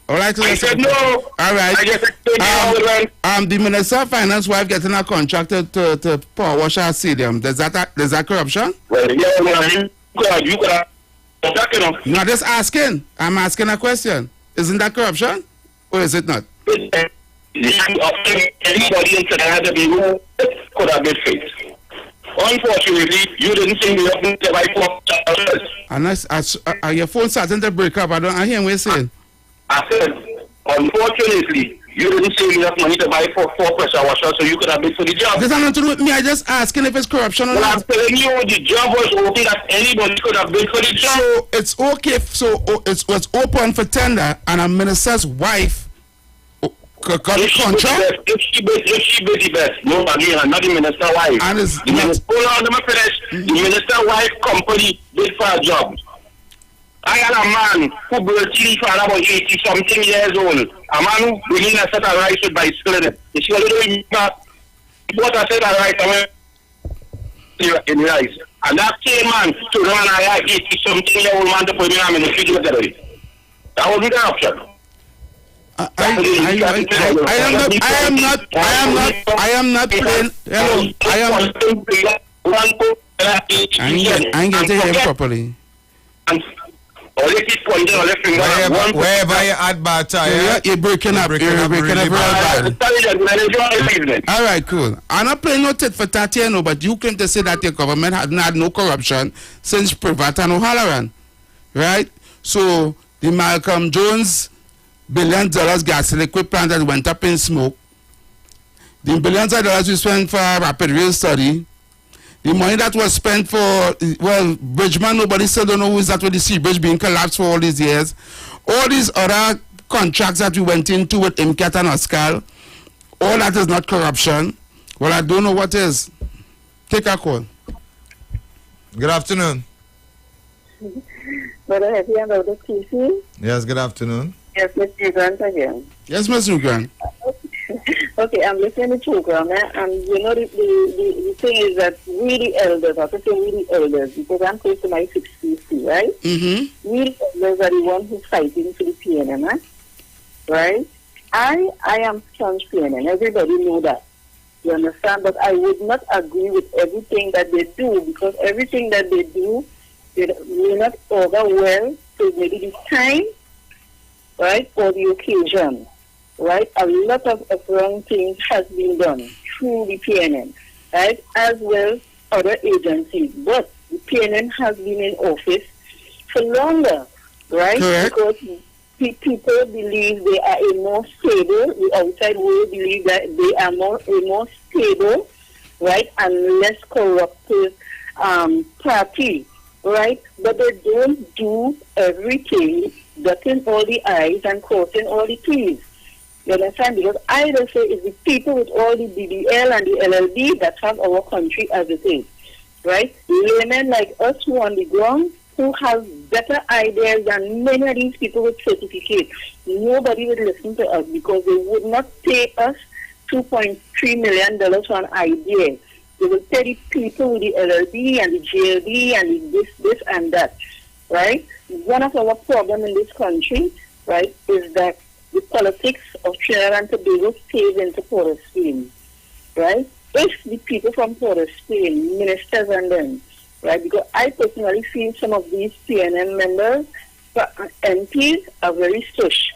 All right, I said no. All right. I just explained the Minister of Finance wife getting a contract to power wash our stadium. Is that corruption? Well, yeah, you could have. No, I'm just asking. I'm asking a question. Isn't that corruption, or is it not? Anybody in Trinidad who could have been faked. Unfortunately, you didn't see me up in the right. And your phone starting to break up. I hear what you're saying. I said, unfortunately, you didn't save enough money to buy four pressure washers, so you could have been for the job. This has nothing to do with me. I just asking if it's corruption or not. I'm telling you, the job was open that anybody could have been for the job. So it's okay. So it was open for tender, and a minister's wife got the contract. If she be the best, no, again, I'm not the minister's wife. And it's hold on, let me finish. The minister's wife company did for a job. I had a man who built TV for about 80 something years old. A man who bringing a set of rice with bicycle in it. You see a little bought a set of rice in rice. And that same man to run a 80 something year old man to put him in the fridge with the rice. That wasn't an option. I am not playing. Hello, I ain't getting him properly. Wherever you add bad time, you're breaking up. You're breaking up real bad. All right, cool. I'm not playing no tit for tat here, no, but you claim to say that your government had not had no corruption since Privat and O'Halloran, right? So the Malcolm Jones $billions gas liquid plant that went up in smoke, the billions of dollars we spent for rapid rail study, the money that was spent for, well, Bridgeman, nobody still don't know who is that with the sea bridge being collapsed for all these years. All these other contracts that we went into with MCAT and Oscar, all that is not corruption. Well, I don't know what is. Take a call. Good afternoon. Brother, have you about the PC? Yes, good afternoon. Yes, Mr. Grant again. Yes, Mr. Grant. Okay, I'm listening to the program, and you know the thing is that we the elders, I have to say we the elders, because I'm close to my 60s, right? Mm-hmm. We the elders are the ones who's fighting for the PNM, right? I am staunch PNM, everybody know that. You understand? But I would not agree with everything that they do, because everything that they do will not augur well to maybe the time, right, or the occasion. Right, a lot of wrong things has been done through the PNM, right, as well other agencies. But the PNM has been in office for longer, right? Correct. Because people believe they are a more stable. The outside world believe that they are a more stable, right, and less corrupted party, right? But they don't do everything, dotting all the I's and crossing all the T's. You understand? Because I will say it's the people with all the BBL and the LLB that have our country as it is, right? Laymen like us who are on the ground, who have better ideas than many of these people with certificates. Nobody would listen to us because they would not pay us $2.3 million for an idea. They will pay the people with the LLB and the JLB and the this and that, right? One of our problems in this country, right, is that the politics of Trinidad and Tobago stays into Port of Spain, right? If the people from Port of Spain, ministers and them, right, because I personally feel some of these PNM members, MPs, are very stush,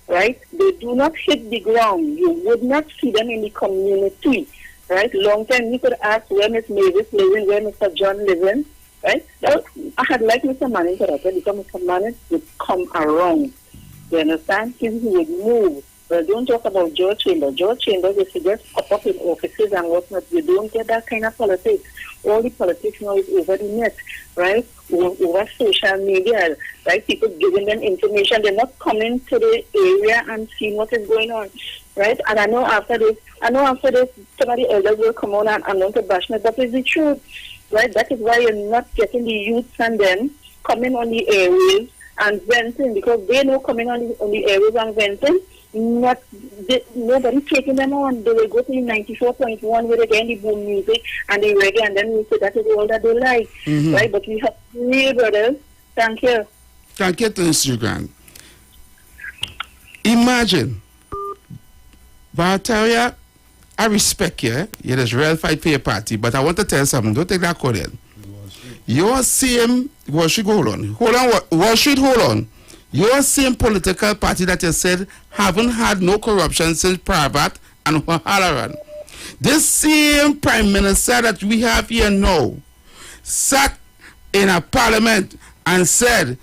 right? They do not hit the ground. You would not see them in the community, right? Long time you could ask where Miss Mavis living, where Mr. John living, right? Now, I had liked Mr. Manning to that because Mr. Manning would come around. You understand? He would move. But don't talk about George Chambers. George Chambers is just pop up in offices and whatnot. You don't get that kind of politics. All the politics now is over the net, right? Over social media, right? People giving them information. They're not coming to the area and seeing what is going on, right? And I know after this, some of the elders will come on and not to bash me, but it's the truth, right? That is why you're not getting the youths and them coming on the airwaves and venting, because they know coming on the airwaves and venting, nobody taking them on. They will go to the 94.1 with again the boom music and the reggae, and then we say that is all that they like, right? But we have real brothers. Thank you. Thank you, Mr. Grant. Imagine, Bartaria, I respect you. You're this real fight for your party, but I want to tell you something. Don't take that call in. Your same Wall Street, hold on. Wall Street, hold on. Your same political party that you said haven't had no corruption since Pravat and O'Halloran. This same prime minister that we have here now sat in a parliament and said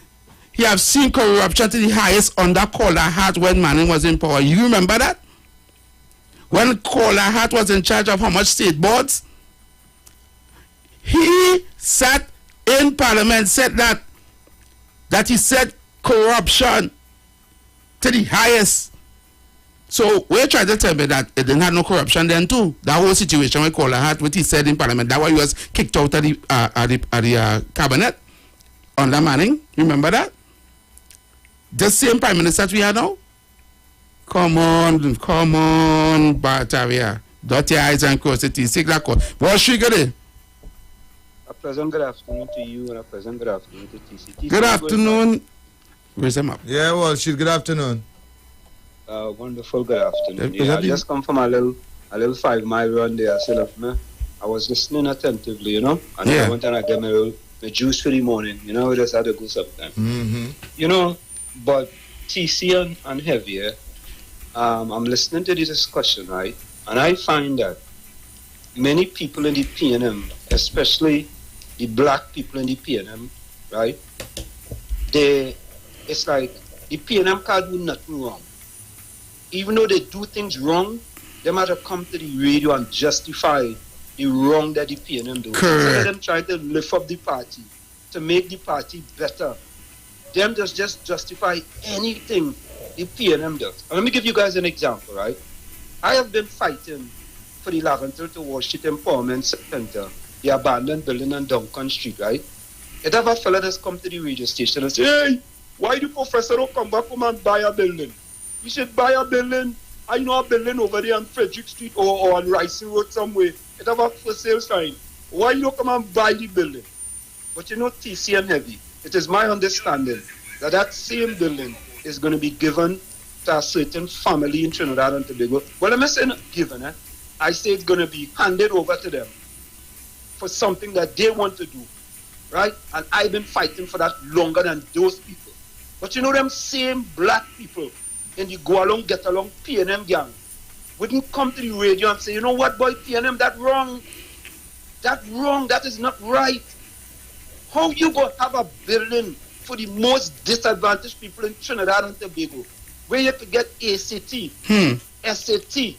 he have seen corruption to the highest under Kola Hart when Manning was in power. You remember that? When Kola Hart was in charge of how much state boards? He sat in parliament, said that he said corruption to the highest. So we're trying to tell me that it didn't have no corruption then too. That whole situation with Kola Hart, what he said in parliament, that why he was kicked out of the cabinet under Manning. Remember that? The same Prime Minister that we have now? Come on, Batavia. Dot your eyes and cross it. What's she good? A pleasant good afternoon to you and a pleasant good afternoon to TC. Good afternoon. Where's him up? Yeah, well, good afternoon. Wonderful good afternoon. Yeah, I just come from a little 5-mile run there. I was listening attentively, and I went and I got my juice for the morning. I just had to go sometime. Mm-hmm. But TC and Heavier, I'm listening to the discussion, right? And I find that many people in the PNM, especially the black people in the PNM, right? It's like the PNM can't do nothing wrong. Even though they do things wrong, they might have come to the radio and justify the wrong that the PNM do. Instead of them trying to lift up the party, to make the party better, them just justify anything the PNM does. And let me give you guys an example, right? I have been fighting for the Laventille to Wall Street Empowerment Center, the abandoned building on Duncan Street, right? It have a fella that's come to the radio station and say, hey, why the professor don't come back home and buy a building? You should buy a building. I know a building over there on Frederick Street or on Rising Road somewhere. It have a for sale sign. Why you don't come and buy the building? But TC and Heavy, it is my understanding that same building is going to be given to a certain family in Trinidad and Tobago. Well, I'm not saying given, I say it's going to be handed over to them for something that they want to do, right? And I've been fighting for that longer than those people. But them same black people in the go along, get along PNM gang wouldn't come to the radio and say, you know what, boy, PNM, that wrong, that is not right. How you going to have a building for the most disadvantaged people in Trinidad and Tobago, where you could get ACT, SAT,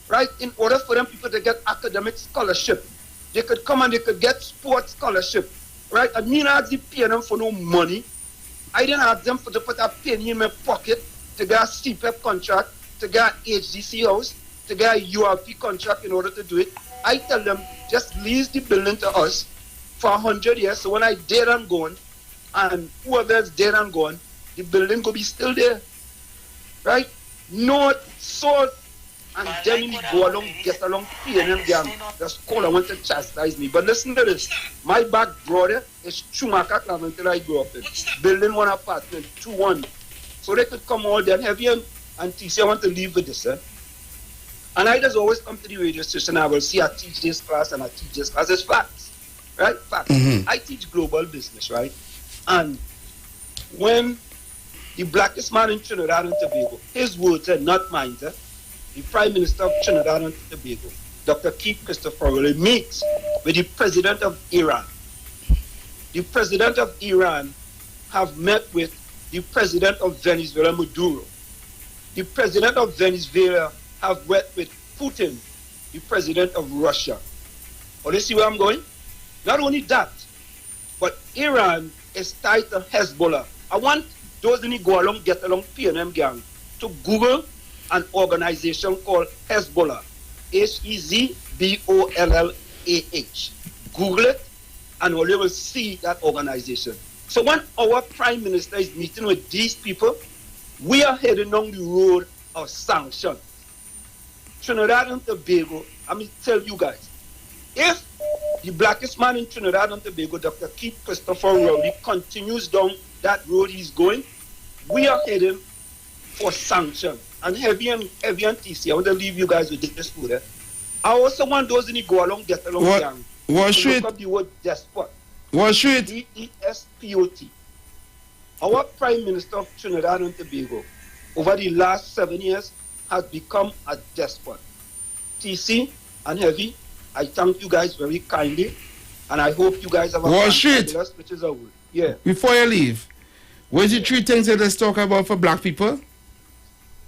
right? In order for them people to get academic scholarship, they could come and they could get sports scholarship, right? I mean, I asked the PNM for no money. I didn't ask them for to put a penny in my pocket to get a CPEP contract, to get HDC house, to get a URP contract in order to do it. I tell them, just lease the building to us for 100 years. So when I dead and gone, and whoever is dead and gone, the building could be still there, right? No salt, and then you go along, get along, PNM gang. That's called I want to chastise me. But listen to this. My back brother is Chumaka Club until I grew up in. Building one apartment, 2-1. So they could come all there. Heavy and TC, I want to leave with this. And I just always come to the radio station. I will see I teach this class and I teach this class. It's facts, right? Facts. Mm-hmm. I teach global business, right? And when the blackest man in Trinidad and Tobago, his words are not mine, the Prime Minister of Trinidad and Tobago, Dr. Keith Christopher, meets with the President of Iran. The President of Iran have met with the President of Venezuela, Maduro. The President of Venezuela have met with Putin, the President of Russia. Oh, you see where I'm going? Not only that, but Iran is tied to Hezbollah. I want those who go along, get along, PNM gang, to Google an organization called Hezbollah. Hezbollah. Google it, and you will see that organization. So when our Prime Minister is meeting with these people, we are heading down the road of sanctions. Trinidad and Tobago, let me tell you guys, if the blackest man in Trinidad and Tobago, Dr. Keith Christopher Rowley, continues down that road he's going, we are heading for sanctions. And Heavy and TC, I want to leave you guys with this food. I also want those who go along, get along, young. What street? Look up the word despot. What street? DESPOT. Our Prime Minister of Trinidad and Tobago, over the last 7 years, has become a despot. TC and Heavy, I thank you guys very kindly, and I hope you guys have a fabulous, which is a word. Yeah. Before you leave, what's the three things that let's talk about for black people?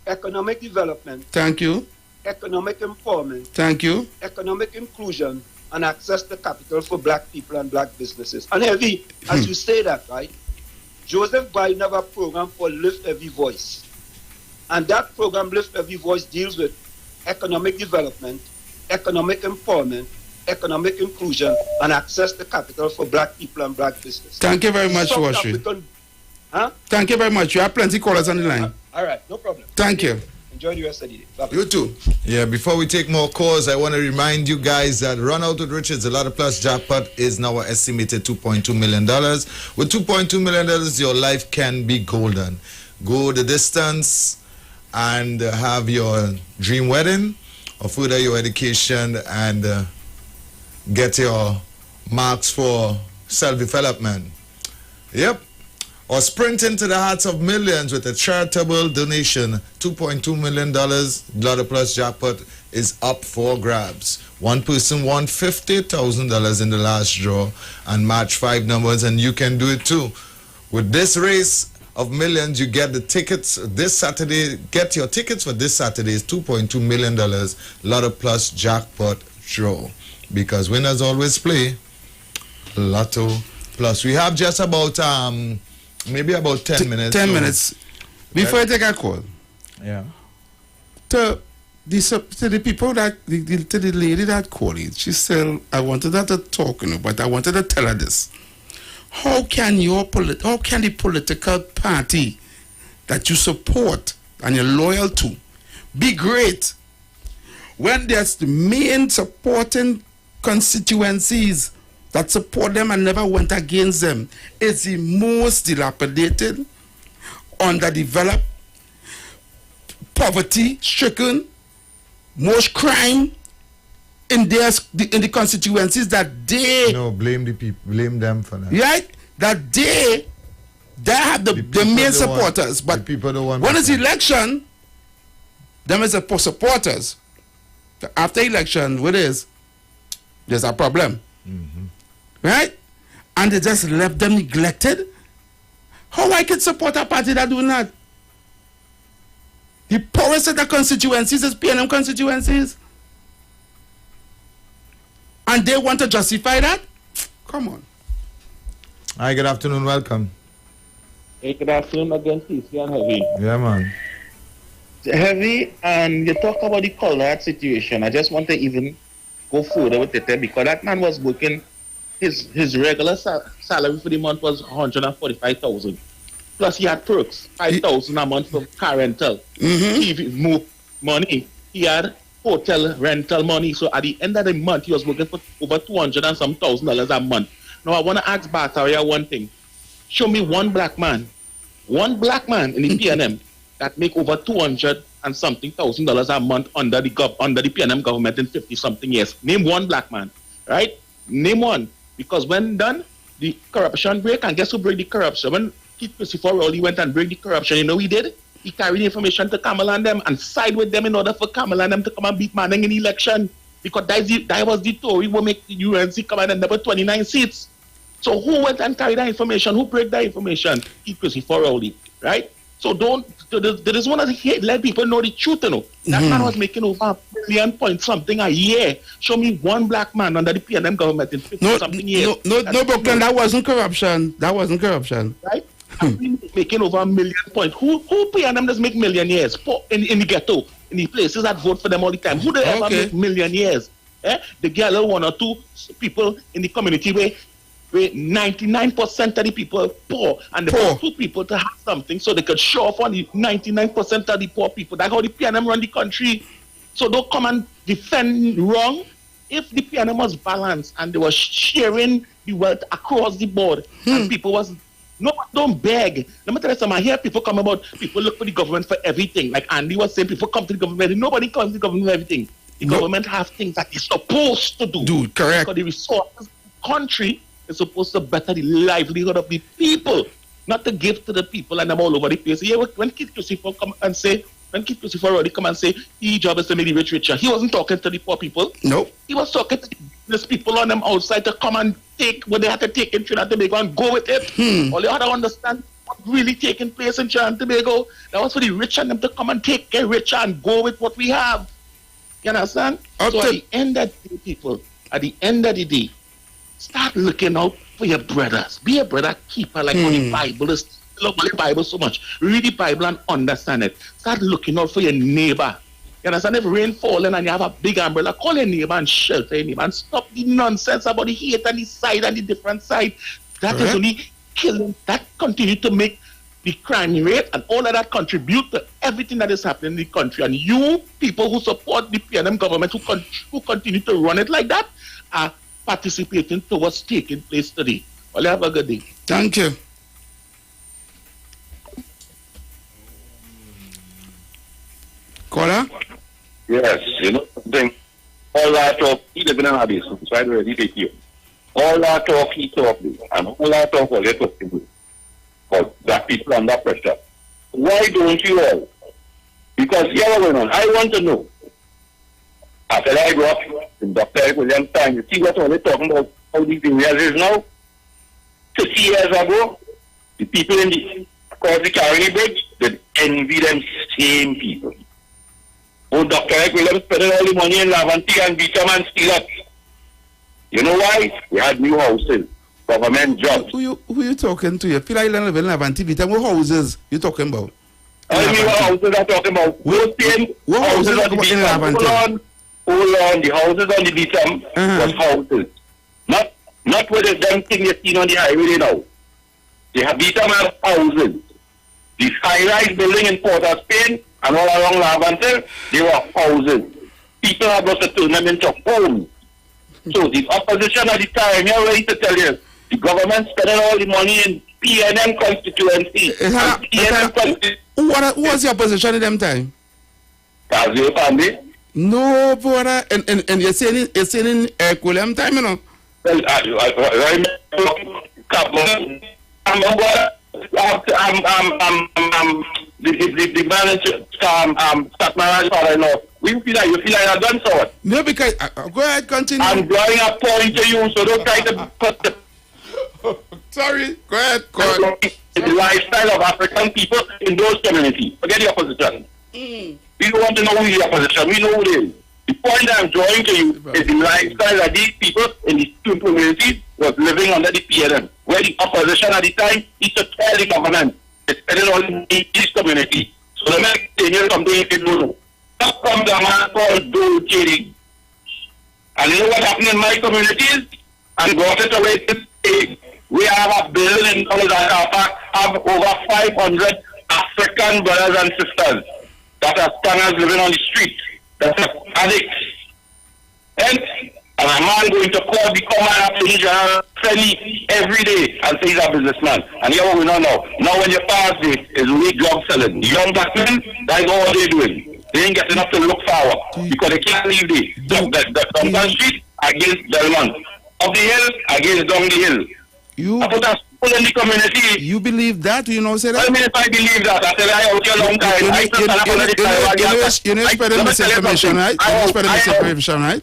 Economic development. Thank you. Economic empowerment. Thank you. Economic inclusion and access to capital for black people and black businesses. And Heavy, as you say that, right? Joseph Biden have a program called Lift Every Voice. And that program, Lift Every Voice, deals with economic development, economic empowerment, economic inclusion and access to capital for black people and black business. Thank you very much, South Washington. African- Huh? Thank you very much. You have plenty callers on the line. All right, no problem. Thank you. Enjoy the rest of the day. Bye-bye. You too. Yeah, before we take more calls, I want to remind you guys that Run Out with Richards, the Ladder Plus jackpot is now estimated $2.2 million. With $2.2 million, your life can be golden. Go the distance and have your dream wedding or further your education and get your marks for self-development. Yep. Or sprint into the hearts of millions with a charitable donation. $2.2 million Ladder Plus jackpot is up for grabs. One person won $50,000 in the last draw and match 5 numbers, and you can do it too. With this race of millions, you get the tickets this Saturday. Get your tickets for this Saturday's $2.2 million Ladder Plus jackpot draw. Because winners always play Lotto Plus. We have just about maybe about 10 minutes. 10 minutes. Before I take a call. Yeah. To the people that, to the lady that called it, she said, I wanted her to talk, but I wanted to tell her this. How can the political party that you support and you're loyal to be great when there's the main supporting constituencies that support them and never went against them? It's the most dilapidated, underdeveloped, poverty-stricken, most crime in the constituencies that they... No, blame the people. Blame them for that. Right? That they have the main supporters. But people don't want when it's election, them is the supporters. After election, what is? There's a problem. Right? And they just left them neglected. How I can support a party that do not? The poorest of the constituencies is PNM constituencies. And they want to justify that? Come on. Hi, good afternoon. Welcome. Hey, good afternoon again, TC and Heavy. Yeah, man. Heavy, and you talk about the Colorado situation. I just want to even go further with it there because that man was working, his regular salary for the month was $145,000. Plus he had perks, $5,000 a month for car rental. TV money. He had hotel rental money. So at the end of the month, he was working for over $200 and some $1,000 a month. Now I want to ask Bataria one thing. Show me one black man in the PNM that make over $200 and something $1,000 a month under the PNM government in 50-something years. Name one black man, right? Name one. Because when done, the corruption break, and guess who break the corruption? When Keith Christopher Rowley went and break the corruption, you know he did? He carried the information to Kamala and them and side with them in order for Kamala and them to come and beat Manning in the election. Because that was the Tory who make the UNC come out and number 29 seats. So who went and carried that information? Who break that information? Keith Christopher Rowley, right? So there is one of the let people know the truth, you know. That man was making over $1 billion point something a year. Show me one black man under the PNM government in 50-something years. No, Brooklyn, that wasn't corruption. That wasn't corruption. Right? Making over $1 million point. Who PNM does make millionaires in the ghetto, in the places that vote for them all the time? Who do they ever make millionaires? They get a one or two people in the community where 99% of the people poor, and they want two people to have something so they could show off on the 99% of the poor people. That's how the PNM run the country. So don't come and defend wrong. If the PNM was balanced and they were sharing the wealth across the board, and people was don't beg. Let me tell you something. I hear people come about people look for the government for everything. Like Andy was saying, people come to the government. Nobody comes to the government for everything. The government have things that it's supposed to do. Correct. Because the resources of the country is supposed to better the livelihood of the people, not to give to the people and them all over the place. Yeah, when Keith Christopher come and say, already come and say, his job is to make the rich richer, he wasn't talking to the poor people. No. He was talking to these people on them outside to come and take what they had to take in Trinidad and Tobago and go with it. All you had to understand what really taking place in Trinidad and Tobago, that was for the rich and them to come and get richer and go with what we have. You understand? So at the end of the day, people, at the end of the day, start looking out for your brothers. Be a brother keeper like how the Bible is. Love the Bible so much. Read the Bible and understand it. Start looking out for your neighbor. You understand? If rain falling and you have a big umbrella, call your neighbor and shelter your neighbor and stop the nonsense about the hate and the side and the different side. That is only killing. That continue to make the crime rate and all of that contribute to everything that is happening in the country. And you people who support the PNM government who continue to run it like that are participating to what's taking place today. Well, have a good day. Thank you. Caller? Yes, you know something. All that talk, he live in an abyss, so I already take you. All that talk, he talk, and all that talk, all that talk, but that people under pressure. Why don't you all? Because here what's going on. I want to know. After I grew up in Dr. Eric Williams' time, you see what all they talking about, how these areas is now? 50 years ago, the people in the across the Carnegie Bridge, they envy them same people. Oh, Dr. Eric Williams spending all the money in Laventi and Beecham and steal up. You know why? We had new houses, government jobs. Who you talking to? You feel like you live in Laventi, Beecham. What houses you talking about? All new houses I'm talking about. What houses on the Beecham? Hold on, the houses on the Beecham was houses. Not with the damn thing you see on the highway now. They have Beecham have houses. The high-rise building in Port of Spain and all along Laventille, they were houses. People have got to turn them into homes. So the opposition at the time, you're ready to tell you, the government spending all the money in PNM constituency. Who was the opposition at them time? Kazio Pandey. No, brother. And you're saying in William time, you know? Well, the manager, Satmara's father-in-law. You feel like I've done so what? No, because go ahead, continue. I'm drawing a point to you, so don't try to put the. Sorry, go ahead. The lifestyle of African people in those communities. Forget the opposition. We don't want to know who the opposition. We know who they is. The point I'm drawing to you is the lifestyle that these people in these two communities was living under the PNM, where the opposition at the time is to tell the government it's spending all in each community. So the next thing you something you can do. Up comes a man called Dole Chedi. And you know what happened in my communities? And brought it away to state. We have a building in that have over 500 African brothers and sisters that are scanners living on the street. That's addicts. And a man going to court become an attorney general every day and say he's a businessman. And here what we know now. Now when you pass this, is we drug selling. Young black men, that's all they're doing. They ain't getting up to look forward because they can't leave the Duncan Street against Delmont. Up the hill against down the hill. I put a school in the community. You believe that? You know, say that? I mean, if I believe that, I tell you, I out here a long time. You know, spreading misinformation, right? You know, spreading misinformation, right?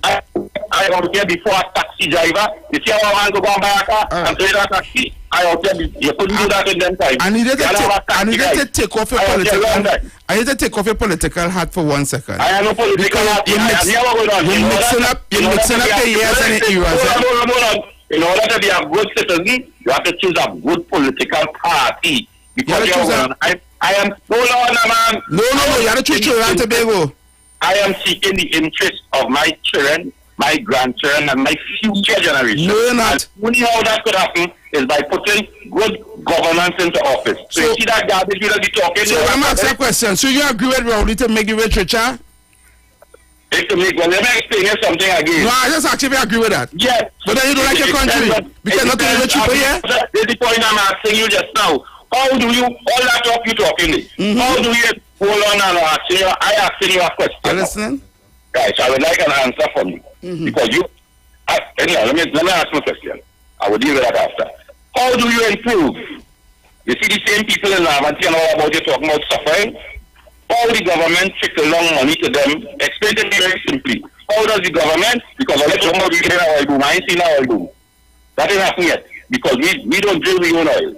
I out here before a taxi driver. You see how I want to go and buy a car and trade a taxi? I out here, you couldn't do that in them time. I needed to take off your political. I need to take off your political hat for 1 second. I have no political hat. You're mixing up the years and the eras. In order to be a good citizen, you have to choose a good political party. Because I am hold on, man. No, you have to choose Trinidad and Tobago. I am seeking the interest of my children, my grandchildren, and my future generation. No, you're not. And only how that could happen is by putting good governance into office. So you see that garbage we will be talking. So I'm asking a question. So you agree with Rowley to make the rich richer? Well, let me explain you something again. No, I just actually agree with that. Yes. But then you don't like your country. Because nothing is cheaper here. That's the point I'm asking you just now. How do you, all that talk you talking, how do you, hold on and I asking you a question. You listening? Right, so I would like an answer from you. Because you, anyhow, let me ask you a question. I will deal with that after. How do you improve? You see the same people in Laventi and all about you talking about suffering? How the government trickle long money to them? Explain to me very simply. How does the government, because I let you know we get oil boom, I ain't seen oil boom. That ain't happening yet. Because we don't drill the own oil.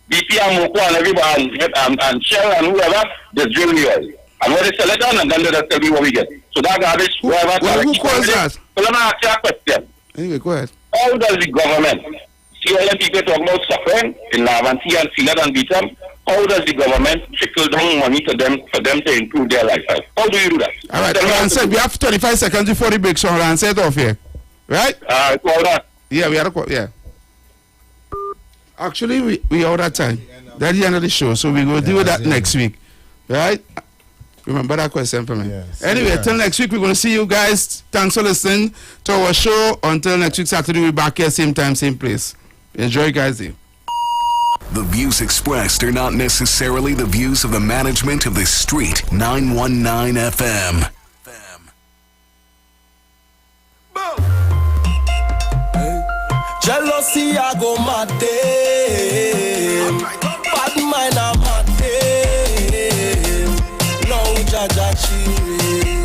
BP and Moko and everybody and Shell and whoever, they drill the oil. And when they sell it on and then they just tell me what we get. So that garbage, whoever who calls that? So let me ask you a question. Anyway, go ahead. How does the government see all the people talking about suffering in Laventi and Sealand and Beecham? how does the government trickle down money to them for them to improve their lifestyle? How do you do that? All right, answer. We have 25 seconds before the break, so I'll answer it off here. Right? Call that. Yeah, we had a call. Yeah. Actually, we out of time. That's the end of the show, so we will deal with that next week. Right? Remember that question for me. Anyway, till next week, we're going to see you guys. Thanks for listening to our show. Until next week, Saturday, we'll be back here, same time, same place. Enjoy, guys. The views expressed are not necessarily the views of the management of the Street 919 FM. Jealousy, I go mad day. Bad mind, I'm mad day. Long jaja chiri.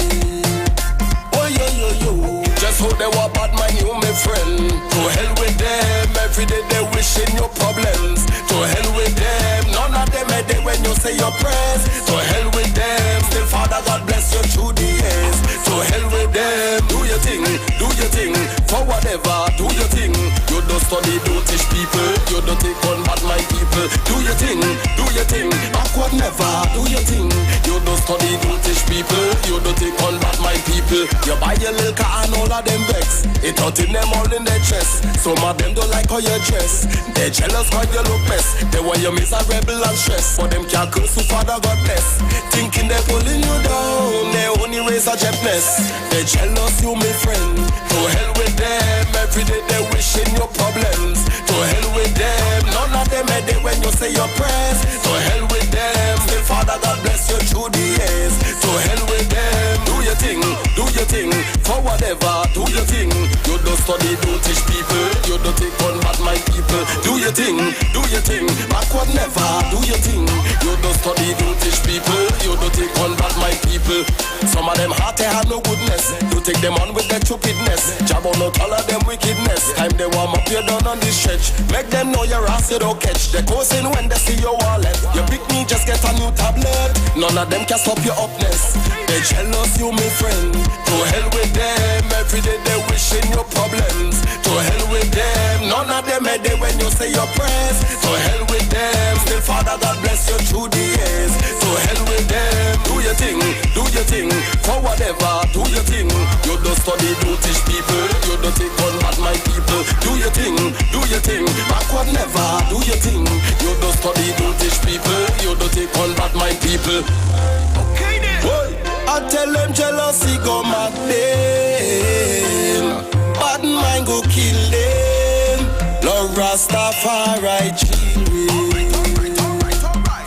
Oh yo yo yo. Just how they were bad mind, you my friend. To hell with them. Every day they wishing your problems. To hell with them. None of them are there when you say your prayers. To hell with them. Still Father God bless you through the years. To hell with them. Do your thing. Do your thing. For whatever. Do your thing. You don't study, don't teach people. You don't take on bad my people. Do your thing, do your thing. Backward never, do your thing. You don't study, don't teach people. You don't take on bad my people. You buy your little car and all of them vex. It out in them all in their chest. Some of them don't like how you dress. They're jealous how you look best. They want you miserable and stressed. For them can't curse who Father God bless. Thinking they're pulling you down. They only raise a gentness. They're jealous, you my friend. To hell with them. Every day they wishing your problems. To hell with them. None of them are there when you say your prayers. To hell with them. Still Father God bless you through the years. To hell with them. Do your thing, do your thing. For whatever, do your thing. You don't study, don't teach people. You don't take on bad my people. Do your thing, do your thing. Backward never, do your thing. You don't study, don't teach people. You don't take on bad my people. Some of them heart they have no goodness. You take them on with their stupidness. Jab on not all of them wickedness. Time they warm up, you're done on this stretch. Make them know your ass you don't catch. They coasting when they see your wallet. You pick me, just get a new tablet. None of them can stop your upness. They jealous, you my friend. To hell with them. Every day they wishing your problems. To hell with them. None of them are there when you say your prayers. To hell with them. Still Father God bless you through the years. To hell with them. Do your thing, do your thing. For whatever, do your thing. You don't study, don't teach people. You don't take on bad my people. Do your thing, do your thing. Backward never, do your thing. You don't study, don't teach people. You don't take on bad my people. Okay then. Boy, I tell them jealousy go mad them. Bad mind go kill them. Lord Rastafari children.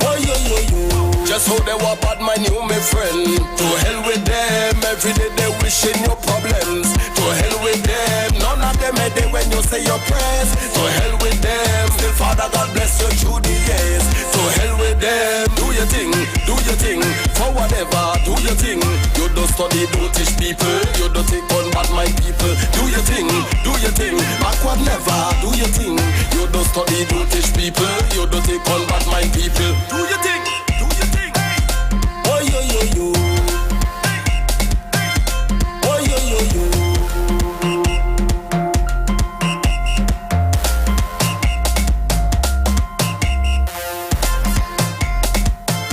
Oh yo yo yo. Just how they were bad mind, you my friend. To hell with them. Every day they wishing your problems. To hell with them. None of them are there when you say your prayers. To hell with them. Still Father God bless you through the years. To hell with them. Do your thing, do your thing. For whatever, do your thing. You don't study, don't teach people. You don't take on bad my people. Do your thing, do your thing. Backward never, do your thing. You don't study, don't teach people. You don't take on bad my people. Do your thing, do your thing. Oh yo yo yo.